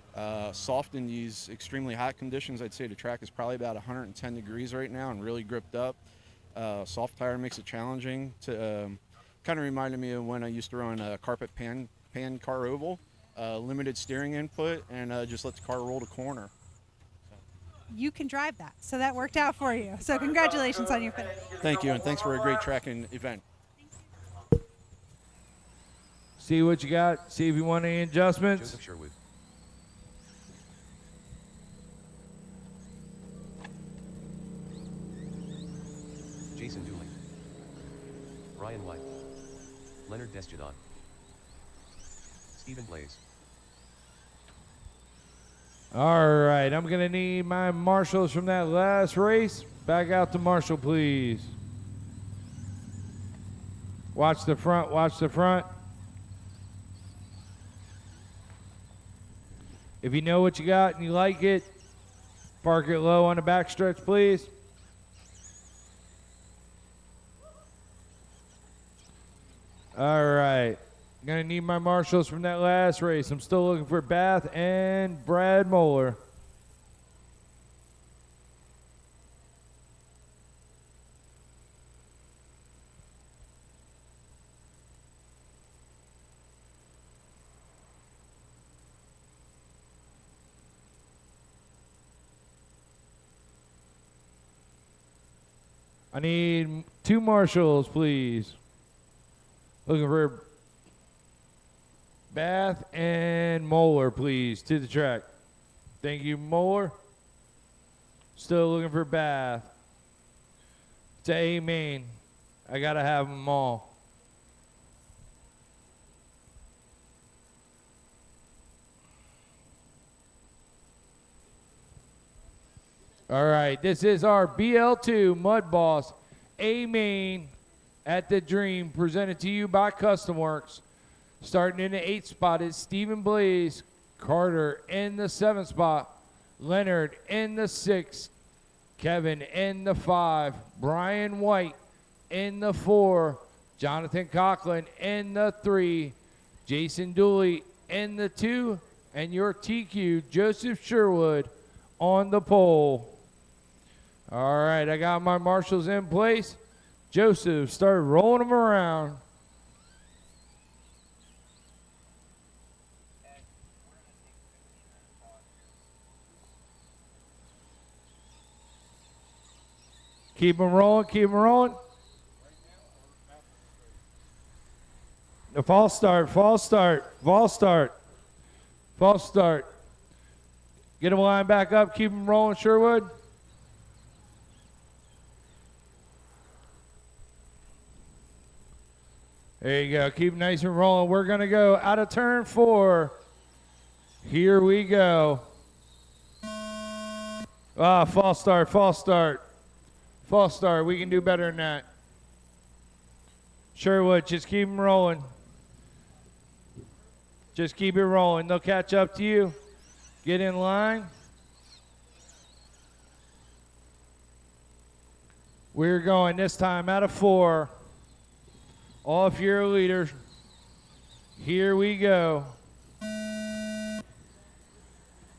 soft in these extremely hot conditions. I'd say the track is probably about 110 degrees right now and really gripped up. Soft tire makes it challenging. To kind of reminded me of when I used to run a carpet pan car oval, limited steering input, and just let the car roll the corner. You can drive that, so that worked out for you. So congratulations on your finish. Thank you, and thanks for a great tracking event. See what you got. See if you want any adjustments. Joseph Sherwood. Jason Dooley. Ryan White. Leonard Desjardins. Stephen Blaze. All right, I'm going to need my marshals from that last race. Back out to Marshall, please. Watch the front, watch the front. If you know what you got and you like it, park it low on the backstretch, please. All right. Gonna need my marshals from that last race. I'm still looking for Bath and Brad Moeller. I need 2 marshals, please. Looking for Bath and Moeller, please, to the track. Thank you, Moeller. Still looking for Bath. To A main. I got to have them all. All right, this is our BL2 Mud Boss A main at the Dream, presented to you by Custom Works. Starting in the 8th spot is Stephen Blaze, Carter in the 7th spot, Leonard in the 6th, Kevin in the 5, Brian White in the 4, Jonathan Coughlin in the 3, Jason Dooley in the 2, and your TQ, Joseph Sherwood, on the pole. All right, I got my marshals in place. Joseph, start rolling them around. Keep them rolling, keep them rolling. The false start, false start, false start, false start. Get them lined back up, keep them rolling, Sherwood. There you go. Keep nice and rolling. We're going to go out of turn 4. Here we go. Ah, false start, false start. False start. We can do better than that. Sherwood, just keep them rolling. Just keep it rolling. They'll catch up to you. Get in line. We're going this time out of 4. Off your leader. Here we go.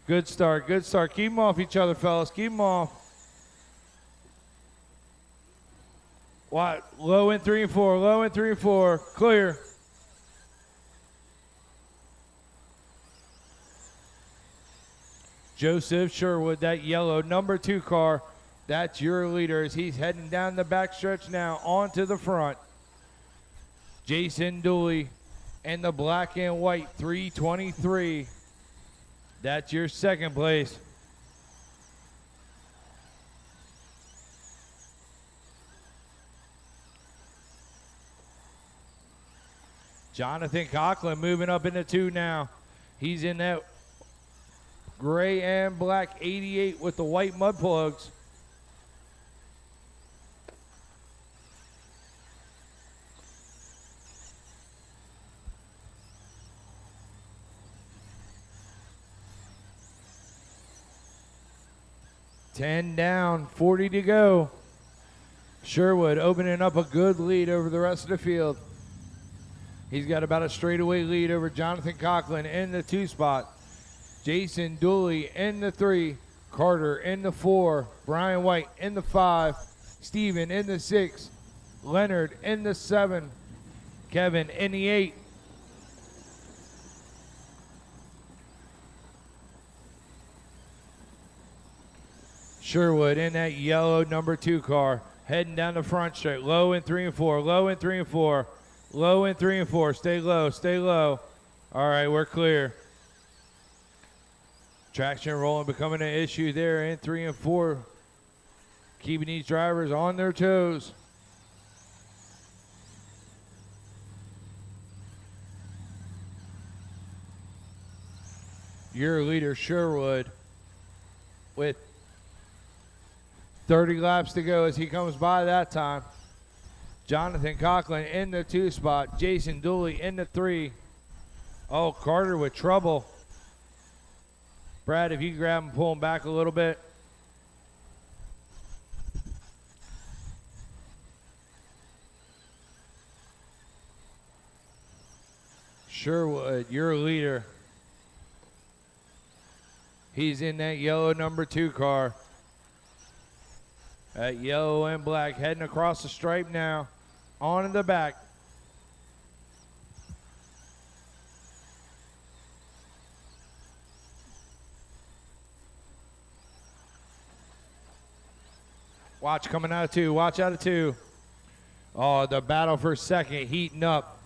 Good start, good start. Keep them off each other, fellas. Keep them off. What? Low in 3 and 4. Low in 3 and 4. Clear. Joseph Sherwood, that yellow number 2 car. That's your leader as he's heading down the backstretch now onto the front. Jason Dooley and the black and white 323. That's your second place. Jonathan Coughlin moving up into 2 now. He's in that gray and black 88 with the white mud plugs. Ten down, 40 to go. Sherwood opening up a good lead over the rest of the field. He's got about a straightaway lead over Jonathan Coughlin in the 2 spot. Jason Dooley in the 3. Carter in the 4. Brian White in the 5. Steven in the 6. Leonard in the 7. Kevin in the 8. Sherwood in that yellow number 2 car, heading down the front straight. Low in 3 and 4, low in 3 and 4, low in 3 and 4. Stay low, stay low. All right, we're clear. Traction rolling becoming an issue there in 3 and 4. Keeping these drivers on their toes. Your leader, Sherwood, with 30 laps to go as he comes by that time. Jonathan Coughlin in the 2 spot. Jason Dooley in the 3. Oh, Carter with trouble. Brad, if you grab him, pull him back a little bit. Sherwood, your leader. He's in that yellow number 2 car. That yellow and black heading across the stripe now. On in the back. Watch coming out of 2. Watch out of 2. Oh, the battle for second heating up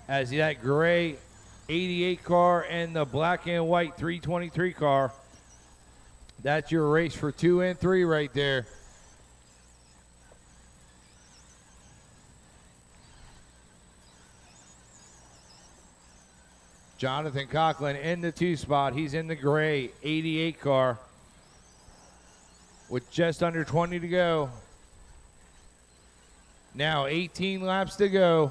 as that gray 88 car and the black and white 323 car. That's your race for 2 and 3 right there. Jonathan Coughlin in the 2 spot. He's in the gray 88 car with just under 20 to go. Now 18 laps to go.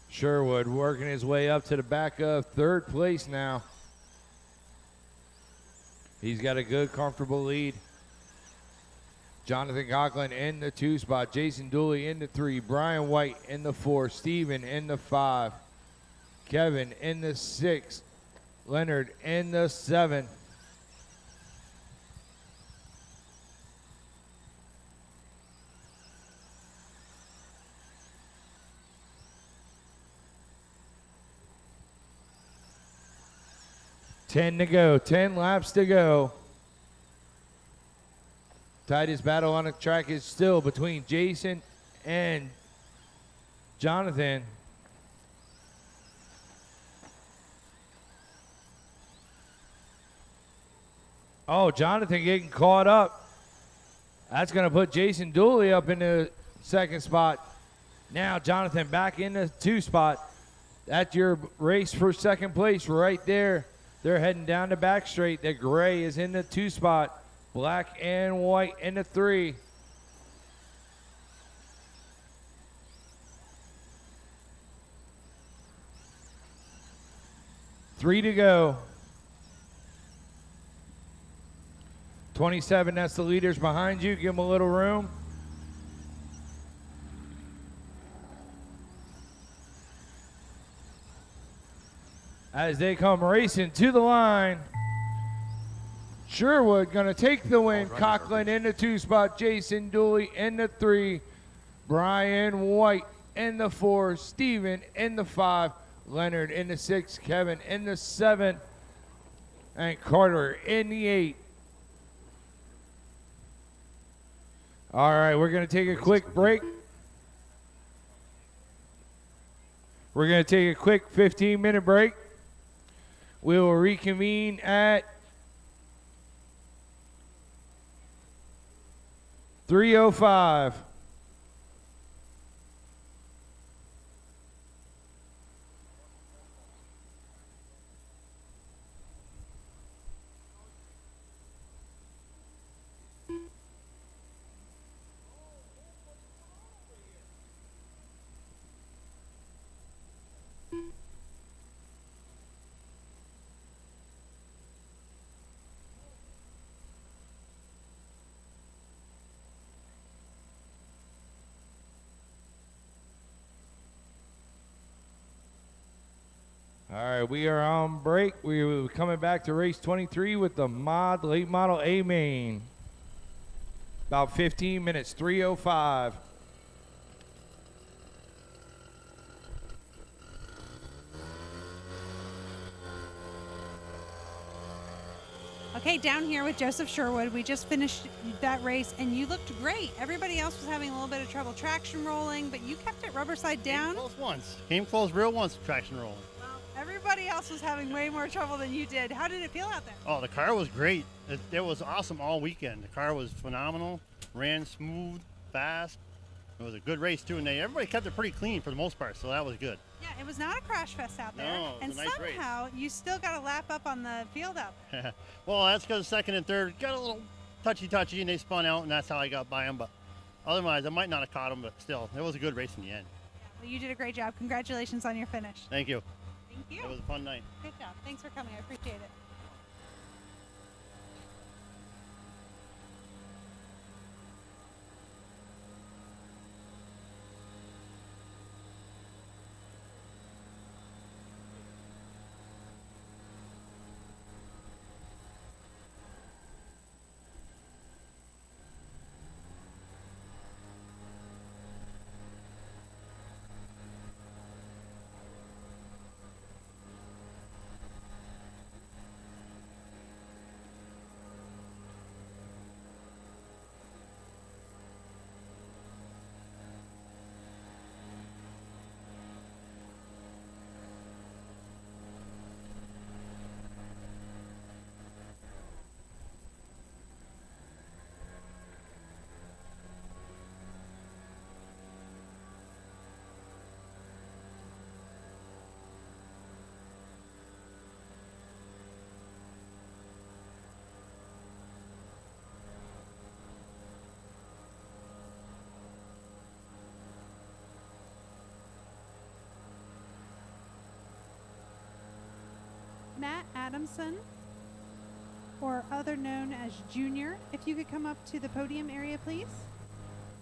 Sherwood working his way up to the back of 3rd place now. He's got a good, comfortable lead. Jonathan Coughlin in the 2 spot. Jason Dooley in the 3. Brian White in the 4. Steven in the 5. Kevin in the 6. Leonard in the 7. Ten to go. 10 laps to go. Tightest battle on the track is still between Jason and Jonathan. Oh, Jonathan getting caught up. That's going to put Jason Dooley up in the 2nd spot. Now Jonathan back in the 2 spot. That's your race for 2nd place right there. They're heading down the back straight. The gray is in the 2 spot. Black and white in the 3. Three to go. 27, that's the leaders behind you. Give them a little room. As they come racing to the line. Sherwood going to take the win. Coughlin in the 2 spot. Jason Dooley in the 3. Brian White in the 4. Steven in the 5. Leonard in the 6. Kevin in the 7. And Carter in the 8. All right, we're going to take a quick break. We're going to take a quick 15-minute break. We will reconvene at 3:05. All right, we are on break. We're coming back to race 23 with the late model A main. About 15 minutes, 3:05. Okay, down here with Joseph Sherwood. We just finished that race, and you looked great. Everybody else was having a little bit of trouble traction rolling, but you kept it rubber side down. Came close once. Came close real once, traction rolling. Everybody else was having way more trouble than you did. How did it feel out there? Oh, the car was great. It was awesome all weekend. The car was phenomenal. Ran smooth, fast. It was a good race, too, and everybody kept it pretty clean for the most part, so that was good. Yeah, it was not a crash fest out there. No, it and was a nice race. somehow you still got a lap up on the field up. Well, that's because second and third got a little touchy, and they spun out, and that's how I got by them. But otherwise, I might not have caught them, but still, it was a good race in the end. Well, you did a great job. Congratulations on your finish. Thank you. Thank you. It was a fun night. Good job. Thanks for coming. I appreciate it. Matt Adamson, or other known as Junior, if you could come up to the podium area, please.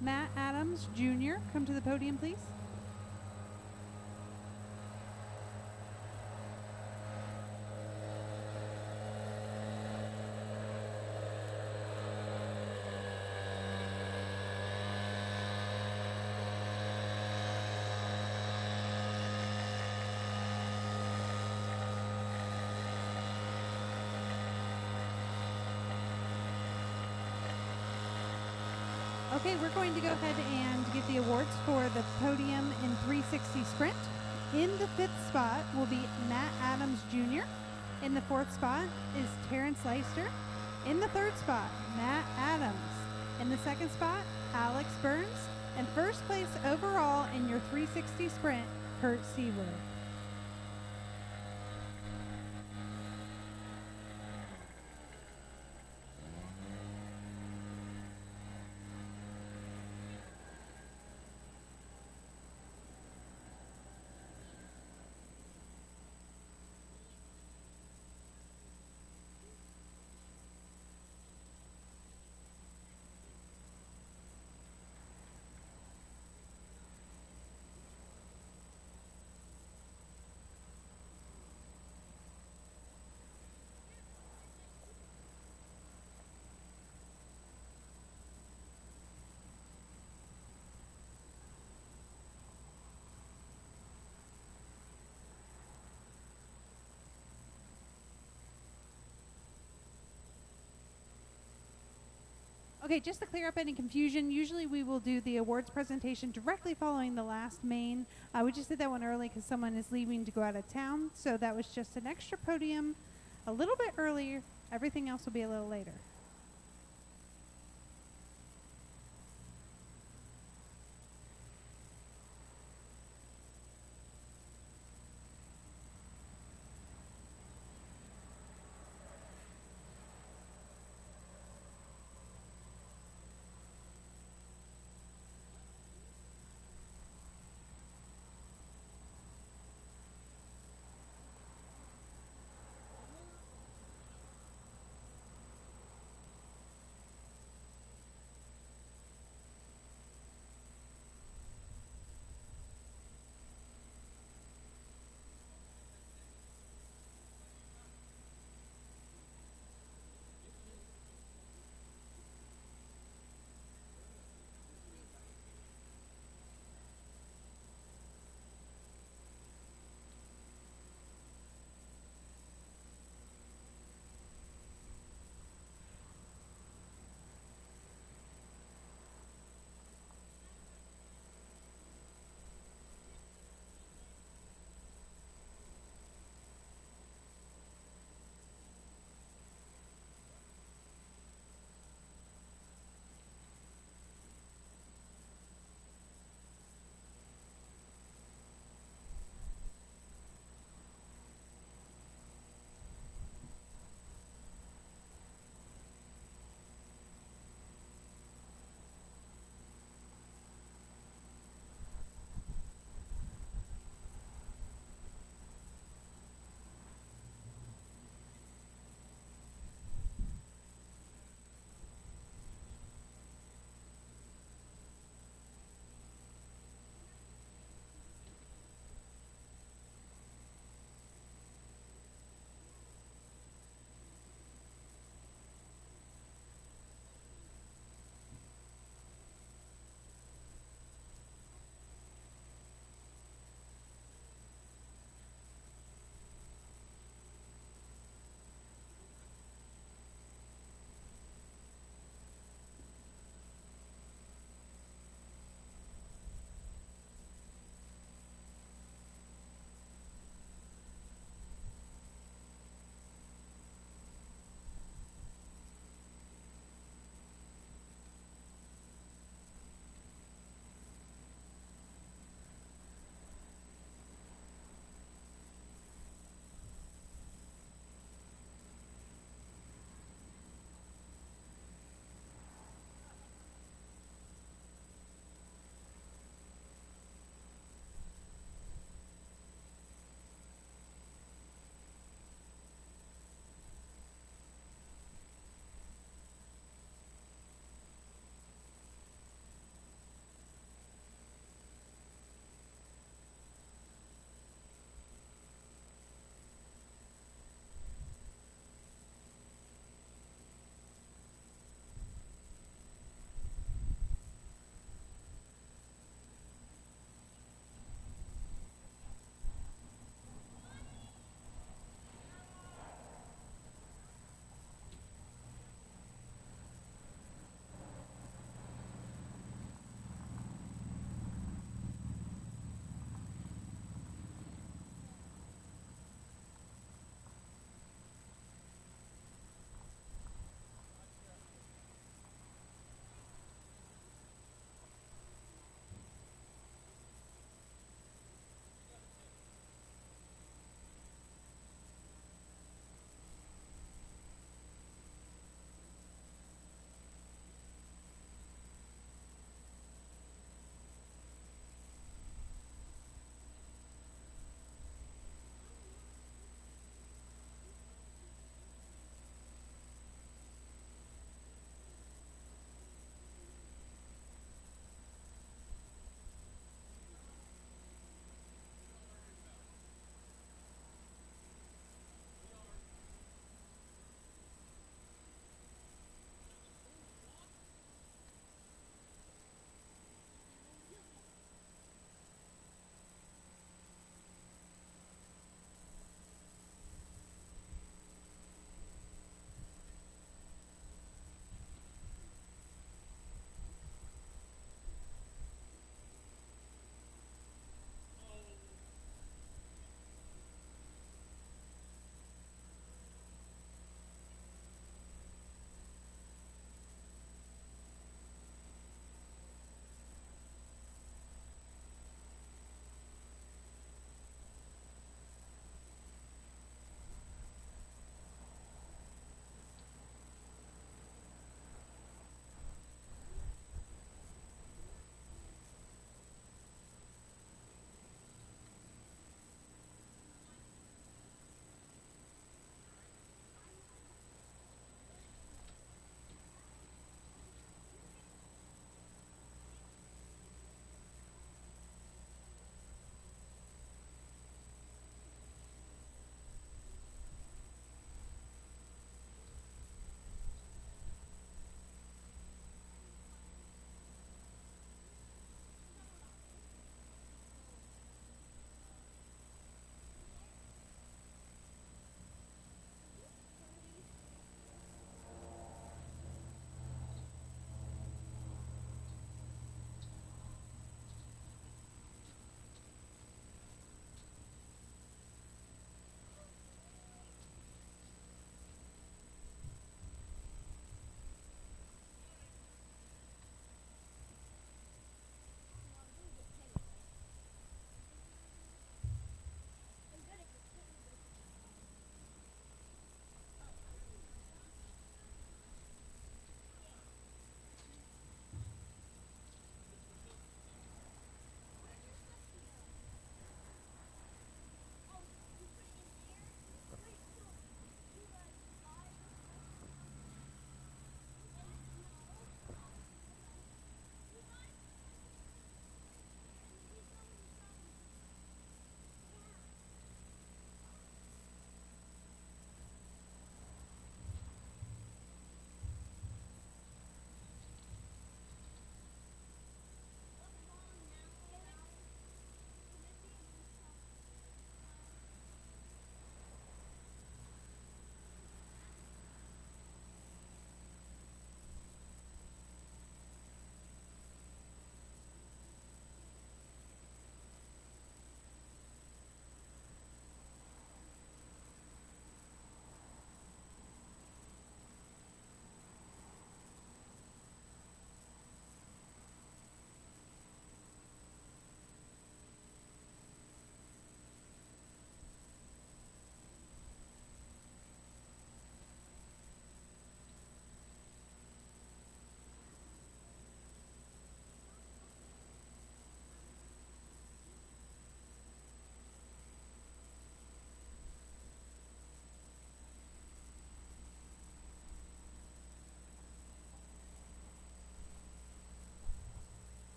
Matt Adams, Jr., come to the podium, please. Okay, we're going to go ahead and give the awards for the podium in 360 sprint. In the 5th spot will be Matt Adams Jr. In the 4th spot is Terrence Leister. In the 3rd spot, Matt Adams. In the 2nd spot, Alex Burns. And 1st place overall in your 360 sprint, Kurt Sieber. Okay, just to clear up any confusion, usually we will do the awards presentation directly following the last main. We just did that one early because someone is leaving to go out of town, so that was just an extra podium a little bit earlier. Everything else will be a little later.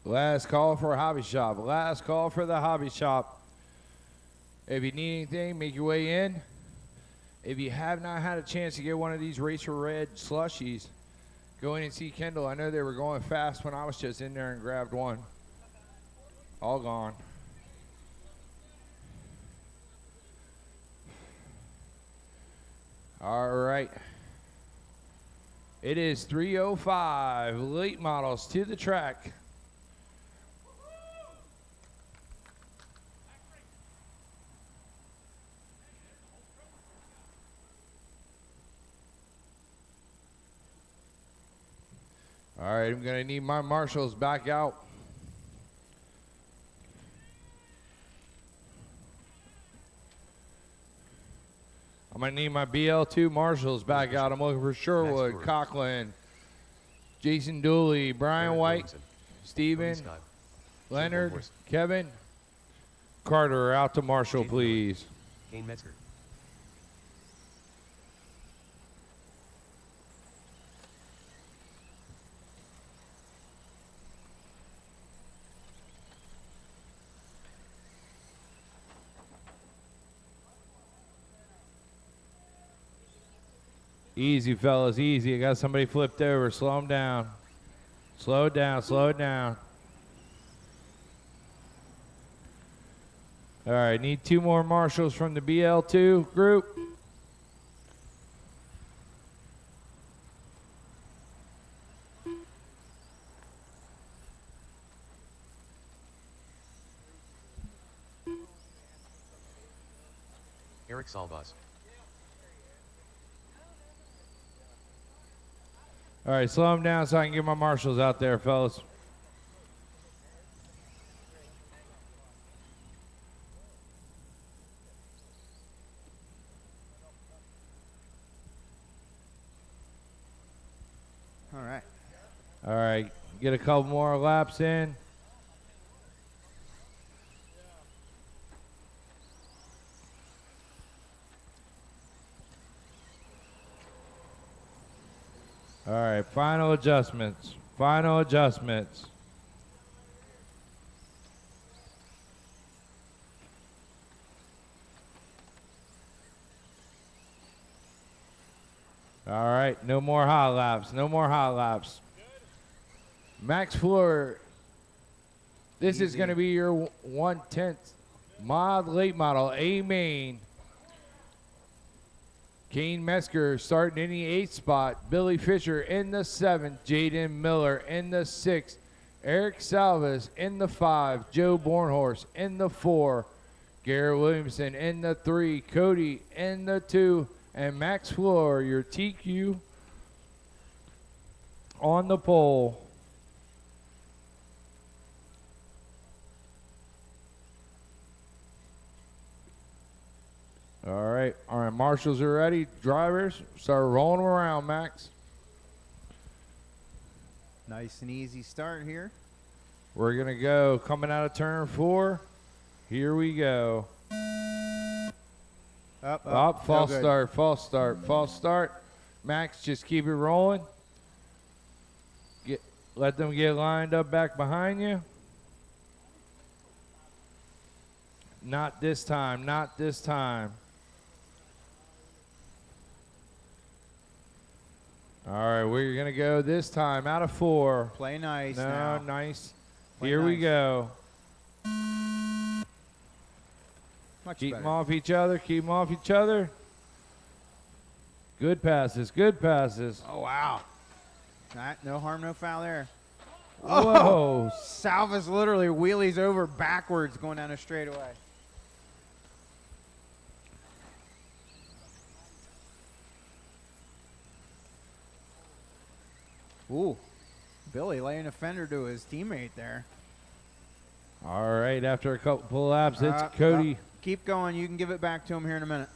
Last call for a hobby shop. Last call for the hobby shop. If you need anything, make your way in. If you have not had a chance to get one of these Racer Red slushies, go in and see Kendall. I know they were going fast when I was just in there and grabbed one. All gone. All right. It is 3:05. Late models to the track. All right, I'm going to need my marshals back out. I'm going to need my BL2 marshals back out. I'm looking for Sherwood, Coughlin, Jason Dooley, Brian White, Steven, Leonard, Kevin, Carter out to Marshall, please. Kane Metzger. Easy, fellas, easy. I got somebody flipped over. Slow them down. Slow it down, slow it down. All right, need 2 more marshals from the BL2 group. Eric Salvas. All right, slow them down so I can get my marshals out there, fellas. All right. All right, get a couple more laps in. All right, final adjustments. Final adjustments. All right, no more hot laps. No more hot laps. Max Floor, this is going to be your 1/10 mod late model A main. Kane Metzger starting in the 8th spot. Billy Fisher in the 7th. Jaden Miller in the 6th. Eric Salvas in the 5. Joe Bornhorst in the 4. Garrett Williamson in the 3. Cody in the 2. And Max Floor, your TQ on the pole. All right, marshals are ready. Drivers, start rolling them around, Max. Nice and easy start here. We're going to go coming out of turn 4. Here we go. Up, false start, false start, false start. Max, just keep it rolling. Let them get lined up back behind you. Not this time, not this time. All right, we're going to go this time out of 4. Play nice no, now. Nice. Play Here we nice. go. Much Keep better. them off each other. Keep them off each other. Good passes. Good passes. Oh, wow. No harm, no foul there. Whoa. Oh, Salvas literally wheelies over backwards going down a straightaway. Ooh, Billy laying a fender to his teammate there. All right, after a couple laps, it's Cody. Keep going. You can give it back to him here in a minute.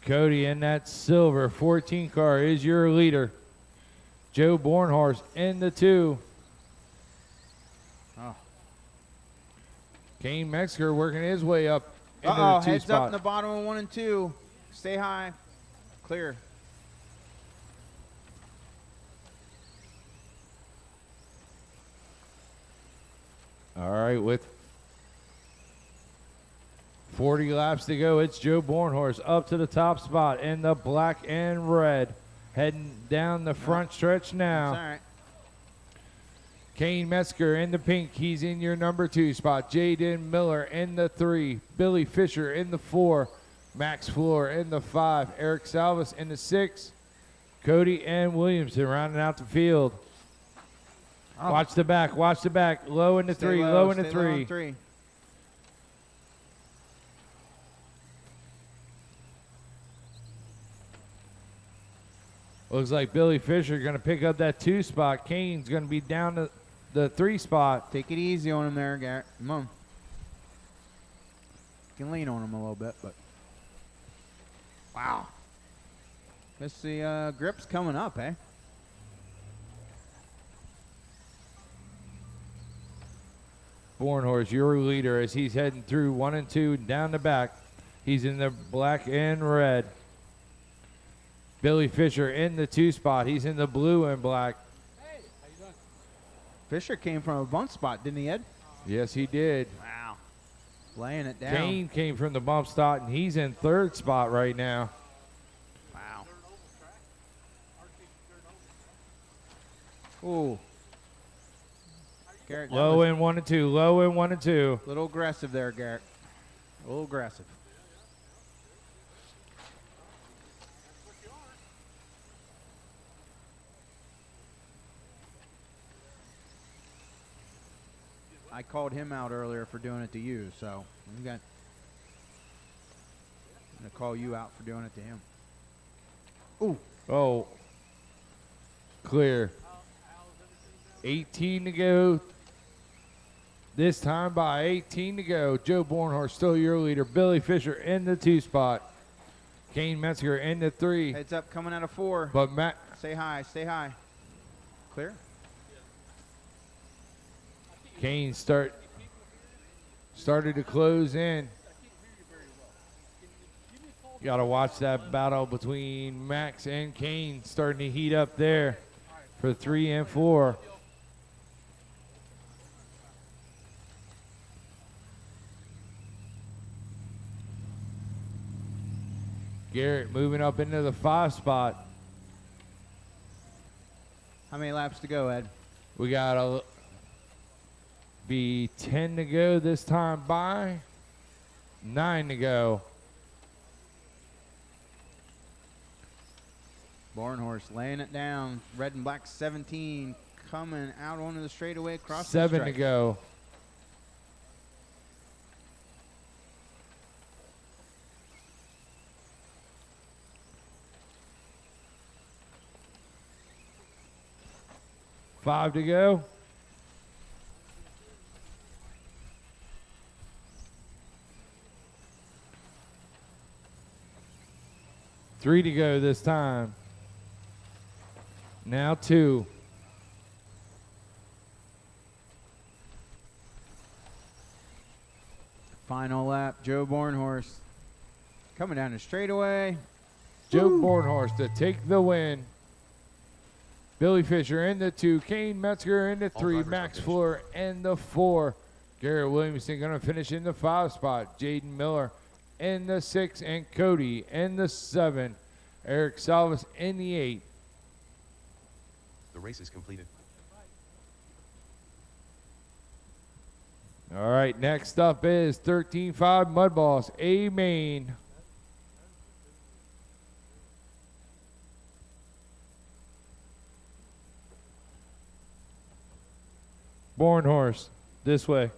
Cody in that silver 14 car is your leader. Joe Bornhorst in the 2. Oh. Kane Metzger working his way up into the 2 heads spot. up in the bottom of 1 and 2. Stay high. Clear. All right, with 40 laps to go, it's Joe Bornhorst up to the top spot in the black and red, heading down the front stretch now. That's all right. Kane Metzger in the pink, he's in your number 2 spot. Jaden Miller in the 3, Billy Fisher in the 4, Max Floor in the 5, Eric Salvis in the 6, Cody and Williamson rounding out the field. Oh. Watch the back, low in the Stay 3, low, low in the stay low 3. on 3. Looks like Billy Fisher going to pick up that 2 spot. Kane's going to be down to the 3 spot. Take it easy on him there, Garrett. Come on. You can lean on him a little bit, but wow. Guess the grip's coming up, eh? Bornhorst, your leader, as he's heading through 1 and 2 down the back. He's in the black and red. Billy Fisher in the 2 spot. He's in the blue and black. Fisher came from a bump spot, didn't he, Ed? Yes, he did. Wow. Laying it down. Kane came from the bump spot, and he's in 3rd spot right now. Wow. Ooh. Garrett, Low in 1 and 2. Low in 1 and 2. a little aggressive there, Garrett. A little aggressive. I called him out earlier for doing it to you, so I'm going to call you out for doing it to him. Ooh. Oh. Clear. 18 to go. This time by 18 to go. Joe Bornhorst still your leader. Billy Fisher in the 2 spot. Kane Metzger in the 3. Heads up, coming out of 4. But Matt. Stay high, stay high. Clear? Kane started to close in. You got to watch that battle between Max and Kane starting to heat up there for 3 and 4. Garrett moving up into the 5 spot. How many laps to go, Ed? We got to be 10 to go this time by. 9 to go. Bornhorst laying it down. Red and black 17 coming out onto the straightaway across 7 the to stretch. go. Five to go. Three to go this time. Now 2. Final lap, Joe Bornhorst coming down the straightaway. Joe Bornhorst to take the win. Billy Fisher in the 2. Kane Metzger in the 3. Max Fuller in the 4. Garrett Williamson going to finish in the 5 spot. Jaden Miller in the 6. And Cody in the 7. Eric Salvis in the 8. The race is completed. All right, next up is 13.5 Mud Boss, A Main. Bornhorst, this way.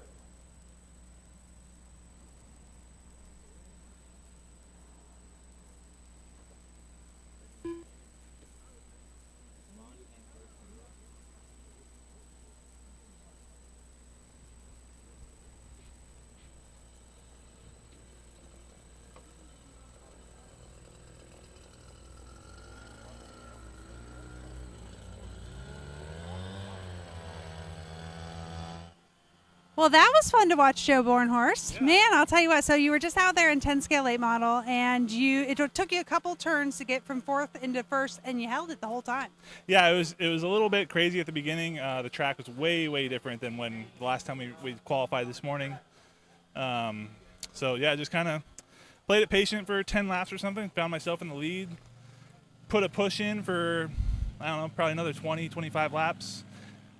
Well, that was fun to watch, Joe Bornhorst. Yeah. Man, I'll tell you what. So you were just out there in 10 scale late model, and it took you a couple turns to get from fourth into first, and you held it the whole time. Yeah, it was a little bit crazy at the beginning. The track was way different than when the last time we qualified this morning. So yeah, just kind of played it patient for 10 laps or something. Found myself in the lead. Put a push in for, I don't know, probably another 20, 25 laps.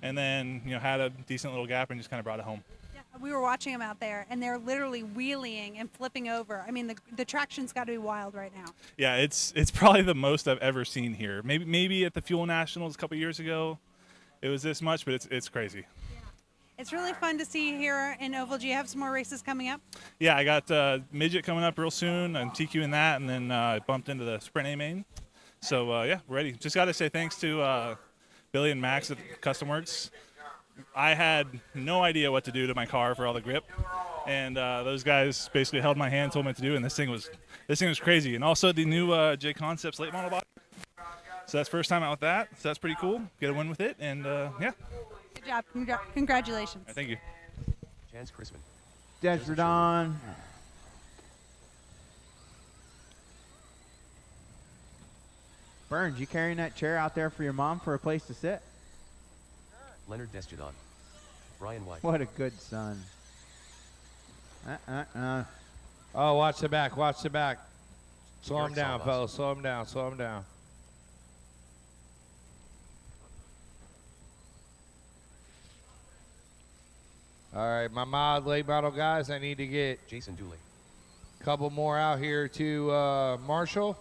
And then, had a decent little gap and just kind of brought it home. Yeah, we were watching them out there, and they're literally wheeling and flipping over. I mean, the traction's got to be wild right now. Yeah, it's probably the most I've ever seen here. Maybe at the Fuel Nationals a couple years ago, it was this much, but it's crazy. Yeah. It's really fun to see here in Oval. Do you have some more races coming up? Yeah, I got Midget coming up real soon. I'm TQing that, and then I bumped into the Sprint A main. So, yeah, we're ready. Just got to say thanks to Billy and Max at Custom Works. I had no idea what to do to my car for all the grip, and those guys basically held my hand, told me what to do, and this thing was crazy. And also the new J Concepts late model body. So that's first time out with that. So that's pretty cool. Get a win with it, and yeah. Good job. Congratulations. Thank you. Chance Chrisman. Desredon. Burns, you carrying that chair out there for your mom for a place to sit? Leonard Desjardins. Brian White. What a good son. Oh, watch the back. Watch the back. Slow Eric him down, Salvas. fellas. Slow him down. Slow him down. All right, my mod late model guys, I need to get Jason Dooley. a couple more out here to Marshall.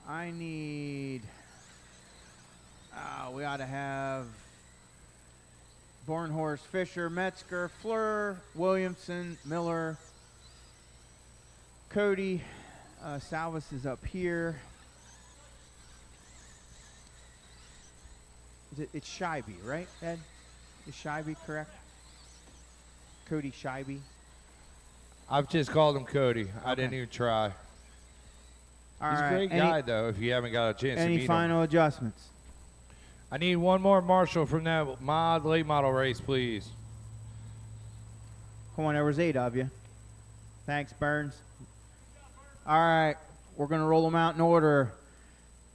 I need. We ought to have Bornhorst, Fisher, Metzger, Fleur, Williamson, Miller, Cody. Salvas is up here. It's Scheibe, right, Ed? Is Scheibe correct? Cody Scheibe. I've just called him Cody. I didn't even try. All He's right. a great guy, though, if you haven't got a chance to meet him. Any final adjustments? I need one more Marshall from that mod late model race, please. Come on, there was 8 of you. Thanks, Burns. All right, we're going to roll them out in order.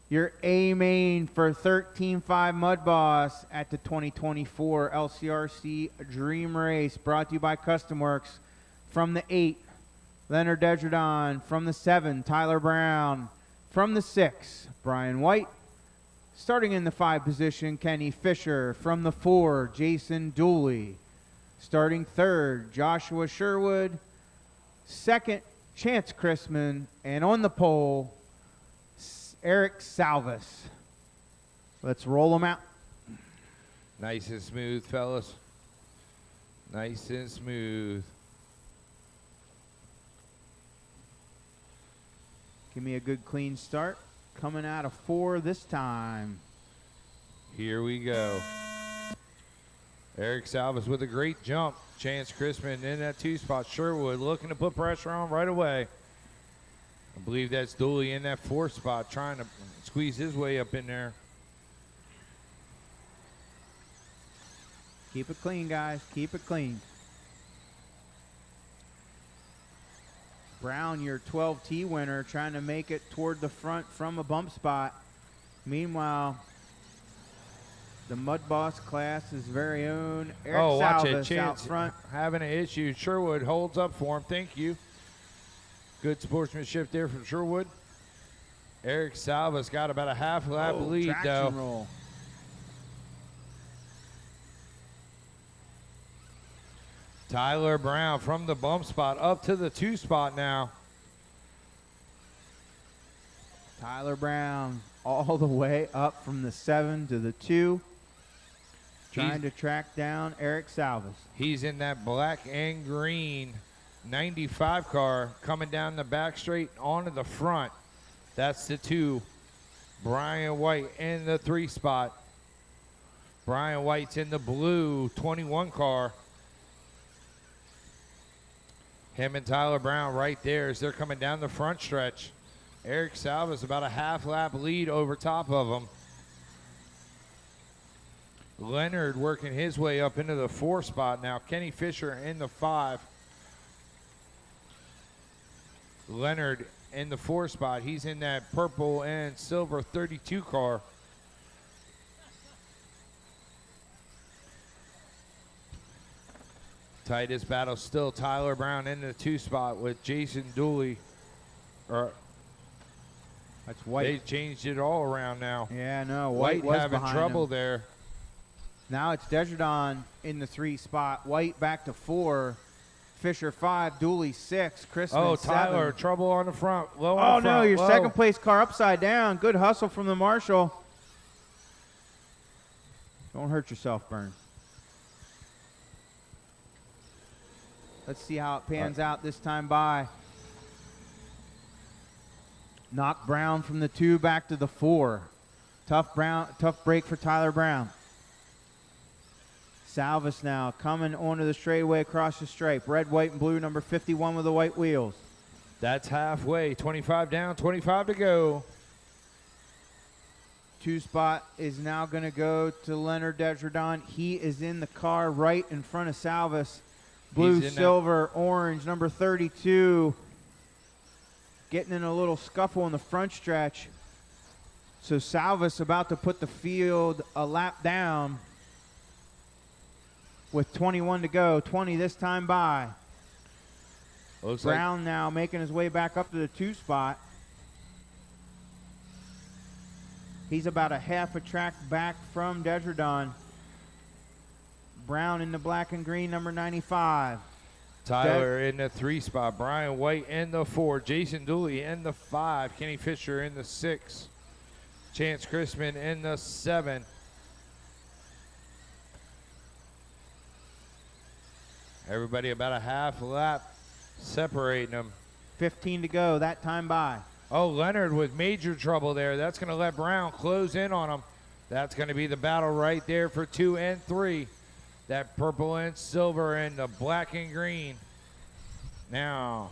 Your A main for 13.5 Mud Boss at the 2024 LCRC Dream Race, brought to you by Custom Works. From the 8, Leonard Desjardins. From the 7, Tyler Brown. From the 6, Brian White. Starting in the 5 position, Kenny Fisher. From the 4, Jason Dooley. Starting 3rd, Joshua Sherwood. 2nd, Chance Chrisman. And on the pole, Eric Salvas. Let's roll them out. Nice and smooth, fellas. Nice and smooth. Give me a good clean start. Coming out of 4 this time. Here we go. Eric Salvas with a great jump. Chance Chrisman in that 2 spot. Sherwood looking to put pressure on right away. I believe that's Dooley in that 4 spot trying to squeeze his way up in there. Keep it clean, guys. Keep it clean. Brown, your 12T winner, trying to make it toward the front from a bump spot. Meanwhile, the Mud Boss class's very own Eric watch it. Salvas out Chance front. having an issue. Sherwood holds up for him. Thank you. Good sportsmanship there from Sherwood. Eric Salvas got about a half lap lead, traction though. roll. Tyler Brown from the bump spot up to the 2 spot now. Tyler Brown all the way up from the 7 to the 2. Trying to track down Eric Salvas. He's in that black and green 95 car coming down the back straight onto the front. That's the 2. Brian White in the 3 spot. Brian White's in the blue 21 car. Him and Tyler Brown right there as they're coming down the front stretch. Eric Salvas about a half lap lead over top of him. Leonard working his way up into the 4 spot now. Kenny Fisher in the 5. Leonard in the 4 spot. He's in that purple and silver 32 car. Tightest battle still. Tyler Brown in the 2 spot with Jason Dooley. That's White. They changed it all around now. Yeah, no, White was having behind trouble him. there. Now it's Desjardins in the 3 spot. White back to 4. Fisher 5. Dooley 6. Christmas 7. Tyler, trouble on the front. Low Oh, on the no, front. your low. second place car upside down. Good hustle from the marshal. Don't hurt yourself, Burn. Let's see how it pans out this time by. Knock Brown from the 2 back to the 4. Tough break for Tyler Brown. Salvis now coming onto the straightaway across the stripe. Red, white, and blue, number 51 with the white wheels. That's halfway. 25 down, 25 to go. 2 spot is now going to go to Leonard Desjardins. He is in the car right in front of Salvis. Blue, silver, orange, number 32. Getting in a little scuffle in the front stretch. So Salvis about to put the field a lap down with 21 to go. 20 this time by. Looks Brown now making his way back up to the 2 spot. He's about a half a track back from Desjardins. Brown in the black and green, number 95. Tyler in the 3 spot. Brian White in the 4. Jason Dooley in the 5. Kenny Fisher in the 6. Chance Chrisman in the 7. Everybody about a half lap separating them. 15 to go, that time by. Oh, Leonard with major trouble there. That's going to let Brown close in on him. That's going to be the battle right there for 2 and 3. That purple and silver and the black and green. Now,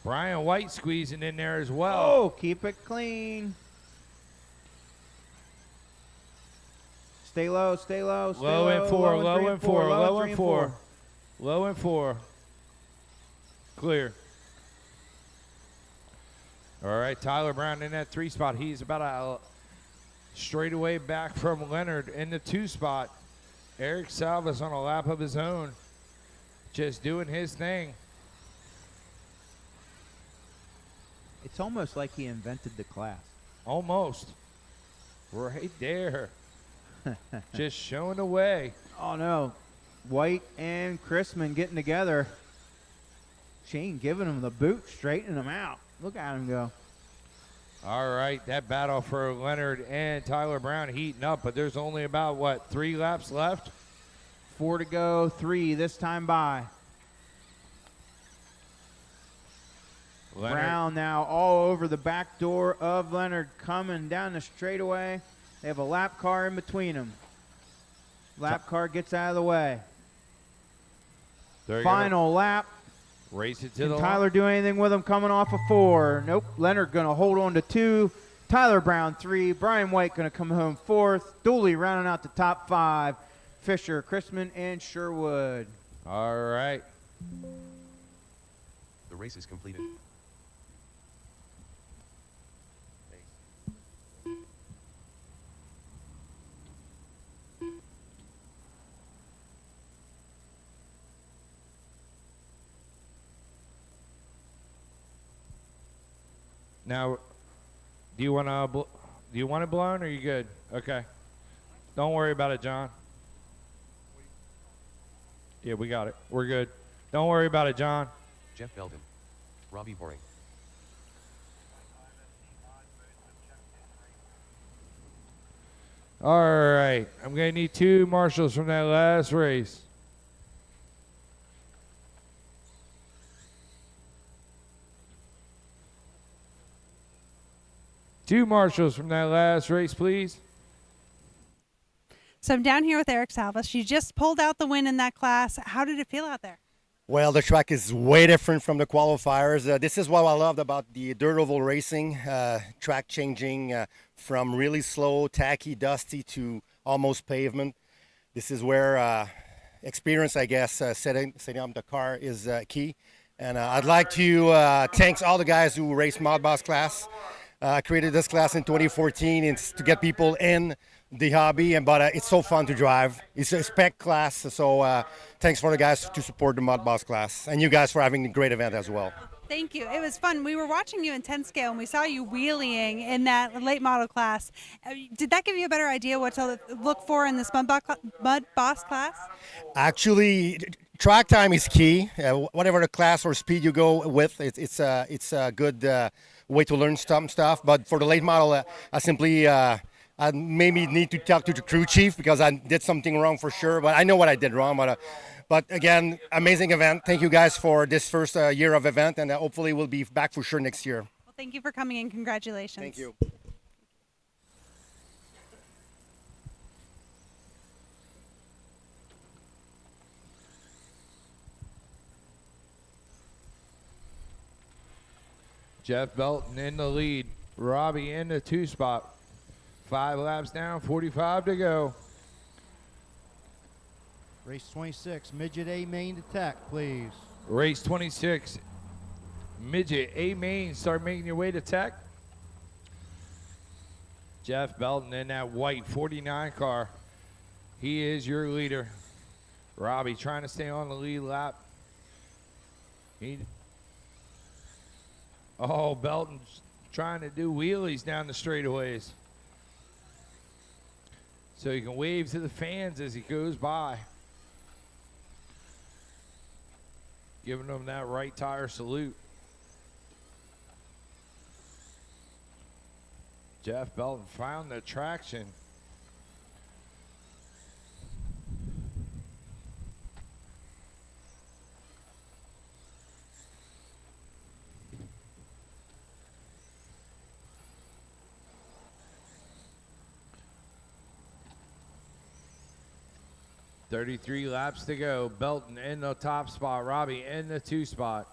Brian White squeezing in there as well. Oh, keep it clean. Stay low, stay low, stay low. Low and 4, low and 4, low and 4. 4. Low and 4. Clear. All right, Tyler Brown in that 3 spot. He's about a straightaway back from Leonard in the 2 spot. Eric Salvis on a lap of his own, just doing his thing. It's almost like he invented the class. Almost. Right there. Just showing the way. Oh, no. White and Chrisman getting together. Shane giving him the boot, straightening him out. Look at him go. All right, that battle for Leonard and Tyler Brown heating up, but there's only about, what, 3 laps left? 4 to go, 3 this time by. Leonard. Brown now all over the back door of Leonard coming down the straightaway. They have a lap car in between them. Lap car gets out of the way. Final lap. Race it to Can the Tyler do anything with him coming off of 4? Nope. Leonard going to hold on to 2. Tyler Brown 3. Brian White going to come home 4th. Dooley rounding out the top 5. Fisher, Chrisman, and Sherwood. All right. The race is completed. Now, do you want it blown or are you good? Okay. Don't worry about it, John. Yeah, we got it. We're good. Don't worry about it, John. Jeff Belden. Robbie Boring. All right. I'm going to need 2 marshals from that last race. Two marshals from that last race, please. So I'm down here with Eric Salvis. You just pulled out the win in that class. How did it feel out there? Well, the track is way different from the qualifiers. This is what I loved about the dirt oval racing, track changing from really slow, tacky, dusty to almost pavement. This is where experience, I guess, setting up the car is key. And I'd like to thank all the guys who raced Mod Boss class. I created this class in 2014 and to get people in the hobby, but it's so fun to drive. It's a spec class, so thanks for the guys to support the Mod Boss class, and you guys for having a great event as well. Thank you. It was fun. We were watching you in 10 scale, and we saw you wheeling in that late model class. Did that give you a better idea what to look for in this Mud Boss class? Actually, track time is key. Whatever the class or speed you go with, it's a good way to learn some stuff. But for the late model, I simply I maybe need to talk to the crew chief because I did something wrong for sure. But I know what I did wrong. But again, amazing event. Thank you guys for this first year of event, and hopefully we'll be back for sure next year. Well, thank you for coming in. Congratulations. Thank you. Jeff Belton in the lead. Robbie in the 2 spot. 5 laps down, 45 to go. Race 26, midget A main to tech, please. Race 26, midget A main. Start making your way to tech. Jeff Belton in that white 49 car. He is your leader. Robbie trying to stay on the lead lap. Belton's trying to do wheelies down the straightaways, so he can wave to the fans as he goes by. Giving them that right tire salute. Jeff Belton found the traction. .33 laps to go. Belton in the top spot. Robbie in the 2 spot.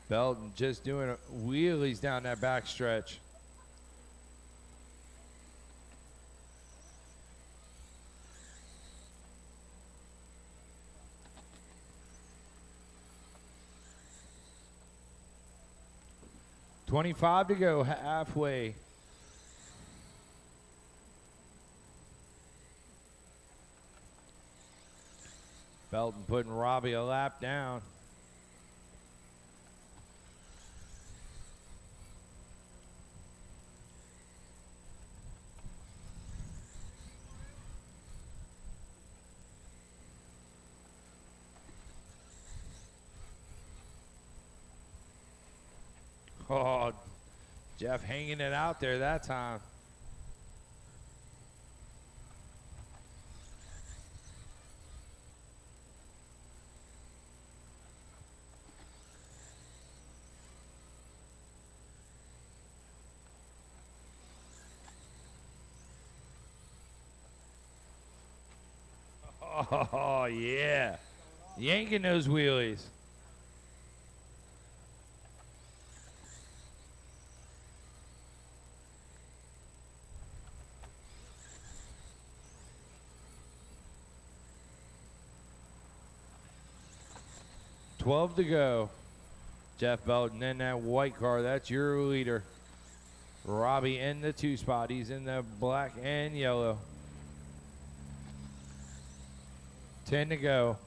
Belton just doing wheelies down that back stretch. .25 to go, halfway. Belton putting Robbie a lap down. Oh, Jeff hanging it out there that time. Oh, yeah. Yanking those wheelies. .12 to go. Jeff Belton in that white car. That's your leader. Robbie in the 2 spot. He's in the black and yellow. 10 to go.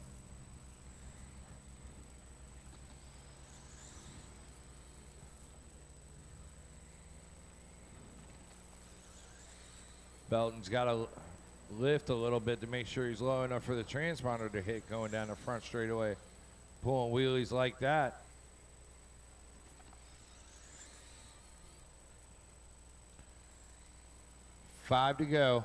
Belton's got to lift a little bit to make sure he's low enough for the transponder to hit going down the front straightaway. Pulling wheelies like that. .5 to go.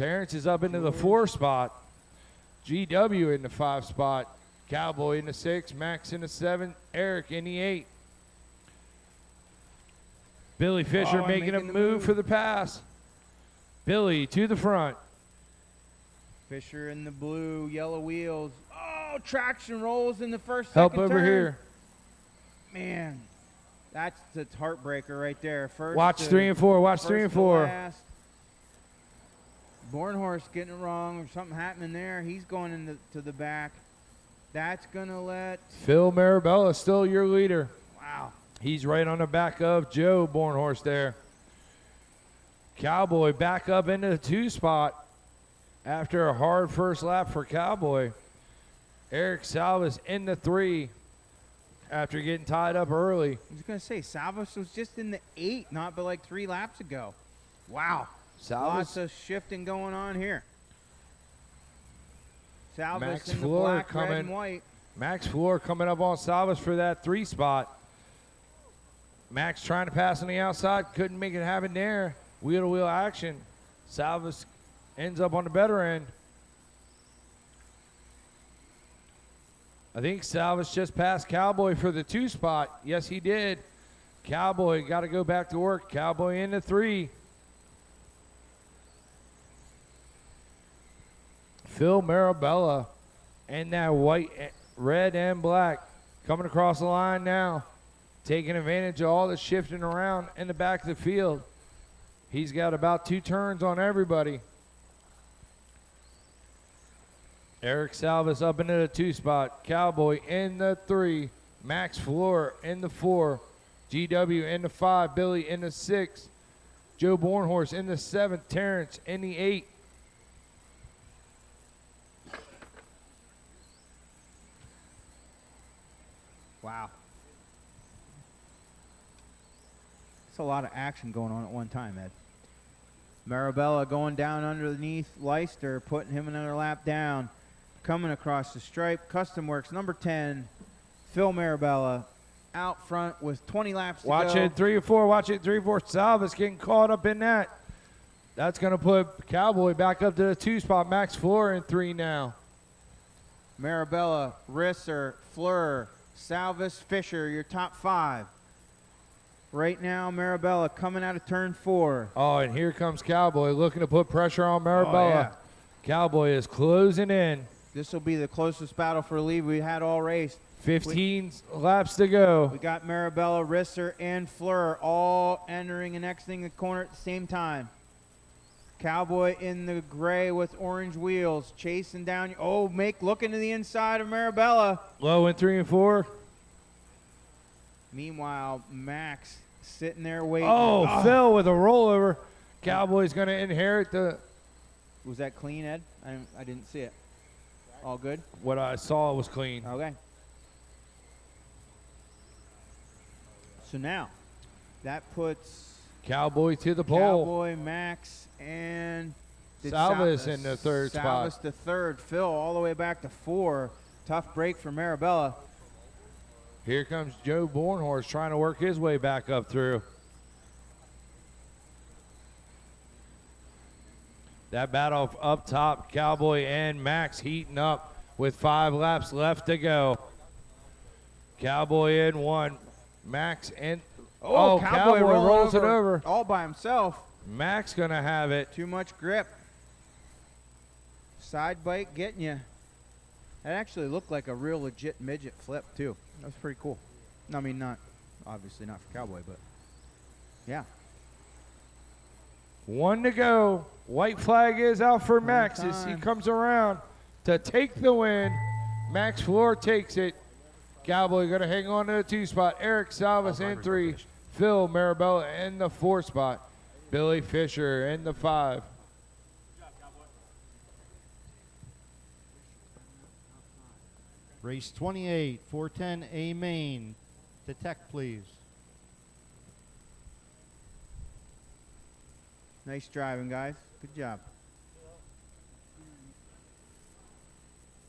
Terrence is up into the 4 spot. GW in the 5 spot. Cowboy in the 6. Max in the 7. Eric in the 8. Billy Fisher making a move for the pass. Billy to the front. Fisher in the blue, yellow wheels. Oh, traction rolls in the first, Help second over turn. here. Man, that's the heartbreaker right there. First. Watch 3 and 4. Watch 3 and 4. Last. Bornhorst getting it wrong, or something happening there. He's going into the back. That's gonna let Phil Marabella still your leader. Wow. He's right on the back of Joe Bornhorst there. Cowboy back up into the 2 spot after a hard first lap for Cowboy. Eric Salvas in the 3 after getting tied up early. I was gonna say Salvas was just in the 8, not but like 3 laps ago. Wow. Lots of shifting going on here. Salvas Max in the Floor black, red, and white. Max Floor coming up on Salvas for that 3 spot. Max trying to pass on the outside, couldn't make it happen there. Wheel-to-wheel action. Salvas ends up on the better end. I think Salvas just passed Cowboy for the 2 spot. Yes, he did. Cowboy got to go back to work. Cowboy in the 3. Phil Marabella and that white, red, and black coming across the line now, taking advantage of all the shifting around in the back of the field. He's got about 2 turns on everybody. Eric Salvas up into the 2 spot. Cowboy in the 3. Max Floor in the 4. GW in the 5. Billy in the 6. Joe Bornhorst in the 7. Terrence in the 8. Wow. It's a lot of action going on at one time, Ed. Marabella going down underneath Leister, putting him another lap down. Coming across the stripe, Custom Works, number 10, Phil Marabella, out front with 20 laps to go. Watch it, 3 or 4. Watch it, 3 or 4. Salvas getting caught up in that. That's going to put Cowboy back up to the 2 spot. Max Floor in 3 now. Marabella, Risser, Fleur, Salvas, Fisher, your top 5. Right now, Marabella coming out of turn 4. Oh, and here comes Cowboy looking to put pressure on Marabella. Oh, yeah. Cowboy is closing in. This will be the closest battle for the lead we had all race. 15 laps to go. We got Marabella, Risser, and Fleur all entering and exiting the corner at the same time. Cowboy in the gray with orange wheels, chasing down. Oh, looking to the inside of Marabella. Low in 3 and 4. Meanwhile, Max sitting there waiting. Oh, Phil with a rollover. Cowboy's going to inherit the. Was that clean, Ed? I didn't see it. All good? What I saw was clean. Okay. So now, that puts Cowboy to the pole. Cowboy, Max, and Salvas in the 3rd spot. Salvas the 3rd. Phil all the way back to 4. Tough break for Marabella. Here comes Joe Bornhorst trying to work his way back up through. That battle up top, Cowboy and Max heating up with 5 laps left to go. Cowboy in 1. Max in. Oh, Cowboy rolls it over. All by himself. Max going to have it. Too much grip. Side bike getting you. That actually looked like a real legit midget flip, too. That was pretty cool. I mean, obviously not for Cowboy, but yeah. 1 to go. White flag is out for Max as he comes around to take the win. Max Floor takes it. Cowboy going to hang on to the 2 spot. Eric Salvas in 3. Phil Marabella in the 4 spot. Billy Fisher in the 5. Race 28, 410A main. To tech, please. Nice driving, guys. Good job.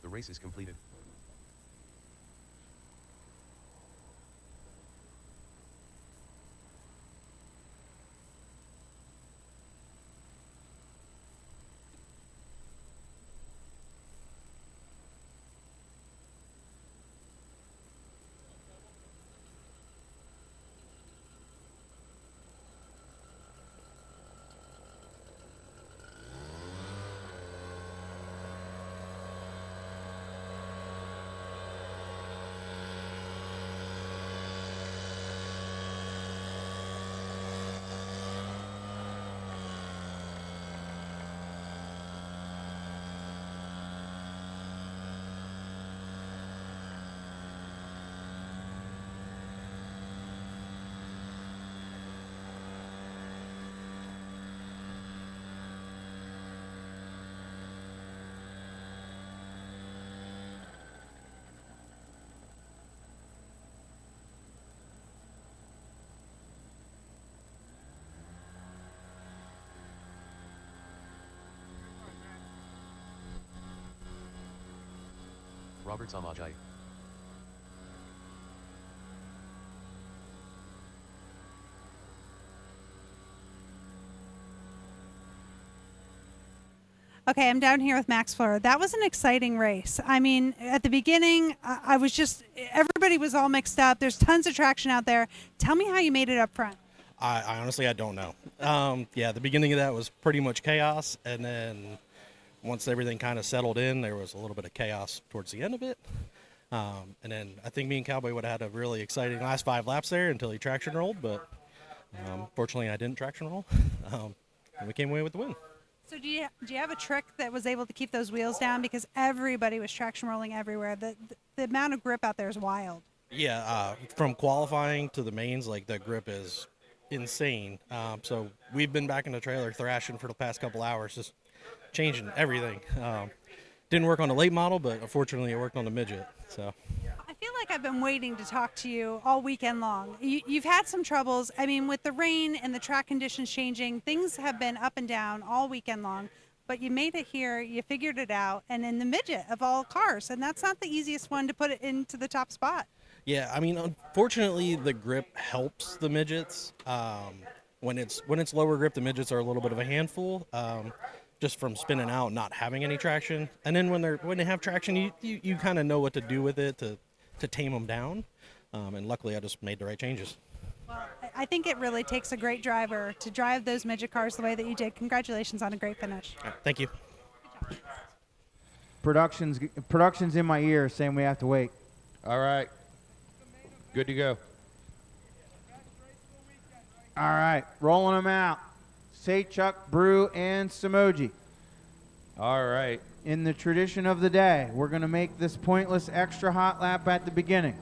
The race is completed. Robert Samajai. Okay, I'm down here with Max Fleur. That was an exciting race. I mean, at the beginning, I was just, everybody was all mixed up. There's tons of traction out there. Tell me how you made it up front. I honestly, I don't know. Yeah, the beginning of that was pretty much chaos, and then once everything kind of settled in, there was a little bit of chaos towards the end of it. And then I think me and Cowboy would have had a really exciting last 5 laps there until he traction rolled, but fortunately I didn't traction roll, and we came away with the win. So do you have a trick that was able to keep those wheels down? Because everybody was traction rolling everywhere. The amount of grip out there is wild. Yeah, from qualifying to the mains, like the grip is insane. So we've been back in the trailer thrashing for the past couple hours, just changing everything. Didn't work on the late model, but unfortunately it worked on the midget. So I feel like I've been waiting to talk to you all weekend long. You've had some troubles. I mean, with the rain and the track conditions changing, things have been up and down all weekend long. But you made it here, you figured it out, and in the midget of all cars, and that's not the easiest one to put it into the top spot. yeah, I mean, unfortunately the grip helps the midgets. When it's lower grip, the midgets are a little bit of a handful. Just from spinning out, not having any traction, and then when they have traction, you kind of know what to do with it to tame them down, and luckily I just made the right changes. Well, I think it really takes a great driver to drive those midget cars the way that you did. Congratulations on a great finish. Thank you. Production's in my ear saying we have to wait. All right. Good to go. All right, rolling them out. Sachuk, Brew, and Samoji. All right. In the tradition of the day, we're going to make this pointless extra hot lap at the beginning.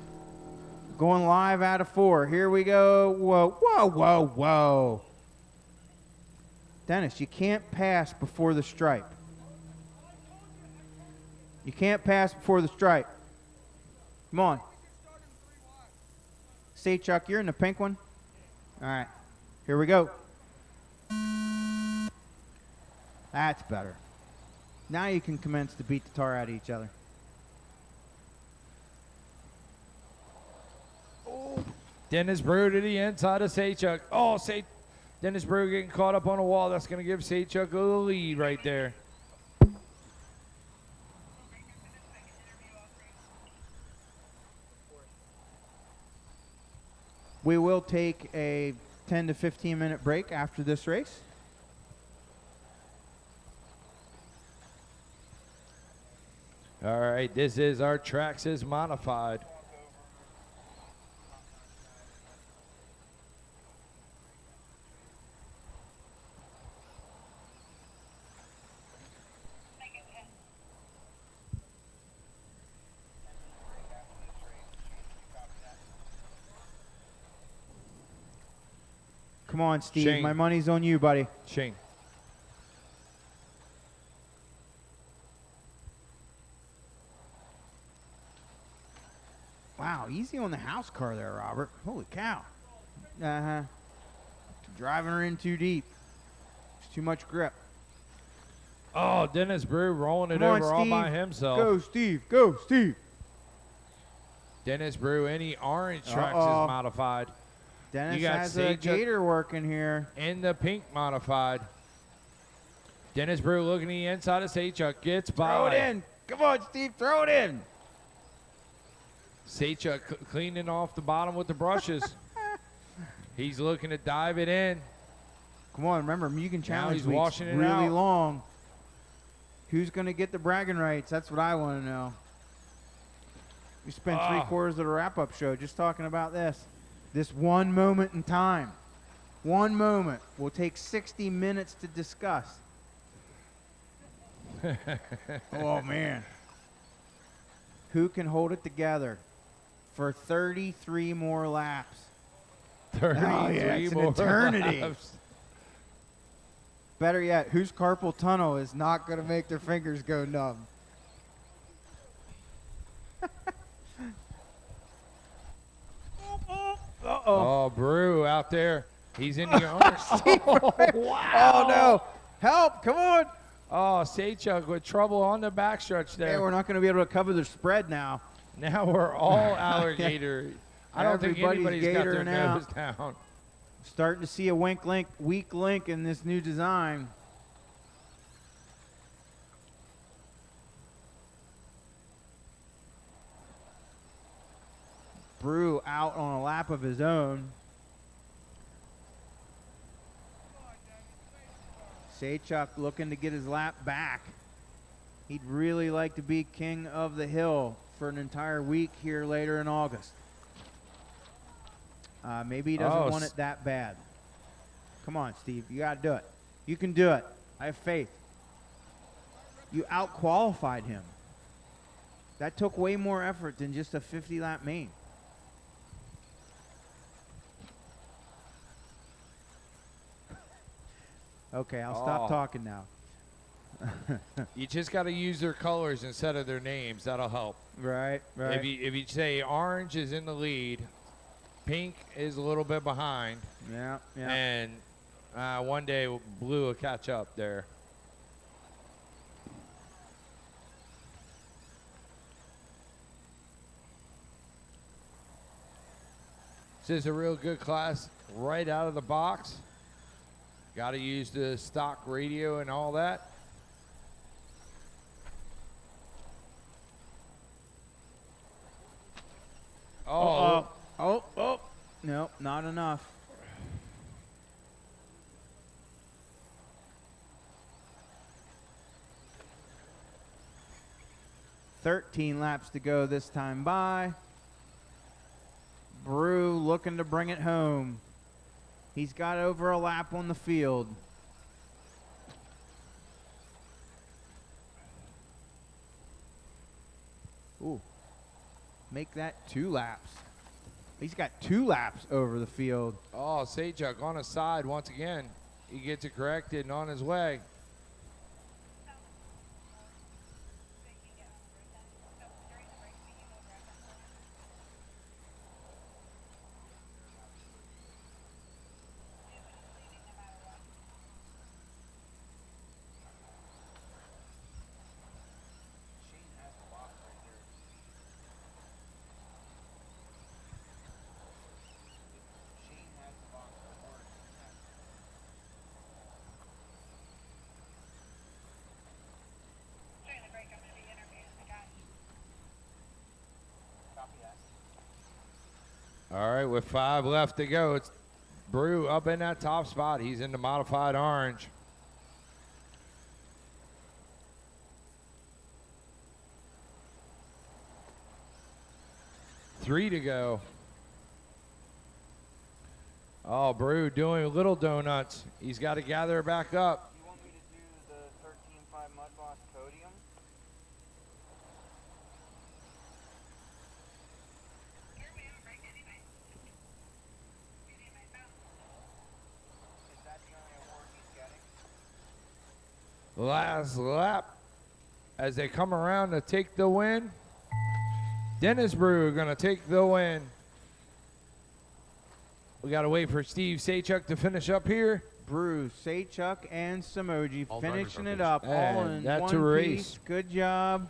Going live out of 4. Here we go. Whoa, whoa, whoa, whoa. Dennis, you can't pass before the stripe. You can't pass before the stripe. Come on. Sachuk, you're in the pink one? All right. Here we go. That's better. Now you can commence to beat the tar out of each other. Dennis Brew to the inside of Sachuk. Oh, Dennis Brew getting caught up on a wall. That's going to give Sachuk a lead right there. We will take a 10 to 15 minute break after this race. All right, this is our Traxxas Modified. Come on, Steve. Shane. My money's on you, buddy. Shane. Wow, easy on the house car there, Robert. Holy cow. Uh-huh. Driving her in too deep. It's too much grip. Oh, Dennis Brew rolling it Come on, over all Steve. by himself. Go, Steve. Go, Steve. Dennis Brew, any orange Traxxas Uh-oh. Modified. Dennis You got has a Sachuk gator working here. in the pink Modified. Dennis Brew looking the inside of Sachuk. Gets by. Throw it in. Come on, Steve. Throw it in. Sachuk cleaning off the bottom with the brushes. He's looking to dive it in. Come on, remember, Mugen Now Challenge he's Week's washing it really out. long. Who's going to get the bragging rights? That's what I want to know. We spent 3/4 of the wrap-up show just talking about this. This one moment in time. One moment will take 60 minutes to discuss. Oh, man. Who can hold it together for 33 more laps? 33 it's an more eternity. laps. Better yet, whose carpal tunnel is not going to make their fingers go numb? Oh, Brew out there. He's in the orange. Oh, no. Help. Come on. Oh, Sachuk with trouble on the backstretch there. Hey, we're not going to be able to cover the spread now. Now we're all alligator. I don't think Everybody's anybody's got their gatering out. nose down. Starting to see a weak link in this new design. Brew out on a lap of his own. Sachuk looking to get his lap back. He'd really like to be king of the hill for an entire week here later in August. Maybe he doesn't want it that bad. Come on, Steve. You got to do it. You can do it. I have faith. You out-qualified him. That took way more effort than just a 50-lap main. Okay, I'll stop talking now. You just got to use their colors instead of their names. That'll help. Right, right. If you say orange is in the lead, pink is a little bit behind. Yeah, yeah. And one day blue will catch up there. This is a real good class right out of the box. Got to use the stock radio and all that. Oh. No, not enough. "13 laps to go this time by." Brew looking to bring it home. He's got over a lap on the field. Ooh. Make that 2 laps. He's got 2 laps over the field. Oh, Sachuk on his side once again. He gets it corrected and on his way. All right, with 5 left to go, it's Brew up in that top spot. He's in the modified orange. Three to go. Oh, Brew doing little donuts. He's got to gather her back up. You want me to do the 13.5 Mud Boss podium? Is that the only award he's getting? Last lap as they come around to take the win. Dennis Brew going to take the win. We got to wait for Steve Sachuk to finish up here. Brew, Sachuk, and Samoji All finishing drivers it are up finished. all And in that's one a race. piece. Good job.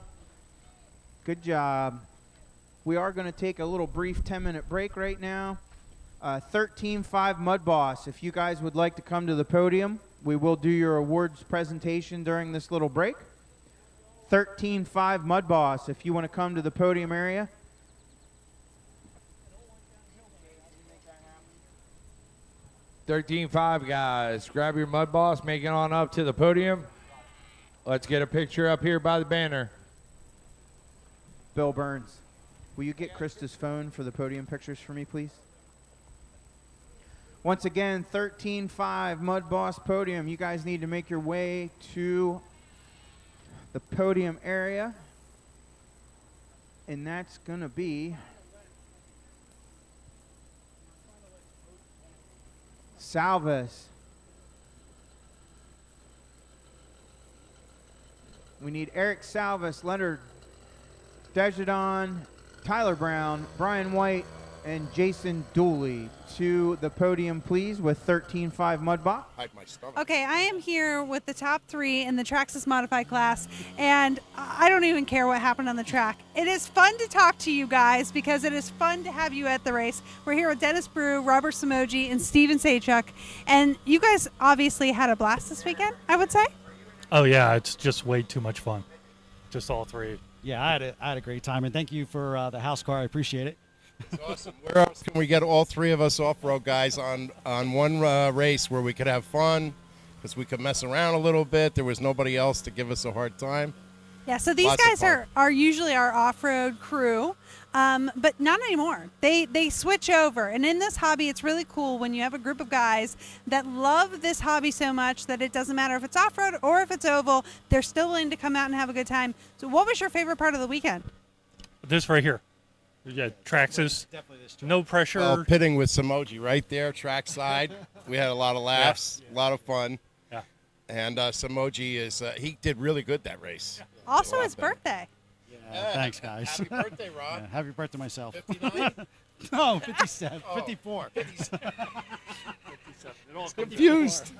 Good job. We are going to take a little brief 10-minute break right now. 13.5 Mud Boss. If you guys would like to come to the podium, we will do your awards presentation during this little break. 13.5 Mud Boss. If you want to come to the podium area. $13.5 guys. Grab your Mud Boss, make it on up to the podium. Let's get a picture up here by the banner. Bill Burns, will you get Krista's phone for the podium pictures for me, please? Once again, 13.5 Mud Boss podium. You guys need to make your way to the podium area. And that's going to be Salvas. We need Eric Salvas, Leonard Desjardins, Tyler Brown, Brian White, and Jason Dooley to the podium, please, with 13.5 mud box. Hide my stomach. Okay, I am here with the top 3 in the Traxxas Modified class, and I don't even care what happened on the track. It is fun to talk to you guys because it is fun to have you at the race. We're here with Dennis Brew, Robert Samoji, and Steven Sajuk, and you guys obviously had a blast this weekend, I would say. Oh yeah, it's just way too much fun. Just all 3. Yeah, I had a great time, and thank you for the house car. I appreciate it. It's awesome. Where else can we get all 3 of us off-road guys on one race where we could have fun, because we could mess around a little bit. There was nobody else to give us a hard time. Yeah, so these Lots of guys fun. are usually our off-road crew, but not anymore. They switch over, and in this hobby, it's really cool when you have a group of guys that love this hobby so much that it doesn't matter if it's off-road or if it's oval, they're still willing to come out and have a good time. So what was your favorite part of the weekend? This right here. Yeah, Traxxas. No pressure. Well, pitting with Samoji right there, trackside. We had a lot of laughs, a lot of fun. Yeah. And Samoji he did really good that race. Also his birthday. Thanks, guys. Happy birthday, Rob. Yeah, happy birthday myself. 59? No, 57. Oh, 54. 57. Confused.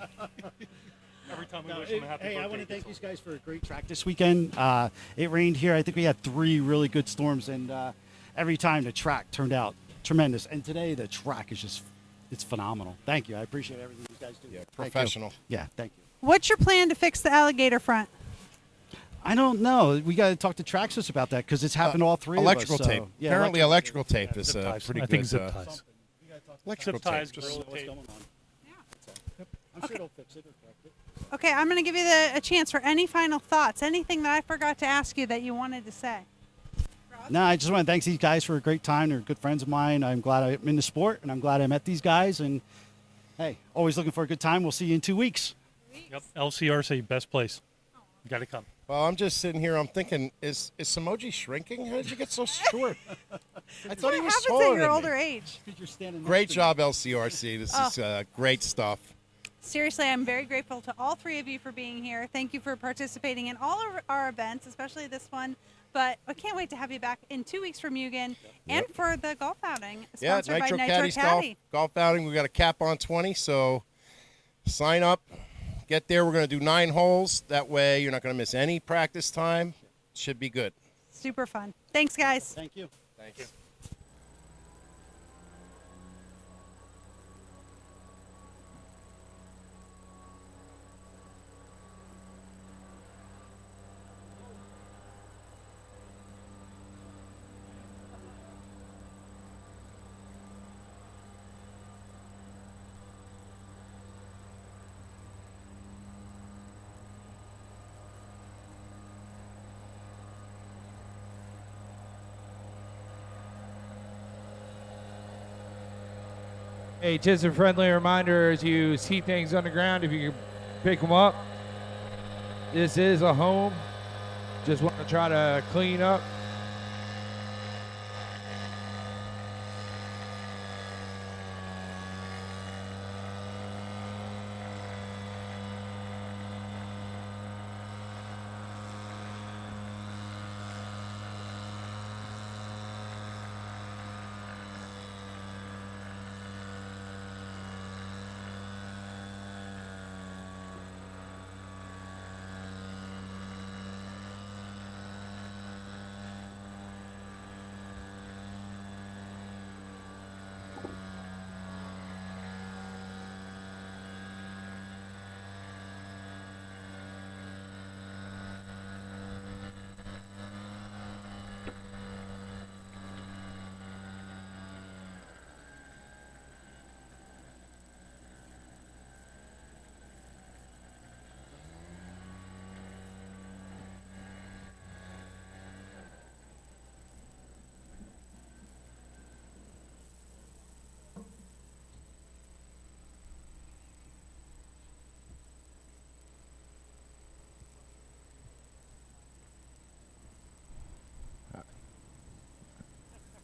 Every time we wish them a happy Hey, I birthday, want to thank it's these guys for a great track this weekend. It rained here. I think we had 3 really good storms, and every time the track turned out tremendous. And today the track is just, it's phenomenal. Thank you. I appreciate everything you guys do. Yeah, Thank you. professional. Yeah, thank you. What's your plan to fix the alligator front? I don't know. We got to talk to Traxxas about that because it's happened to all 3 electrical of us. tape. So, yeah, Apparently, electrical tape is zip ties. pretty I good. think zip ties. Electrical Zip ties, tape. gorilla what's tape. going on. I'm sure they'll fix it or correct it. Okay, I'm going to give you a chance for any final thoughts, anything that I forgot to ask you that you wanted to say. No, I just want to thank these guys for a great time. They're good friends of mine. I'm glad I'm in the sport, and I'm glad I met these guys. And, hey, always looking for a good time. We'll see you in 2 weeks. Yep. LCRC, best place. You got to come. Well, I'm just sitting here. I'm thinking, is Samoji shrinking? How did you get so short? I thought he was Happens taller at your than older me. age. Great job, LCRC. This is great stuff. Seriously, I'm very grateful to all 3 of you for being here. Thank you for participating in all of our events, especially this one. But I can't wait to have you back in 2 weeks for Mugen and for the golf outing sponsored by Nitro Caddies Caddy. golf outing. We got a cap on 20, so sign up. Get there. We're going to do 9 holes. That way, you're not going to miss any practice time. Should be good. Super fun. Thanks, guys. Thank you. Thank you. Hey, just a friendly reminder as you see things on the ground, if you can pick them up. This is a home. Just want to try to clean up.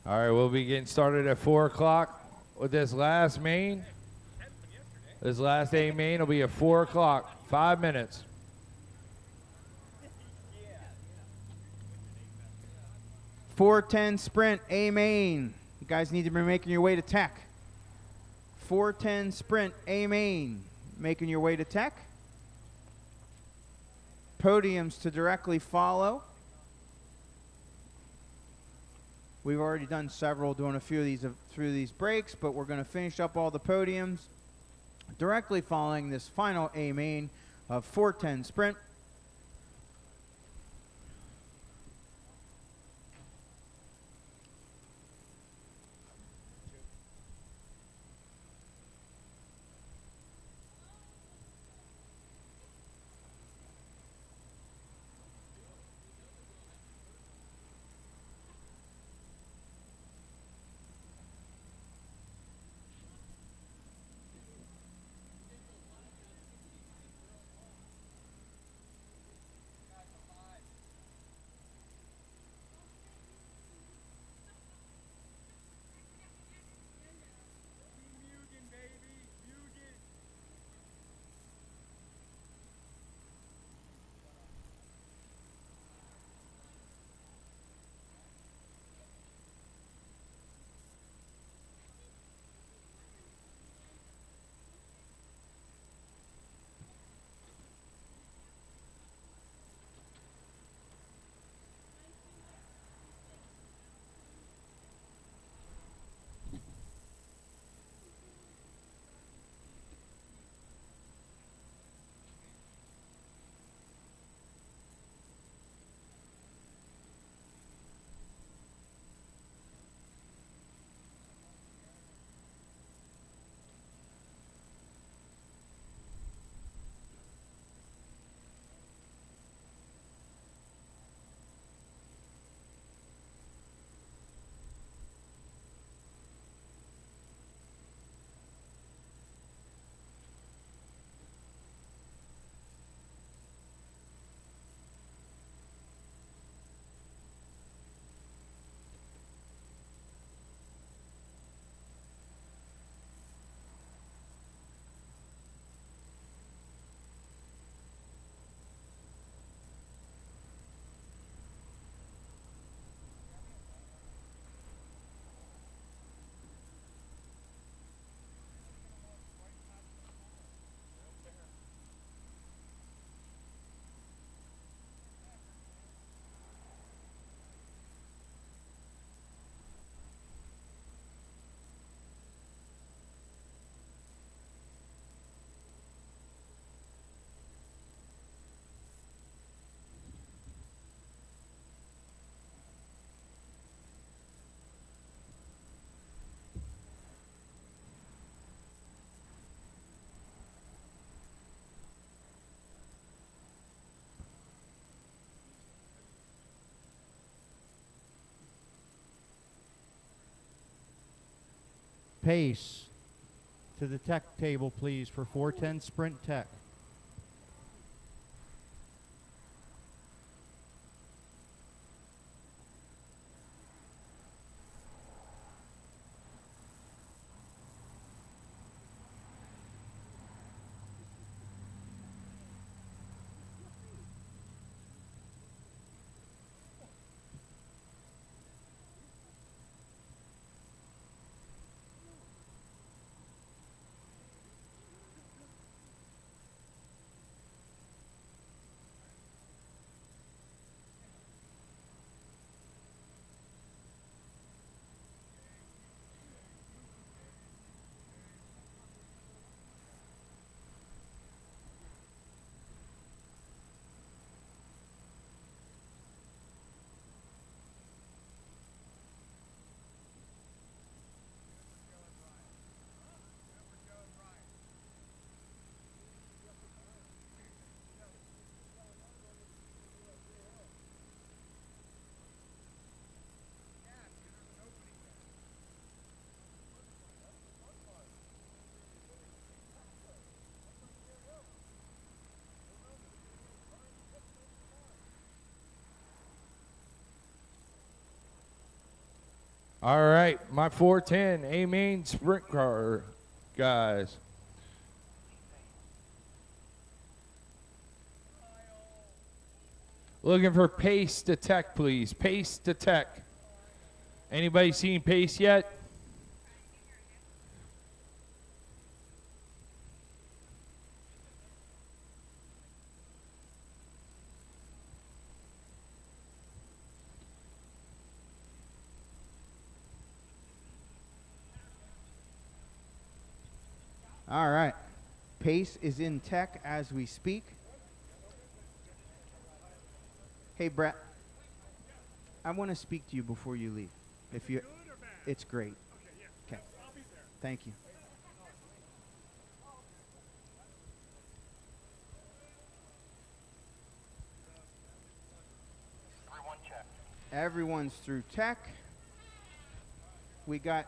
All right, we'll be getting started at 4 o'clock with this last main. This last A main will be at 4 o'clock, 5 minutes. .410 sprint A main. You guys need to be making your way to Tech. 410 Sprint A main, making your way to Tech. Podiums to directly follow. We've already done several, doing a few of these through these breaks, but we're going to finish up all the podiums directly following this final A main of 410 Sprint. Pace to the tech table, please, for 410 Sprint Tech. All right, my 410 A main sprint car guys. Looking for pace to tech, please. Pace to tech. Anybody seen Pace yet? All right. Pace is in tech as we speak. Hey, Brett. I want to speak to you before you leave. If you, it's great. Okay. Thank you. Everyone check. Everyone's through tech. We got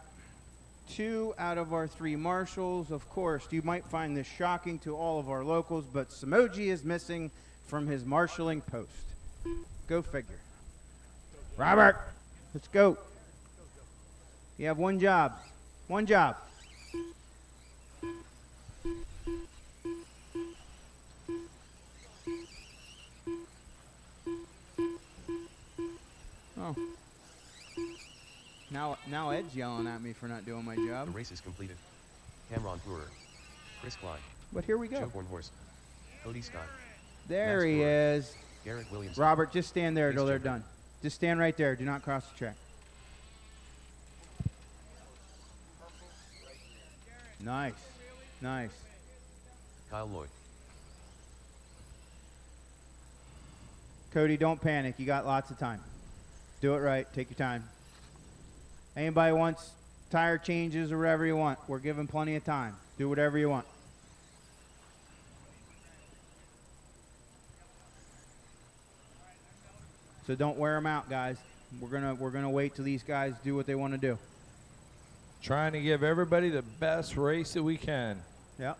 2 out of our 3 marshals. Of course, you might find this shocking to all of our locals, but Samoji is missing from his marshaling post. Go figure. Robert, let's go. You have one job. One job. Oh. Now Ed's yelling at me for not doing my job. The race is completed. Cameron Brewer, Chris Klein. But here we go. Joe Bornhorst, Cody Scott. There Max he Brewer, is. Garrett Williams. Robert, just stand there Ace till they're Joker. done. Just stand right there. Do not cross the track. Nice. Nice. Kyle Lloyd. Cody, don't panic. You got lots of time. Do it right. Take your time. Anybody wants tire changes or whatever you want, we're giving plenty of time. Do whatever you want. So don't wear them out, guys. We're gonna wait till these guys do what they want to do. Trying to give everybody the best race that we can. Yep.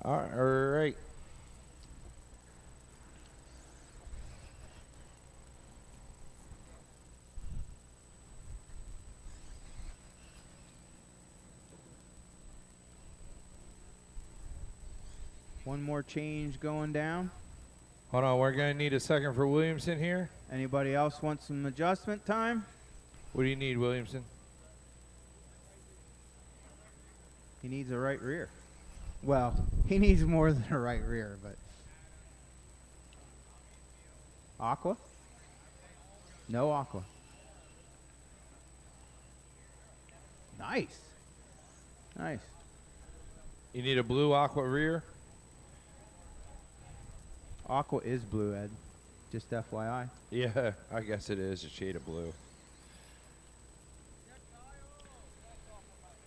All right. One more change going down. Hold on, we're gonna need a second for Williamson here. Anybody else want some adjustment time? What do you need, Williamson? He needs a right rear. Well, he needs more than a right rear, but. Aqua? No aqua. Nice. Nice. You need a blue aqua rear? Aqua is blue, Ed. Just FYI. Yeah, I guess it is a shade of blue.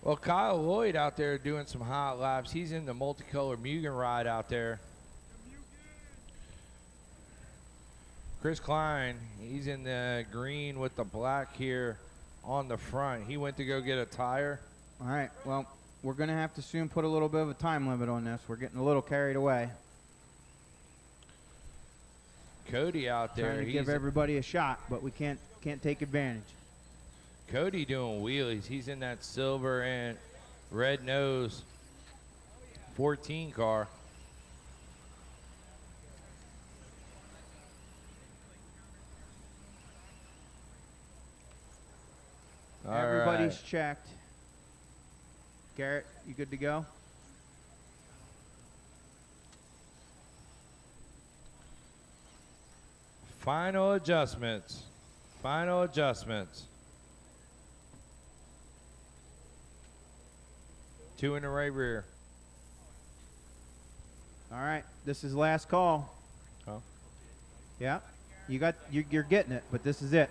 Well, Kyle Lloyd out there doing some hot laps. He's in the multicolored Mugen ride out there. Chris Klein, he's in the green with the black here on the front. He went to go get a tire. All right, well, we're going to have to soon put a little bit of a time limit on this. We're getting a little carried away. Cody out there. Trying to give everybody a shot, but we can't take advantage. Cody doing wheelies. He's in that silver and red nose 14 car. Everybody's checked. Garrett, you good to go? Final adjustments. Final adjustments. 2 in the right rear. All right, this is last call. Oh. Yeah, you're getting it, but this is it.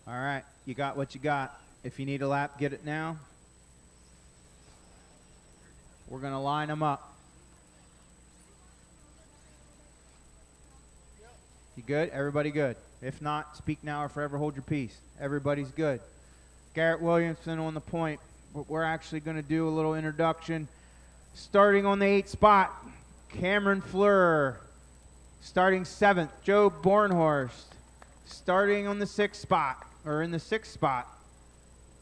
All right, you got what you got. If you need a lap, get it now. We're going to line them up. You good? Everybody good? If not, speak now or forever hold your peace. Everybody's good. Garrett Williamson on the point. We're actually going to do a little introduction. Starting on the 8th spot, Cameron Fleur. Starting 7th, Joe Bornhorst. Starting on the 6th spot, or in the 6th spot,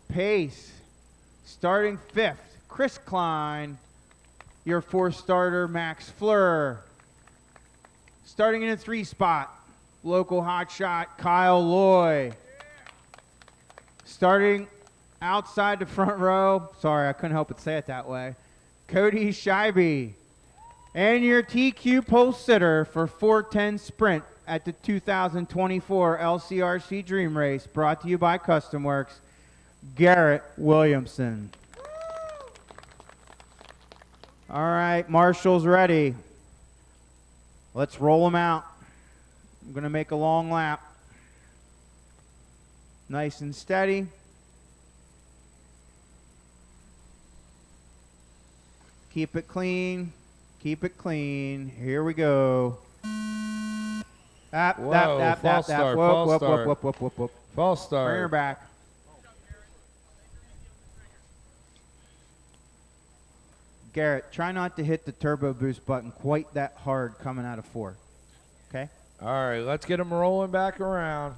Pace. Starting 5th, Chris Klein. Your 4th starter, Max Fleur. Starting in the 3 spot, local hotshot, Kyle Loy. Starting outside the front row, sorry, I couldn't help but say it that way, Cody Scheibe. And your TQ pole sitter for 410 Sprint at the 2024 LCRC Dream Race, brought to you by Custom Works, Garrett Williamson. All right, marshals ready. Let's roll them out. I'm going to make a long lap. Nice and steady. Keep it clean. Keep it clean. Here we go. False start. False start. Bring her back. Garrett, try not to hit the turbo boost button quite that hard coming out of 4. Okay? All right, let's get them rolling back around.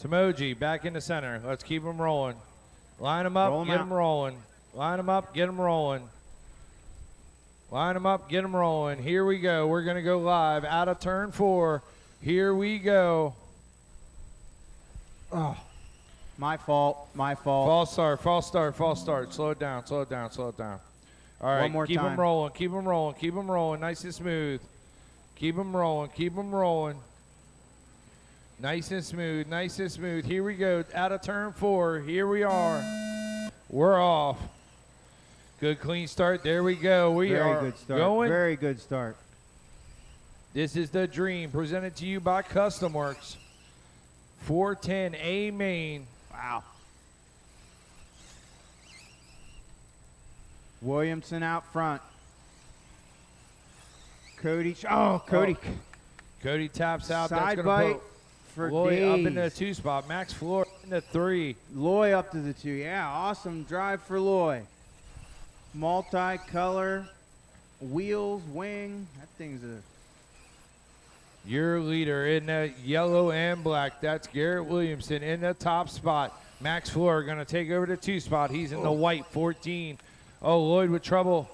Samoji back in the center. Let's keep them rolling. Line them up, get them rolling. Line them up, get them rolling. Line them up, get them rolling. Here we go. We're going to go live out of turn 4. Here we go. Oh, my fault. My fault. False start, false start, false start. Slow it down, slow it down, slow it down. All right, One more keep time. them rolling, keep them rolling, keep them rolling. Nice and smooth. Keep them rolling, keep them rolling. Nice and smooth, nice and smooth. Here we go, out of turn 4. Here we are. We're off. Good clean start. There we go. We Very are good start. going. Very good start. This is the Dream, presented to you by Custom Works. 410 A main. Wow. Williamson out front. Cody. Cody. Cody taps out. Side That's gonna bite put for Loy up in the days. 2 spot. Max Floor in the 3. Loy up to the 2. Yeah, awesome drive for Loy. Multi-color wheels, wing. That thing's a... Your leader in the yellow and black. That's Garrett Williamson in the top spot. Max Floor going to take over the 2 spot. He's in the white, 14. Oh, Lloyd with trouble.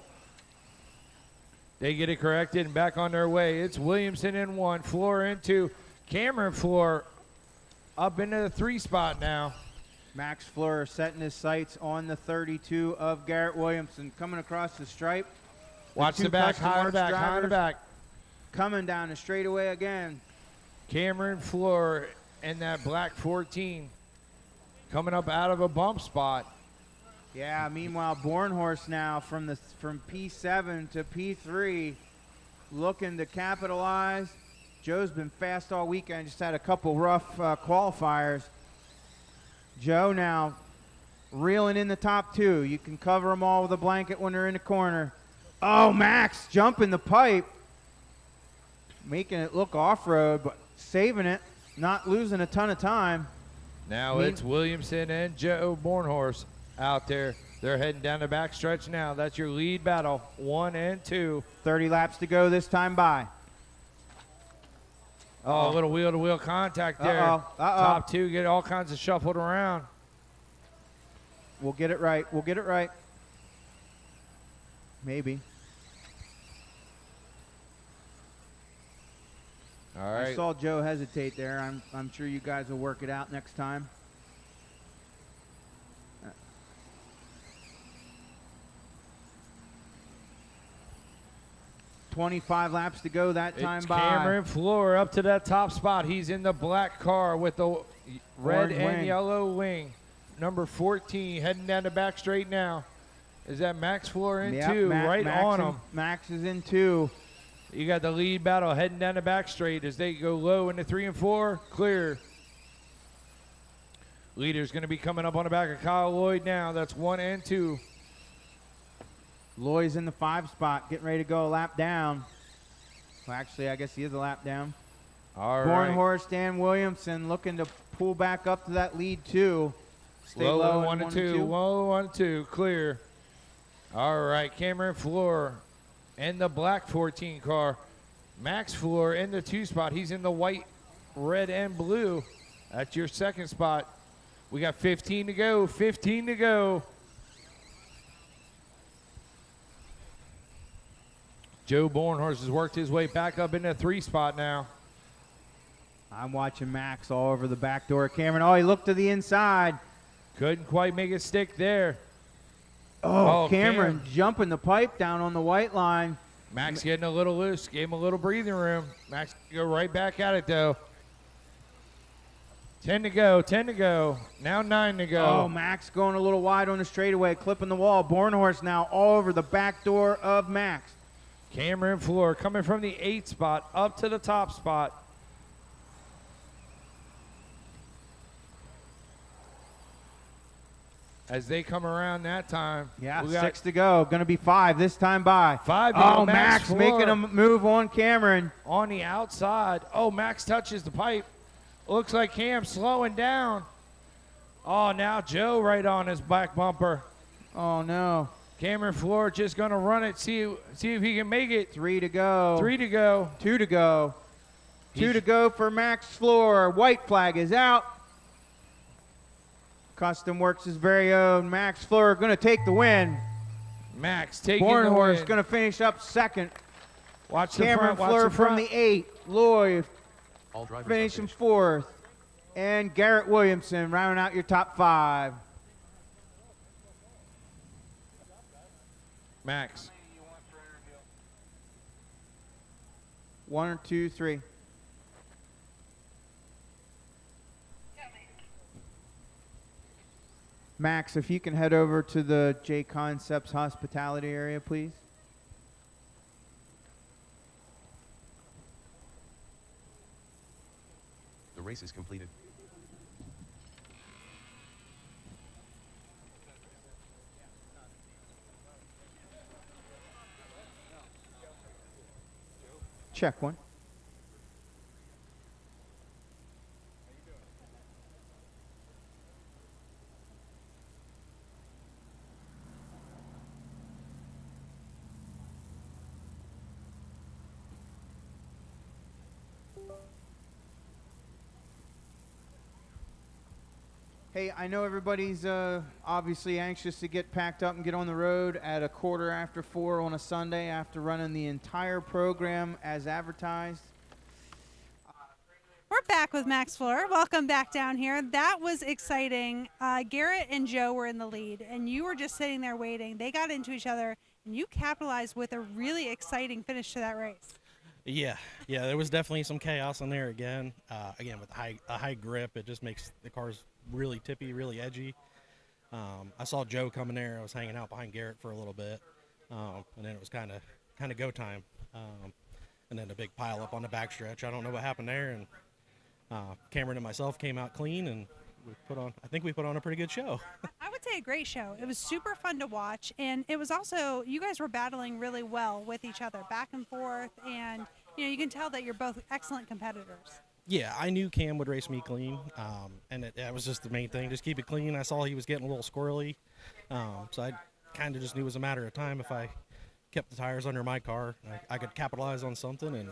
They get it corrected and back on their way. It's Williamson in 1, Floor in 2. Cameron Floor up into the 3 spot now. Max Fleur setting his sights on the 32 of Garrett Williamson. Coming across the stripe. Watch the back, high on the back, high on the back. Coming down the straightaway again. Cameron Floor and that black 14 coming up out of a bump spot. Yeah, meanwhile, Bornhorst now from P7 to P3 looking to capitalize. Joe's been fast all weekend, just had a couple rough qualifiers. Joe now reeling in the top 2. You can cover them all with a blanket when they're in the corner. Oh, Max jumping the pipe. Making it look off-road, but saving it, not losing a ton of time. Now it's Williamson and Joe Bornhorst out there. They're heading down the back stretch now. That's your lead battle, 1 and 2. 30 laps to go this time by. Oh, a little wheel-to-wheel contact there. Top 2 get all kinds of shuffled around. We'll get it right. We'll get it right. Maybe. All right. I saw Joe hesitate there. I'm sure you guys will work it out next time. 25 laps to go that time It's by. Cameron Floor up to that top spot. He's in the black car with the red Orange and wing. yellow wing. Number 14 heading down the back straight now. Is that Max Floor in Yep, 2? Right Max on in- him. Max is in 2. You got the lead battle heading down the back straight as they go low into 3 and 4. Clear. Leader's going to be coming up on the back of Kyle Lloyd now. That's 1 and 2. Loy's in the 5 spot, getting ready to go a lap down. Well, actually, I guess he is a lap down. All Born right. horse Dan Williamson looking to pull back up to that lead too. Stay Low low in 1 and 2. Low 1 and 2. Clear. All right. Cameron Floor in the black 14 car. Max Floor in the 2 spot. He's in the white, red, and blue. That's your second spot. We got 15 to go. 15 to go. Joe Bornhorst has worked his way back up in the 3 spot now. I'm watching Max all over the back door. Cameron, oh, he looked to the inside. Couldn't quite make it stick there. Oh, Cameron jumping the pipe down on the white line. Max getting a little loose. Gave him a little breathing room. Max go right back at it, though. 10 to go. 10 to go. Now 9 to go. Oh, Max going a little wide on the straightaway, clipping the wall. Bornhorst now all over the back door of Max. Cameron Floor coming from the 8 spot up to the top spot. As they come around that time. Yeah, we got 6 to go. Going to be 5 this time by. 5 to go. Oh, Max Floor making a move on Cameron. on the outside. Oh, Max touches the pipe. Looks like Cam slowing down. Oh, now Joe right on his back bumper. Oh, no. Cameron Floor just going to run it, see if he can make it. 3 to go. 3 to go. 2 to go. 2 to go for Max Floor. White flag is out. Custom Works' very own Max Floor going to take the win. Max taking the Bornhorst win. going to finish up second. Watch the Cameron front. Watch Floor the from front. the 8. Lloyd All drivers finishing are finished. 4th. And Garrett Williamson rounding out your top 5. Max. 1 or 2, 3. Max, if you can head over to the J Concepts hospitality area, please. The race is completed. Check 1. Hey, I know everybody's obviously anxious to get packed up and get on the road at 4:15 on a Sunday after running the entire program as advertised. We're back with Max Floor. Welcome back down here. That was exciting. Garrett and Joe were in the lead, and you were just sitting there waiting. They got into each other, and you capitalized with a really exciting finish to that race. Yeah, there was definitely some chaos in there again. Again, with a high grip, it just makes the cars really tippy, really edgy. I saw Joe coming there. I was hanging out behind Garrett for a little bit, and then it was kind of go time. And then a big pile up on the backstretch. I don't know what happened there, and Cameron and myself came out clean, and I think we put on a pretty good show. I would say a great show. It was super fun to watch, and it was also, you guys were battling really well with each other, back and forth, and you can tell that you're both excellent competitors. Yeah, I knew Cam would race me clean, and that was just the main thing. Just keep it clean. I saw he was getting a little squirrely, so I kind of just knew it was a matter of time. If I kept the tires under my car, I could capitalize on something and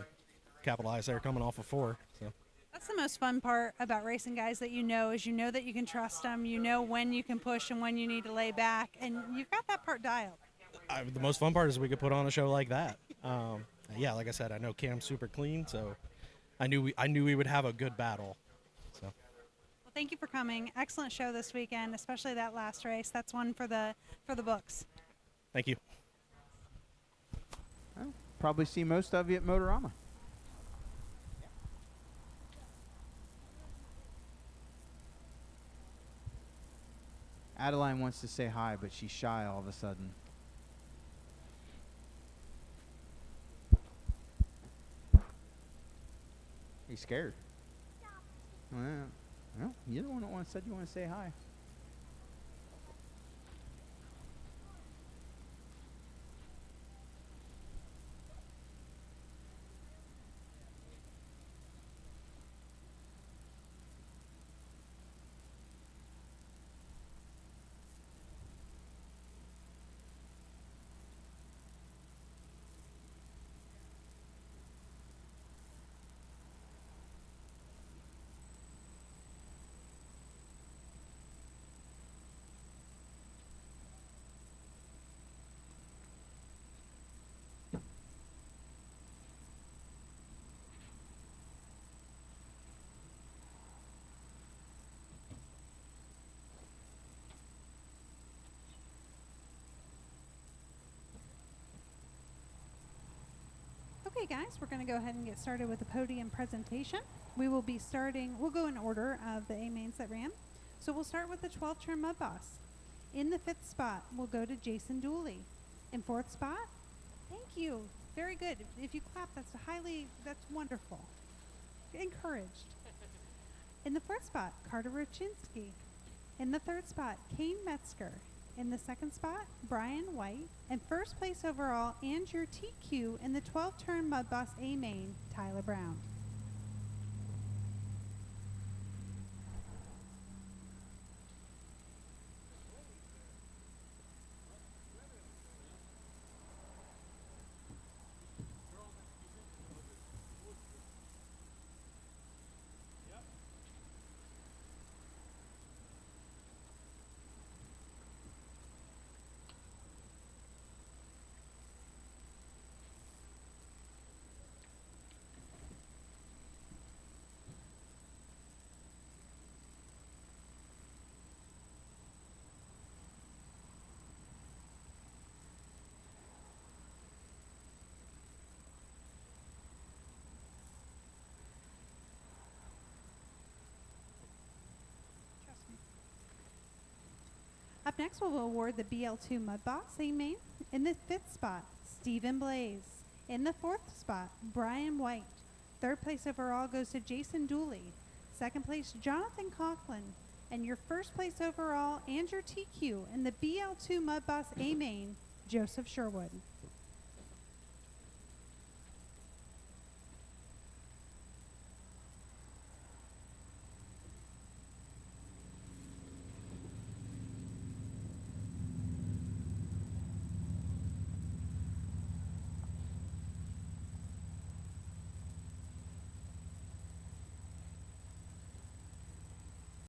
capitalize there coming off of 4. So. That's the most fun part about racing guys that is you know that you can trust them, you know when you can push and when you need to lay back, and you've got that part dialed. The most fun part is we could put on a show like that. Yeah, like I said, I know Cam's super clean, so I knew we would have a good battle. So. Well, thank you for coming. Excellent show this weekend, especially that last race. That's one for the books. Thank you. Well, probably see most of you at Motorama. Adeline wants to say hi, but she's shy all of a sudden. You scared? Well, you're the one that said you want to say hi. Okay, guys, we're going to go ahead and get started with the podium presentation. We will be starting, we'll go in order of the A mains that ran. So we'll start with the 12-turn Mud Boss. In the 5th spot, we'll go to Jason Dooley. In 4th spot, thank you. Very good. If you clap, that's wonderful. Encouraged. In the 4th spot, Carter Rochinski. In the 3rd spot, Kane Metzger. In the 2nd spot, Brian White. And 1st place overall and your TQ in the 12-turn Mud Boss A main, Tyler Brown. Up next, we'll award the BL2 Mud Boss A main. In the 5th spot, Stephen Blaze. In the 4th spot, Brian White. 3rd place overall goes to Jason Dooley. 2nd place, Jonathan Conklin. And your 1st place overall and your TQ in the BL2 Mud Boss A main, Joseph Sherwood.